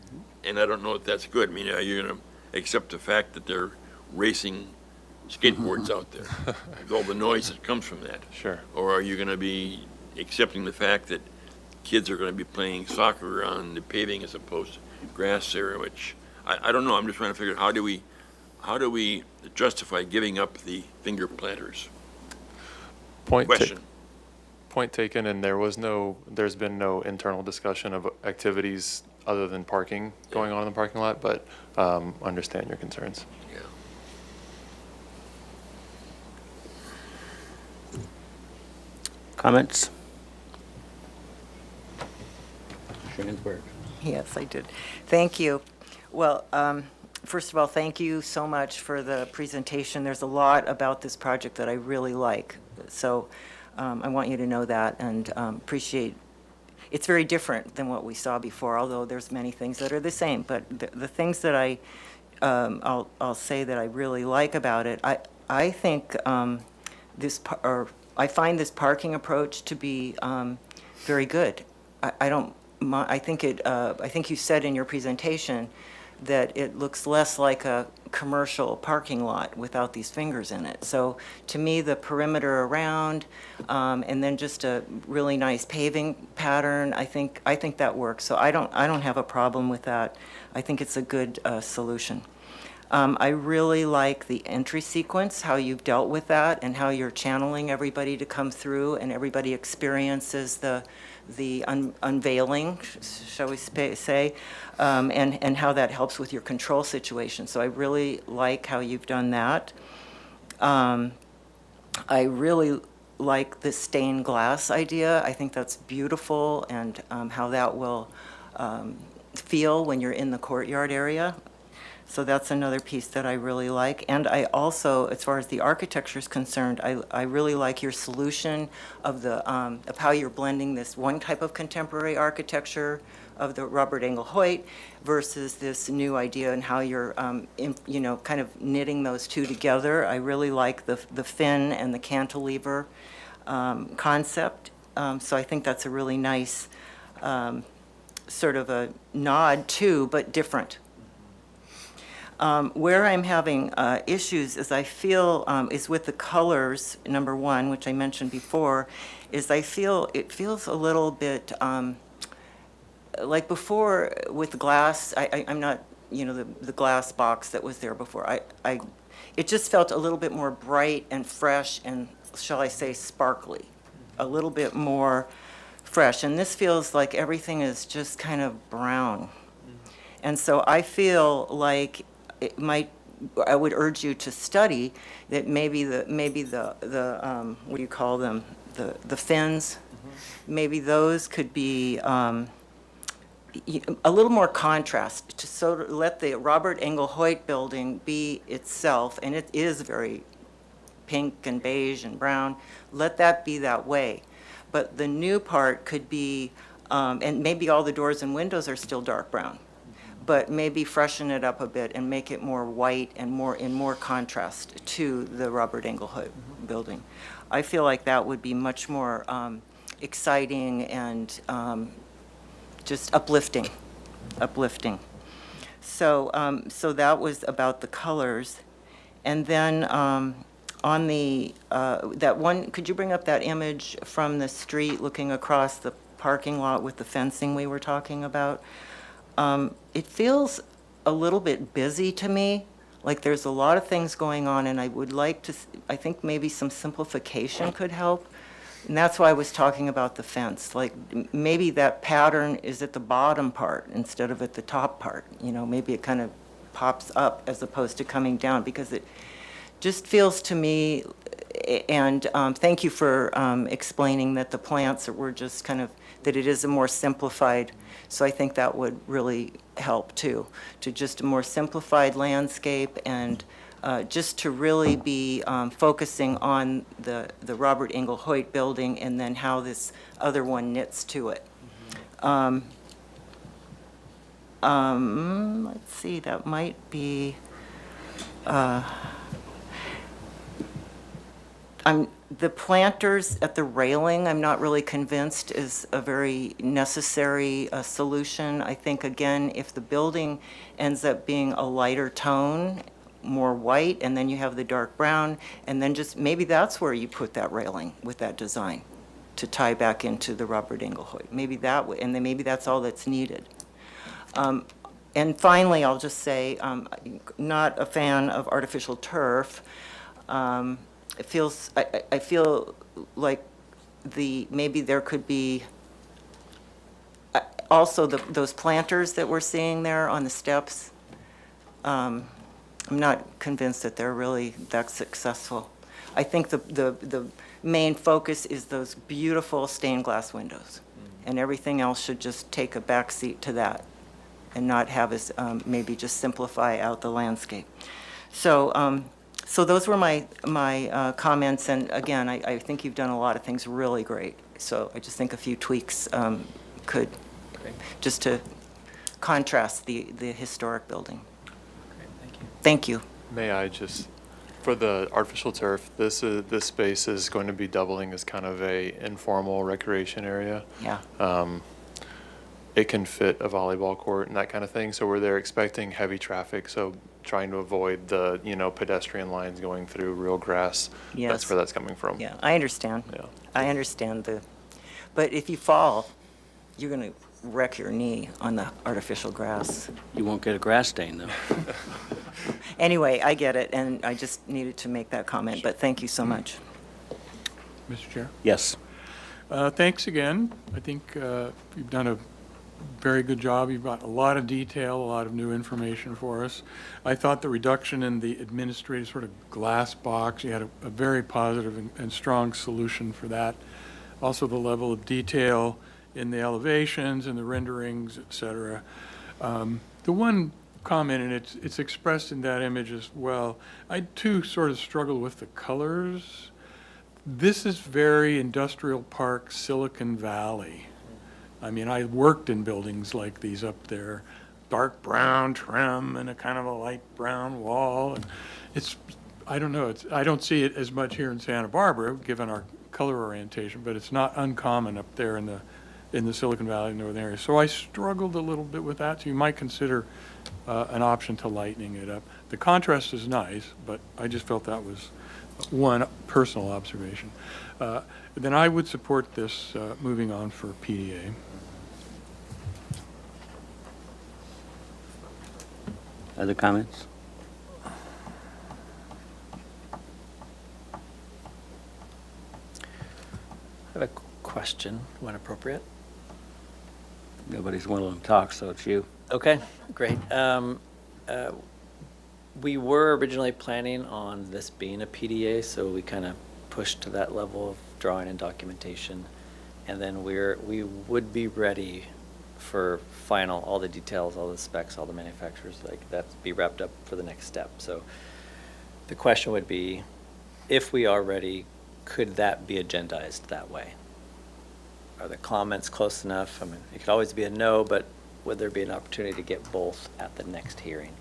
And I don't know if that's good. I mean, are you going to accept the fact that they're racing skateboards out there, with all the noise that comes from that? Sure. Or are you going to be accepting the fact that kids are going to be playing soccer on the paving as opposed to grass area, which, I don't know, I'm just trying to figure out how do we justify giving up the finger planters? Question. Point taken, and there's been no internal discussion of activities other than parking going on in the parking lot, but understand your concerns. Yeah. Comments? Shandsburg. Yes, I did. Thank you. Well, First of all, thank you so much for the presentation. There's a lot about this project that I really like. So I want you to know that and appreciate. It's very different than what we saw before, although there's many things that are the same. But the things that I'll say that I really like about it, I think I find this parking approach to be very good. I think you said in your presentation that it looks less like a commercial parking lot without these fingers in it. So to me, the perimeter around, and then just a really nice paving pattern, I think that works. So I don't have a problem with that. I think it's a good solution. I really like the entry sequence, how you've dealt with that and how you're channeling everybody to come through and everybody experiences the unveiling, shall we say, and how that helps with your control situation. So I really like how you've done that. I really like the stained glass idea. I think that's beautiful, and how that will feel when you're in the courtyard area. So that's another piece that I really like. And I also, as far as the architecture is concerned, I really like your solution of how you're blending this one type of contemporary architecture of the Robert Engel Hoyt versus this new idea and how you're, kind of knitting those two together. I really like the fin and the cantilever concept. So I think that's a really nice sort of a nod to, but different. Where I'm having issues is I feel is with the colors, number one, which I mentioned before, is I feel it feels a little bit like before with the glass. I'm not, the glass box that was there before. It just felt a little bit more bright and fresh and, shall I say, sparkly, a little bit more fresh. And this feels like everything is just kind of brown. And so I feel like I would urge you to study that maybe the what do you call them, the fins, maybe those could be a little more contrast to sort of let the Robert Engel Hoyt building be itself, and it is very pink and beige and brown. Let that be that way, but the new part could be, and maybe all the doors and windows are still dark brown, but maybe freshen it up a bit and make it more white and more contrast to the Robert Engel Hoyt building. I feel like that would be much more exciting and just uplifting. So so that was about the colors. And then on the that one, could you bring up that image from the street looking across the parking lot with the fencing we were talking about? It feels a little bit busy to me, like there's a lot of things going on, and I would like to, I think maybe some simplification could help. And that's why I was talking about the fence. Like maybe that pattern is at the bottom part instead of at the top part. Maybe it kind of pops up as opposed to coming down, because it just feels to me, and thank you for explaining that the plants were just kind of, that it is a more simplified, so I think that would really help too, to just a more simplified landscape, and just to really be focusing on the Robert Engel Hoyt building and then how this other one knits to it. Let's see, that might be, the planters at the railing, I'm not really convinced is a very necessary solution. I think, again, if the building ends up being a lighter tone, more white, and then you have the dark brown, and then just maybe that's where you put that railing with that design to tie back into the Robert Engel Hoyt. Maybe that way, and then maybe that's all that's needed. And finally, I'll just say, not a fan of artificial turf. It feels, I feel like maybe there could be also those planters that we're seeing there on the steps. I'm not convinced that they're really that successful. I think the main focus is those beautiful stained glass windows, and everything else should just take a back seat to that. and not have us maybe just simplify out the landscape. So, so those were my comments, and again, I think you've done a lot of things really great. So I just think a few tweaks could, just to contrast the historic building. Thank you. May I just, for the artificial turf, this space is going to be doubling as kind of a informal recreation area. Yeah. It can fit a volleyball court and that kind of thing. So we're there expecting heavy traffic. So trying to avoid the, pedestrian lines going through real grass. Yes. That's where that's coming from. Yeah, I understand. Yeah. I understand but if you fall, you're going to wreck your knee on the artificial grass. You won't get a grass stain, though. Anyway, I get it, and I just needed to make that comment, but thank you so much. Mr. Chair? Yes. Thanks again. I think you've done a very good job. You've got a lot of detail, a lot of new information for us. I thought the reduction in the administrative sort of glass box, you had a very positive and strong solution for that. Also, the level of detail in the elevations and the renderings, et cetera. The one comment, and it's expressed in that image as well, I too sort of struggle with the colors. This is very industrial park, Silicon Valley. I mean, I worked in buildings like these up there, dark brown trim and a kind of a light brown wall. And I don't know, I don't see it as much here in Santa Barbara, given our color orientation, but it's not uncommon up there in the Silicon Valley northern area. So I struggled a little bit with that, so you might consider an option to lightening it up. The contrast is nice, but I just felt that was one personal observation. Then I would support this moving on for PDA. Other comments? I have a question, when appropriate. Nobody's willing to talk, so it's you. Okay, great. We were originally planning on this being a PDA, so we kind of pushed to that level of drawing and documentation. And then we would be ready for final, all the details, all the specs, all the manufacturers, like that be wrapped up for the next step. So the question would be, if we are ready, could that be agendized that way? Are the comments close enough? I mean, it could always be a no, but would there be an opportunity to get both at the next hearing?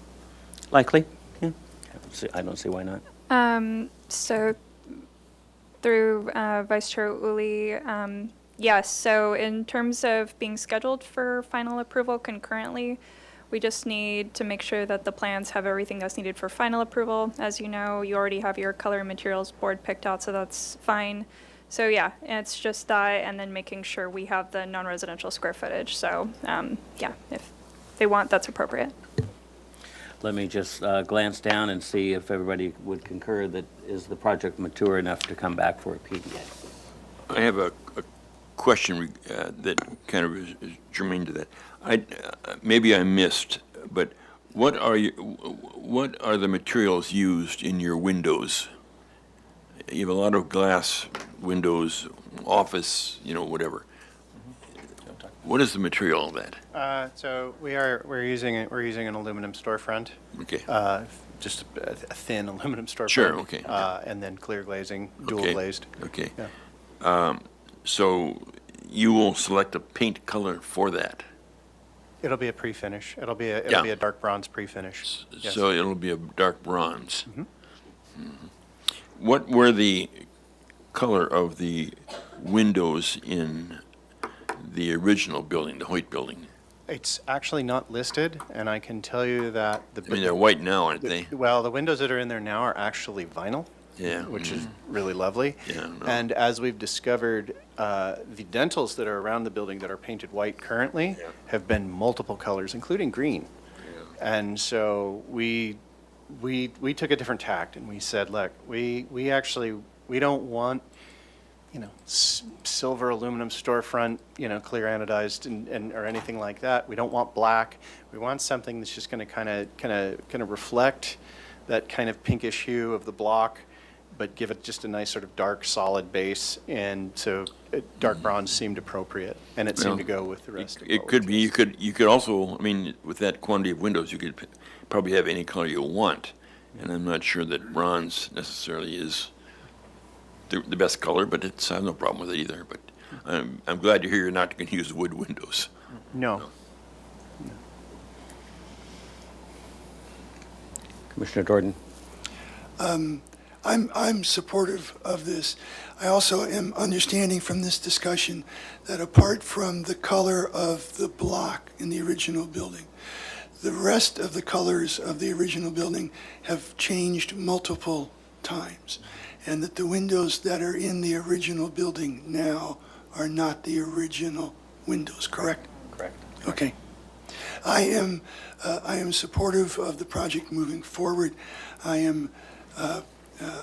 Likely, yeah. I don't see why not. So through Vice Chair Uli, yes, so in terms of being scheduled for final approval concurrently, we just need to make sure that the plans have everything that's needed for final approval. As you know, you already have your color and materials board picked out, so that's fine. So yeah, it's just that, and then making sure we have the non-residential square footage. So yeah, if they want, that's appropriate. Let me just glance down and see if everybody would concur that is the project mature enough to come back for a PDA. I have a question that kind of is germane to that. Maybe I missed, but what are the materials used in your windows? You have a lot of glass windows, office, whatever. What is the material of that? So we're using an aluminum storefront. Okay. Just a thin aluminum storefront. Sure, okay. And then clear glazing, dual Okay, glazed. Okay. Yeah. So you will select a paint color for that? It'll be a pre-finish. It'll be Yeah. a dark bronze pre-finish. Yes. So it'll be a dark bronze. Mhm. What were the color of the windows in the original building, the Hoyt building? It's actually not listed, and I can tell you that I mean, they're white now, aren't they? Well, the windows that are in there now are actually vinyl. Yeah. Which is really lovely. Yeah, no. And as we've discovered, the dentals that are around the building that are painted white currently have been multiple colors, including green. And so we took a different tact, and we said, look, we don't want, silver aluminum storefront, clear anodized and or anything like that. We don't want black. We want something that's just going to kind of reflect that kind of pinkish hue of the block, but give it just a nice sort of dark, solid base, and so dark brown seemed appropriate, and it seemed to go with the rest of It could be, you could also, I mean, with that quantity of windows, you could probably have any color you want. And I'm not sure that bronze necessarily is the best color, but I have no problem with it either. But I'm glad to hear you're not going to use wood windows. No. Commissioner Jordan? I'm supportive of this. I also am understanding from this discussion that apart from the color of the block in the original building, the rest of the colors of the original building have changed multiple times, and that the windows that are in the original building now are not the original windows, correct? Correct. Okay. I am supportive of the project moving forward. I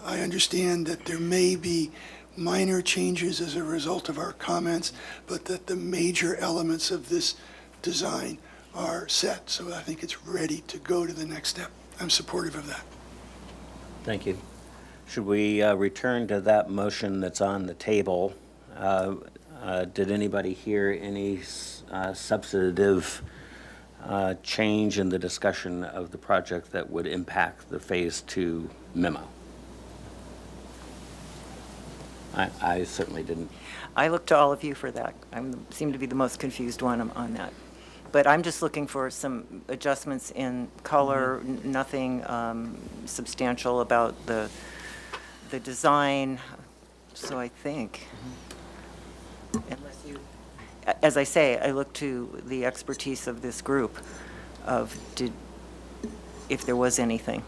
understand that there may be minor changes as a result of our comments, but that the major elements of this design are set, so I think it's ready to go to the next step. I'm supportive of that. Thank you. Should we return to that motion that's on the table? Did anybody hear any substantive change in the discussion of the project that would impact the Phase 2 memo? I certainly didn't. I look to all of you for that. I seem to be the most confused one on that. But I'm just looking for some adjustments in color, nothing substantial about the design. So I think, unless you, as I say, I look to the expertise of this group if there was anything.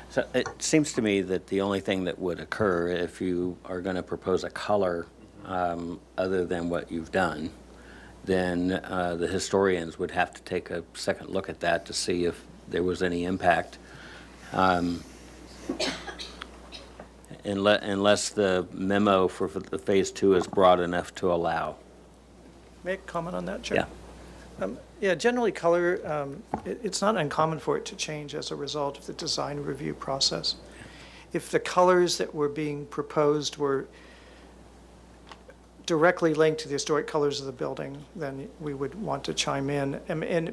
So it seems to me that the only thing that would occur if you are going to propose a color other than what you've done, then the historians would have to take a second look at that to see if there was any impact. Unless the memo for the Phase 2 is broad enough to allow. May I comment on that, Chair? Yeah. Yeah, generally color, it's not uncommon for it to change as a result of the design review process. If the colors that were being proposed were directly linked to the historic colors of the building, then we would want to chime in.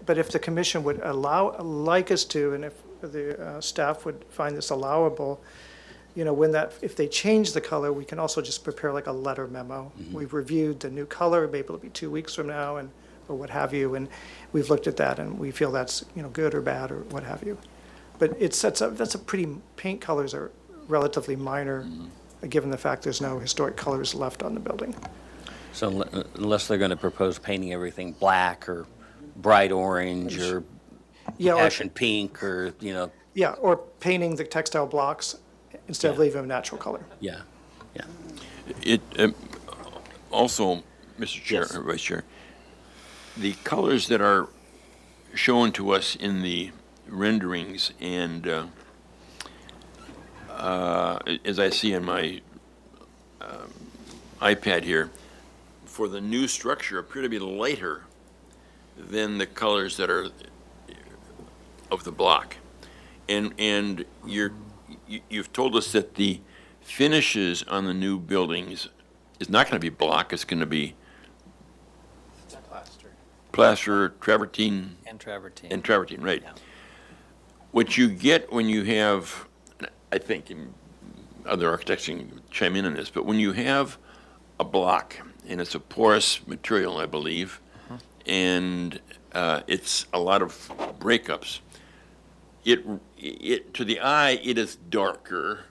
But if the commission would like us to, and if the staff would find this allowable, if they change the color, we can also just prepare like a letter memo. We've reviewed the new color, maybe it'll be 2 weeks from now, or what have you, and we've looked at that and we feel that's good or bad or what have you. But that's a pretty, paint colors are relatively minor, given the fact there's no historic colors left on the building. So unless they're going to propose painting everything black or bright orange or passion pink or, Yeah, or painting the textile blocks instead of leaving them natural color. Yeah, yeah. It also, Mr. Chair, or Vice Chair, the colors that are shown to us in the renderings and as I see in my iPad here, for the new structure appear to be lighter than the colors that are of the block. And you've told us that the finishes on the new buildings is not going to be block, it's going to be plaster, travertine. And travertine. And travertine, right. Yeah. What you get when you have, I think other architects can chime in on this, but when you have a block, and it's a porous material, I believe, and it's a lot of breakups, it to the eye, it is darker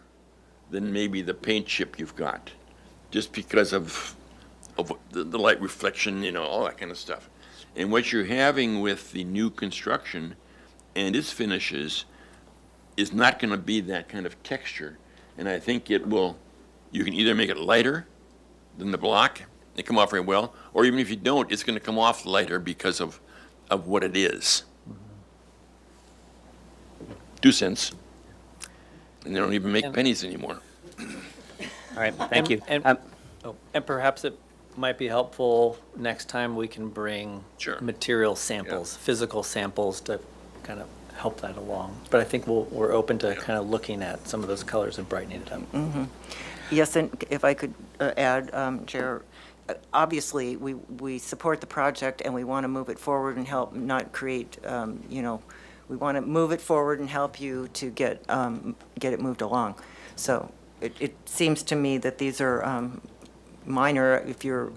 than maybe the paint chip you've got, just because of the light reflection, all that kind of stuff. And what you're having with the new construction and its finishes is not going to be that kind of texture. And I think you can either make it lighter than the block, and come off very well, or even if you don't, it's going to come off lighter because of what it is. 2 cents. And they don't even make pennies anymore. All right, thank you. And perhaps it might be helpful next time we can bring Sure. material samples, physical samples to kind of help that along. But I think we're open to kind of looking at some of those colors and brightening it up. Yes, and if I could add, Chair, obviously, we support the project and we want to move it forward and help not create, we want to move it forward and help you to get it moved along. So it seems to me that these are minor. If you're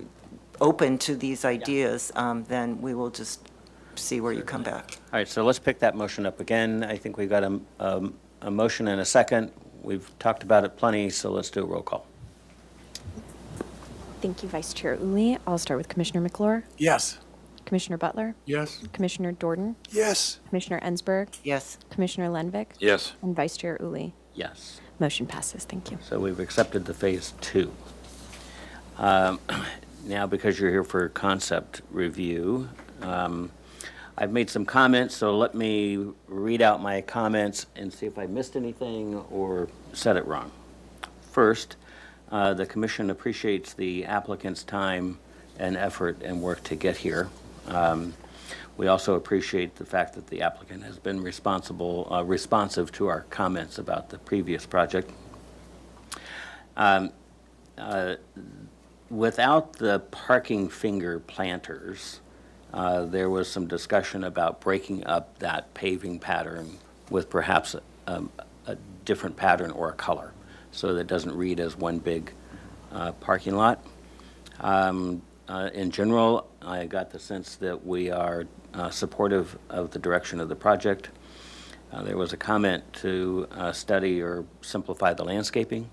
open to these ideas, then we will just see where you come back. All right, so let's pick that motion up again. I think we've got a motion and a second. We've talked about it plenty, so let's do a roll call. Thank you, Vice Chair Uli. I'll start with Commissioner McClure, Yes. Commissioner Butler, Yes. Commissioner Jordan, Yes. Commissioner Ensberg, Yes. Commissioner Lenvik, Yes. and Vice Chair Uli. Yes. Motion passes. Thank you. So we've accepted the phase 2. Now, because you're here for concept review, I've made some comments, so let me read out my comments and see if I missed anything or said it wrong. First, the commission appreciates the applicant's time and effort and work to get here. We also appreciate the fact that the applicant has been responsive to our comments about the previous project. Without the parking finger planters, there was some discussion about breaking up that paving pattern with perhaps a different pattern or a color, so that it doesn't read as one big parking lot. In general, I got the sense that we are supportive of the direction of the project. There was a comment to study or simplify the landscaping,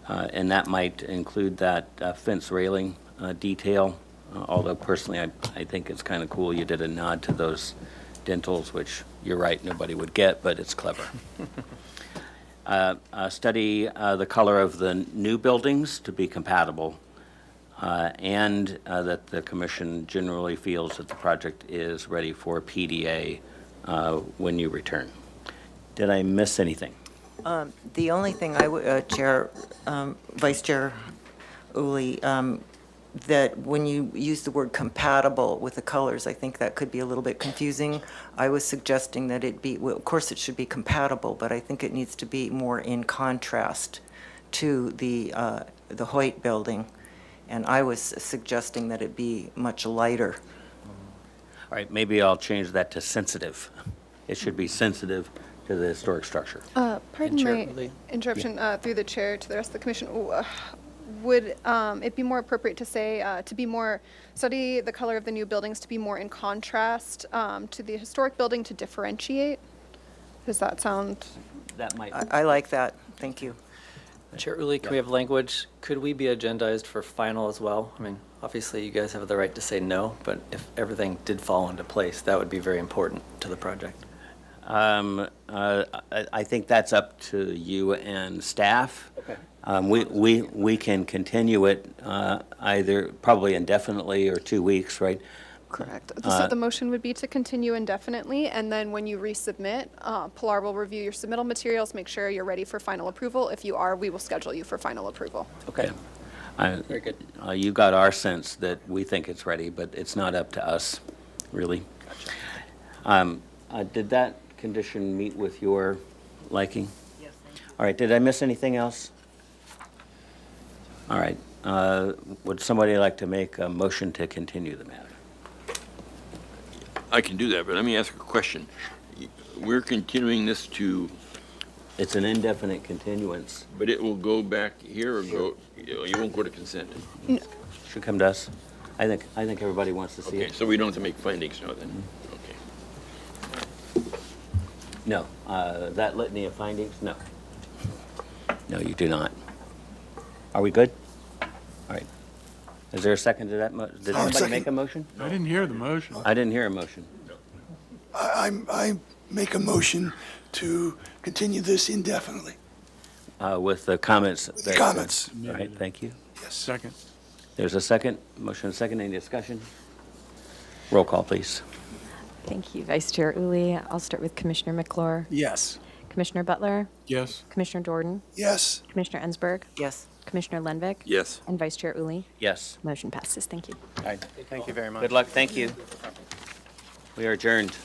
and that might include that fence railing detail, although personally I think it's kind of cool you did a nod to those dentals, which you're right, nobody would get, but it's clever. Study the color of the new buildings to be compatible, and that the commission generally feels that the project is ready for PDA when you return. Did I miss anything? The only thing I would, Vice Chair Uli, that when you use the word compatible with the colors, I think that could be a little bit confusing. I was suggesting that it be, well, of course it should be compatible, but I think it needs to be more in contrast to the Hoyt building. And I was suggesting that it be much lighter. All right, maybe I'll change that to sensitive. It should be sensitive to the historic structure. Pardon Chair my Uli? interruption through the chair to the rest of the commission. Would it be more appropriate to say study the color of the new buildings to be more in contrast to the historic building to differentiate? Does that sound? That might. I like that. Thank you. Chair Uli, can we have language? Could we be agendized for final as well? I mean, obviously you guys have the right to say no, but if everything did fall into place, that would be very important to the project. I think that's up to you and staff. Okay. We can continue it either probably indefinitely or 2 weeks, right? Correct. So the motion would be to continue indefinitely, and then when you resubmit, Pilar will review your submittal materials, make sure you're ready for final approval. If you are, we will schedule you for final approval. Okay. Very good. You got our sense that we think it's ready, but it's not up to us, really. Did that condition meet with your liking? Yes. All right, did I miss anything else? All right, would somebody like to make a motion to continue the matter? I can do that, but let me ask a question. We're continuing this to, It's an indefinite continuance. but it will go back here or go, you won't go to consent? Should come to us. I think everybody wants to see Okay, it. so we don't have to make findings now then? Okay. No, that litany of findings, no. No, you do not. Are we good? All right. Is there a second to that? Did somebody second. make a motion? I didn't hear the motion. I didn't hear a motion. I make a motion to continue this indefinitely. With the comments. With the comments. All right, thank you. Yes. Second. There's a second, motion and second, any discussion? Roll call, please. Thank you, Vice Chair Uli. I'll start with Commissioner McClure, Yes. Commissioner Butler, Yes. Commissioner Jordan, Yes. Commissioner Ensberg, Yes. Commissioner Lenvik, Yes. and Vice Chair Uli. Yes. Motion passes. Thank you. All right, Thank you very much. good luck, thank you. We are adjourned.